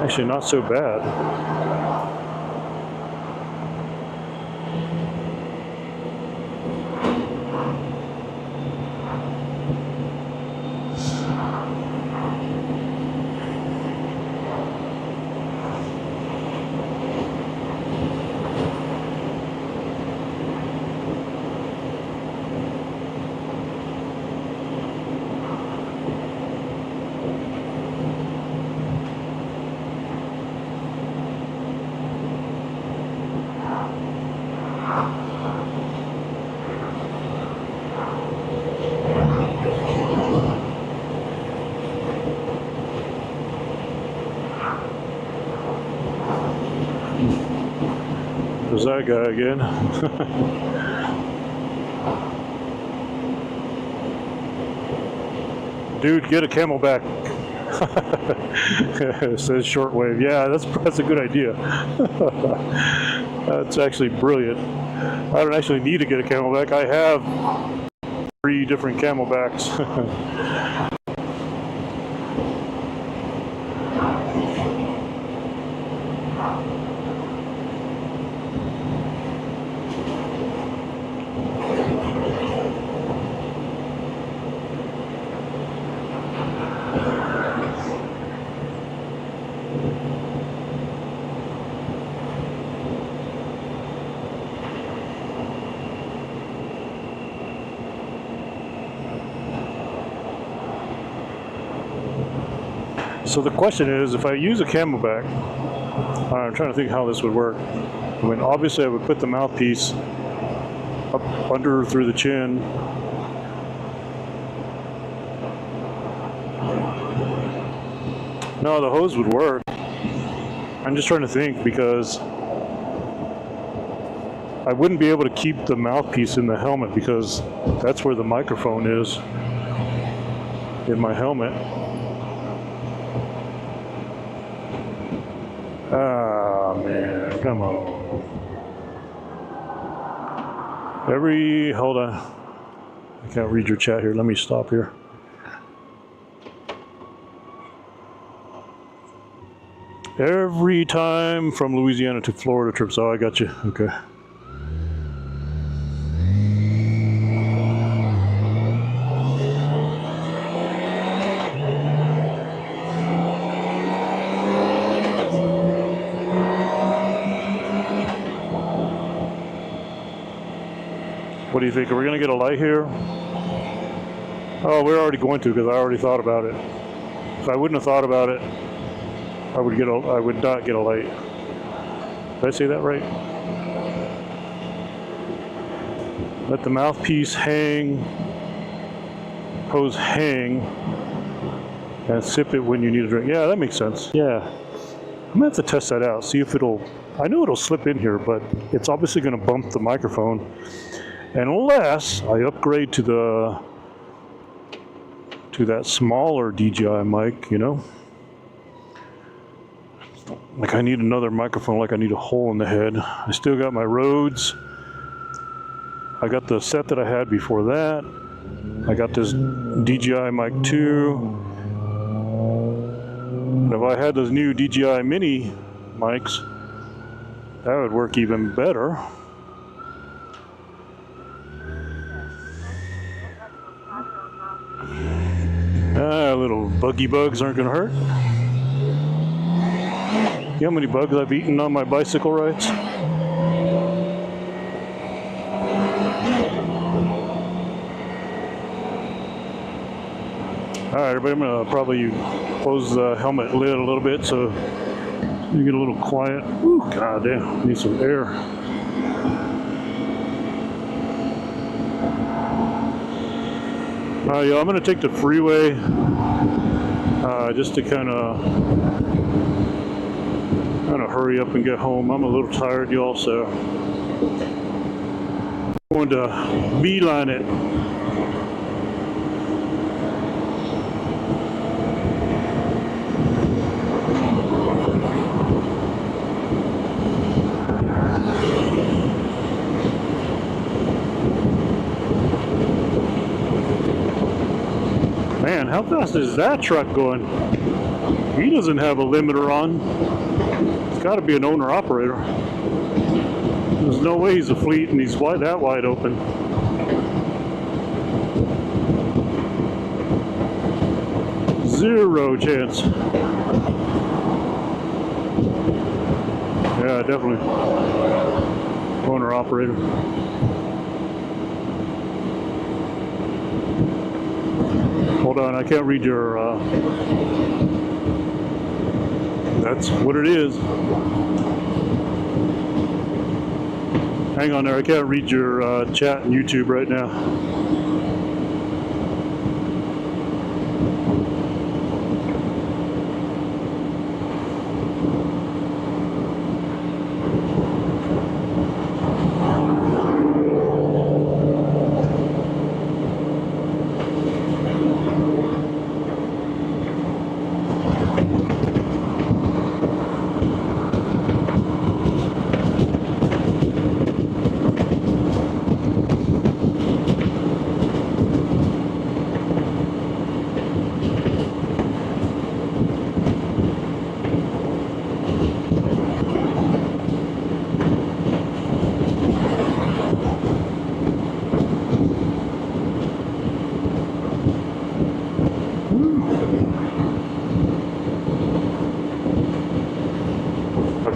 Actually, not so bad. There's that guy again. Dude, get a Camelback. It says shortwave. Yeah, that's a good idea. That's actually brilliant. I don't actually need to get a Camelback. I have 3 different Camelbacks. So the question is, if I use a Camelback, I'm trying to think how this would work. I mean, obviously I would put the mouthpiece up under through the chin. No, the hose would work. I'm just trying to think because I wouldn't be able to keep the mouthpiece in the helmet because that's where the microphone is in my helmet. Ah, man, come on. Hold on. I can't read your chat here. Let me stop here. Every time from Louisiana to Florida trips. Oh, I got you. Okay. What do you think? Are we going to get a light here? Oh, we're already going to because I already thought about it. If I wouldn't have thought about it, I would not get a light. Did I say that right? Let the mouthpiece hang, hose hang, and sip it when you need a drink. Yeah, that makes sense. Yeah. I'm going to have to test that out, see if it'll, I know it'll slip in here, but it's obviously going to bump the microphone. Unless I upgrade to that smaller DJI mic, you know? Like I need another microphone, like I need a hole in the head. I still got my Rhodes. I got the set that I had before that. I got this DJI mic 2. And if I had those new DJI mini mics, that would work even better. Little buggy bugs aren't gonna hurt. You know how many bugs I've eaten on my bicycle rides? Alright, everybody, I'm gonna probably close the helmet lid a little bit so you get a little quiet. Ooh, god damn, need some air. Yeah, I'm gonna take the freeway just to kind of hurry up and get home. I'm a little tired, y'all, so I'm going to beeline it. Man, Man, how fast is that truck going? He doesn't have a limiter on. It's got to be an owner-operator. There's no way he's a fleet and he's that wide open. Zero chance. Yeah, definitely. Owner-operator. Hold on, I can't read your, that's what it is. Hang on there, I can't read your chat on YouTube right now.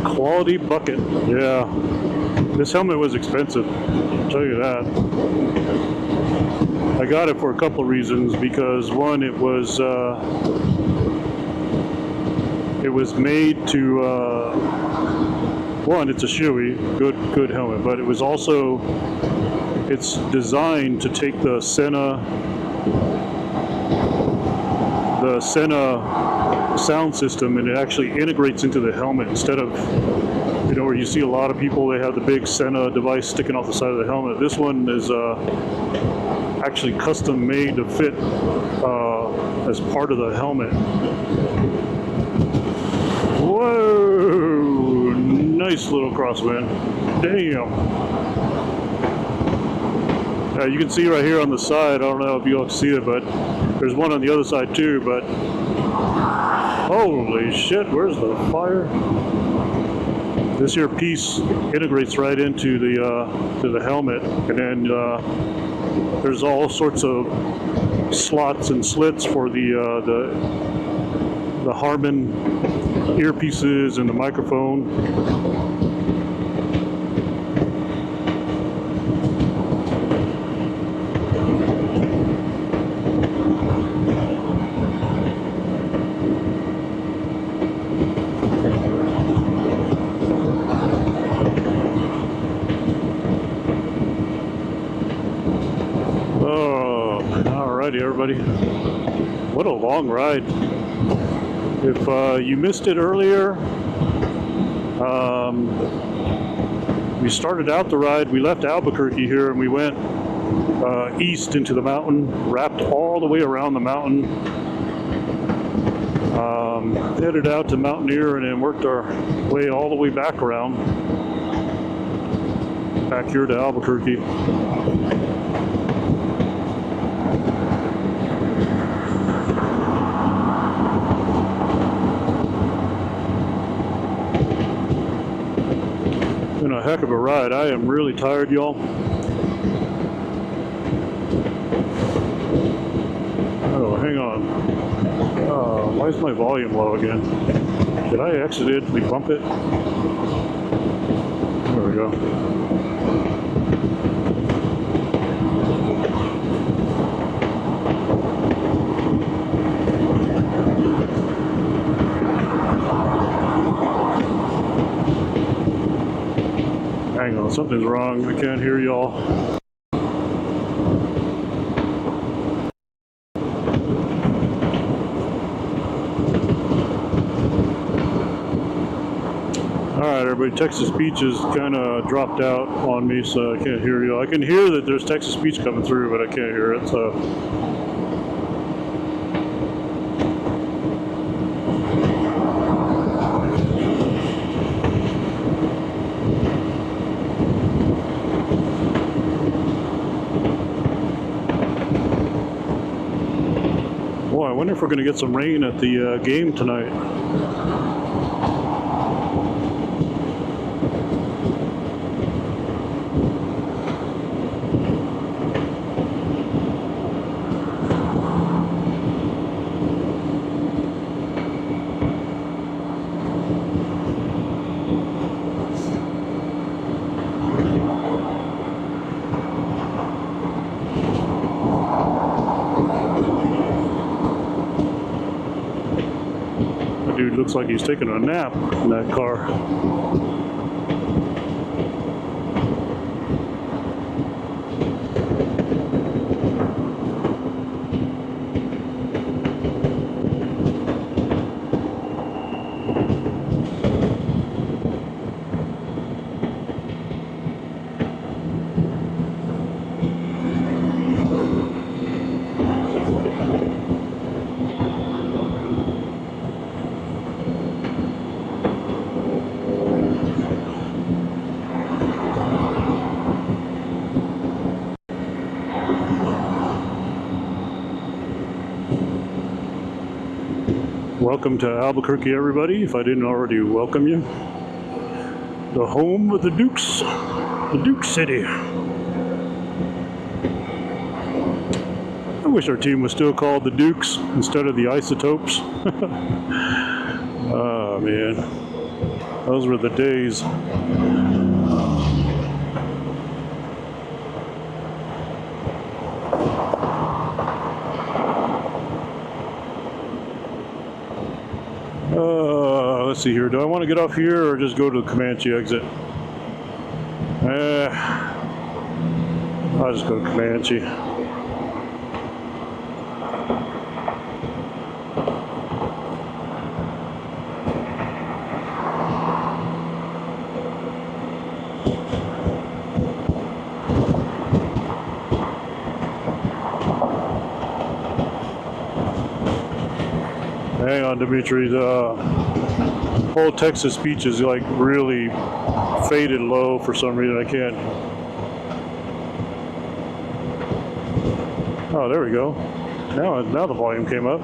Quality bucket, yeah. This helmet was expensive, I'll tell you that. I got it for a couple of reasons. Because one, it was made to one, it's a shoey, good helmet, but it was also, it's designed to take the Sena sound system, and it actually integrates into the helmet instead of, you know, where you see a lot of people, they have the big Sena device sticking off the side of the helmet. This one is actually custom made to fit as part of the helmet. Whoa, nice little crosswind. Damn. You can see right here on the side, I don't know if you all can see it, but there's one on the other side too, but holy shit, where's the fire? This here piece integrates right into the helmet, and then there's all sorts of slots and slits for the Harman earpieces and the microphone. Everybody, what a long ride. If you missed it earlier, we started out the ride, we left Albuquerque here and we went east into the mountain, wrapped all the way around the mountain, headed out to Mountaineer, and then worked our way all the way back around, back here to Albuquerque. Been a heck of a ride. I am really tired, y'all. Oh, hang on. Why is my volume low again? Did I accidentally bump it? There we go. Hang on, something's wrong. I can't hear y'all. Alright, everybody, Texas speech has kind of dropped out on me, so I can't hear y'all. I can hear that there's Texas speech coming through, but I can't hear it, so. wonder if we're going to get some rain at the game tonight. Dude looks like he's taking a nap in that car. Welcome to Albuquerque, everybody, if I didn't already welcome you. The home of the Dukes, the Duke City. I wish our team was still called the Dukes instead of the Isotopes. Oh, man. Those were the days. Let's see here. Do I want to get off here or just go to the Comanche exit? I'll just go to Comanche. Hang on, Dimitri. The whole Texas speech is like really faded low for some reason. I can't. Oh, there we go. Now the volume came up.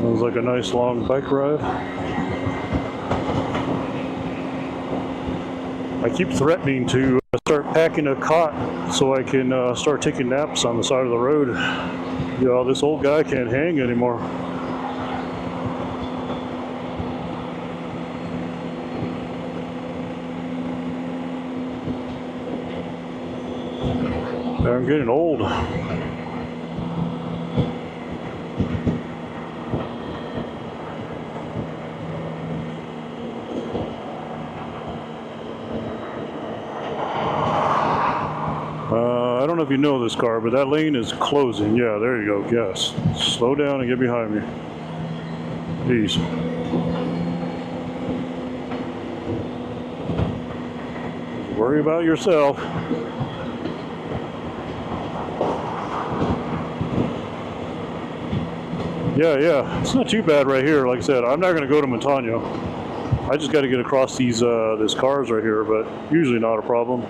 Sounds like a nice long bike ride. I keep threatening to start packing a cot so I can start taking naps on the side of the road. You know, this old guy can't hang anymore. I'm getting old. I don't know if you know this car, but that lane is closing. Yeah, there you go. Yes. Slow down and get behind me. Please. Worry about yourself. Yeah. It's not too bad right here. Like I said, I'm not going to go to Montano. I just got to get across these cars right here, but usually not a problem.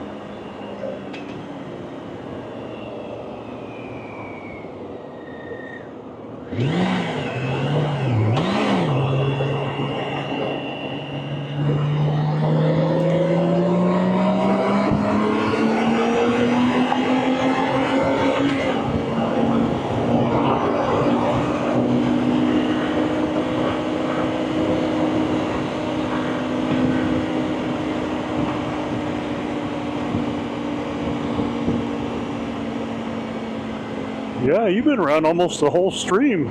Yeah, you've been around almost the whole stream.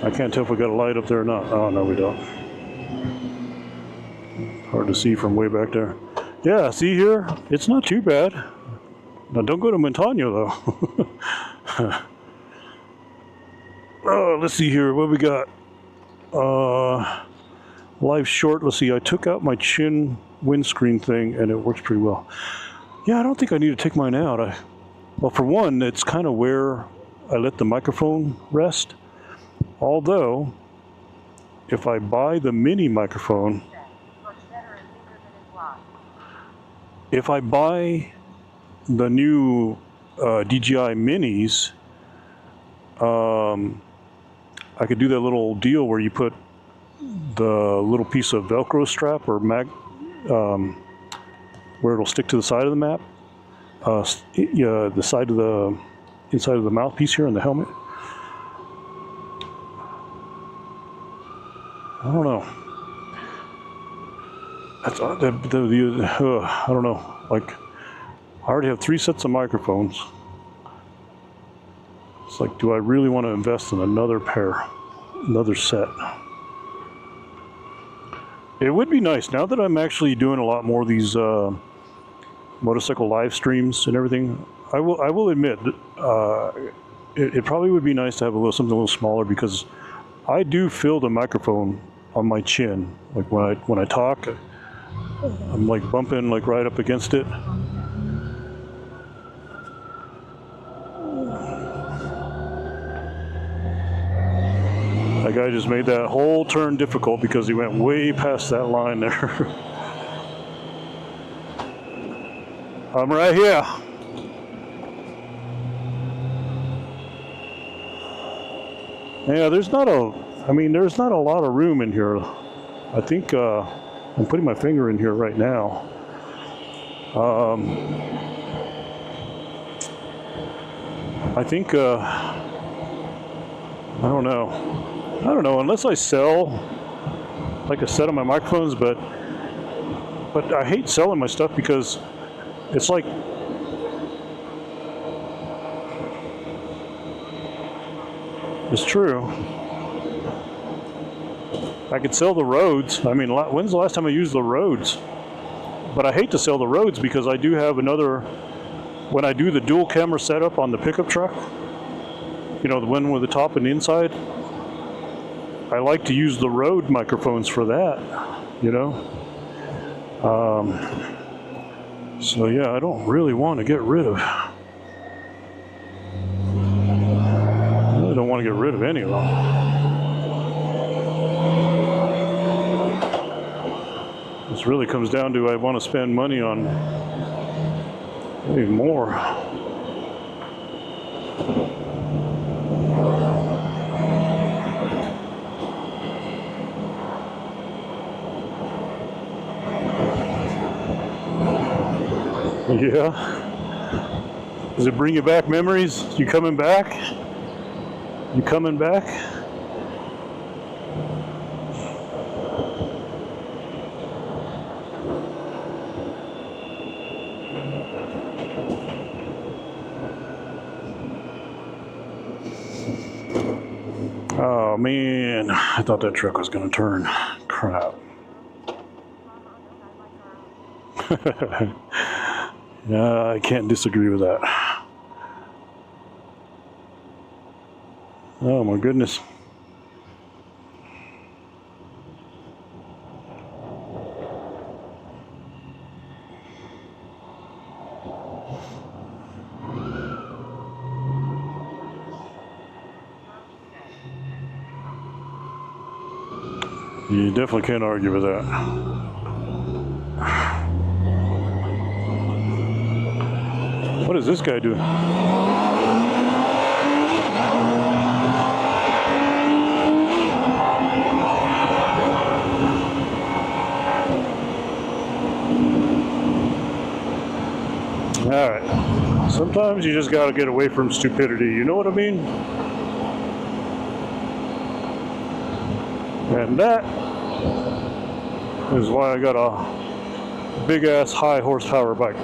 I can't tell if we got a light up there or not. Oh, no, we don't. Hard to see from way back there. Yeah, see here? It's not too bad. Now, don't go to Montano, though. Oh, let's see here. What we got? Live short. Let's see. I took out my chin windscreen thing, and it works pretty well. Yeah, I don't think I need to take mine out. Well, for one, it's kind of where I let the microphone rest. Although, if I buy the mini microphone, if I buy the new DJI minis, I could do that little deal where you put the little piece of Velcro strap or where it'll stick to the side of the map, the side of the inside of the mouthpiece here on the helmet. I don't know. That's I don't know. Like, I already have 3 sets of microphones. It's like, do I really want to invest in another pair, another set? It would be nice now that I'm actually doing a lot more of these motorcycle live streams and everything. I will admit, it probably would be nice to have something a little smaller, because I do feel the microphone on my chin. Like when I talk, I'm like bumping like right up against it. That guy just made that whole turn difficult because he went way past that line there. I'm right here. Yeah, there's not a lot of room in here. I think I'm putting my finger in here right now. I think I don't know, unless I sell like a set of my microphones, but I hate selling my stuff because it's like, it's true. I could sell the Rhodes. I mean, when's the last time I used the Rhodes? But I hate to sell the Rhodes because I do have another, when I do the dual camera setup on the pickup truck, you know, the one with the top and the inside, I like to use the Rode microphones for that, you know. So yeah, I don't really want to get rid of, I really don't want to get rid of any of them. This really comes down to, I want to spend money on maybe more. Yeah. Does it bring you back memories? You coming back? You coming back? Oh man, I thought that truck was gonna turn. Crap. Yeah, I can't disagree with that. Oh my goodness. You definitely can't argue with that. What is this guy doing? All right. Sometimes you just gotta get away from stupidity. You know what I mean? And that is why I got a big ass high horsepower bike.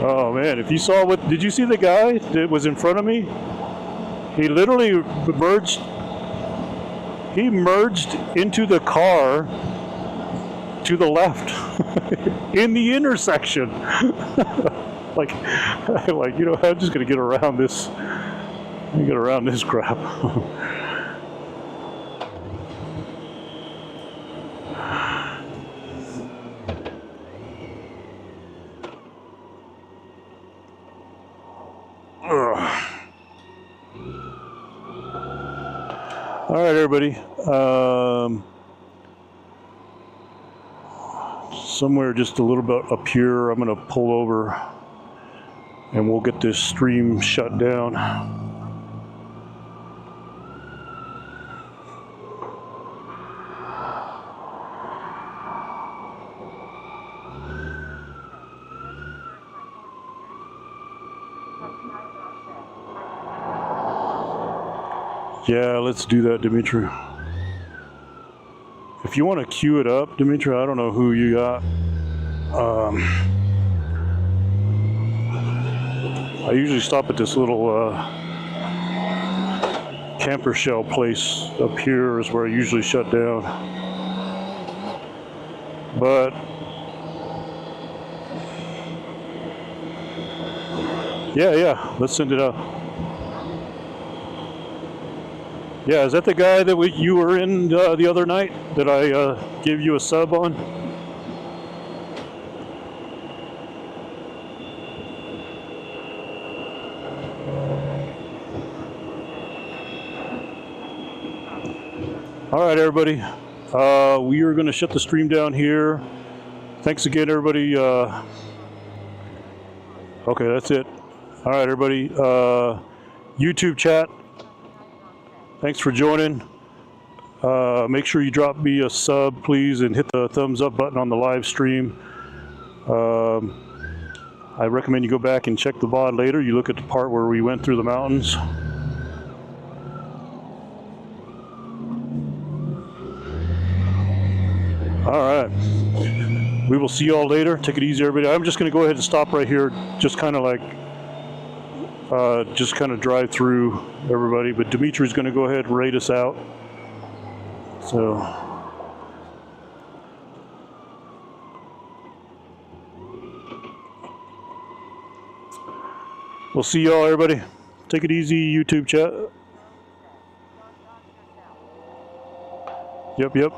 Oh man, if you saw what, did you see the guy that was in front of me? He literally merged into the car to the left in the intersection. like, you know, I'm just gonna get around this. Get around this crap. All right, everybody. Somewhere just a little bit up here, I'm going to pull over and we'll get this stream shut down. Yeah, let's do that, Dimitri. If you want to queue it up, Dimitri, I don't know who you got. I usually stop at this little camper shell place up here is where I usually shut down. But yeah, let's send it out. Yeah, is that the guy that you were in the other night that I gave you a sub on? All right, everybody. We are going to shut the stream down here. Thanks again, everybody. Okay, that's it. All right, everybody. YouTube chat. Thanks for joining. Make sure you drop me a sub, please, and hit the thumbs up button on the live stream. I recommend you go back and check the VOD later. You look at the part where we went through the mountains. All right. We will see you all later. Take it easy, everybody. I'm just going to go ahead and stop right here. Just kind of like, just kind of drive through everybody. But Dimitri's going to go ahead and rate us out. So. We'll see you all, everybody. Take it easy, YouTube chat. Yep.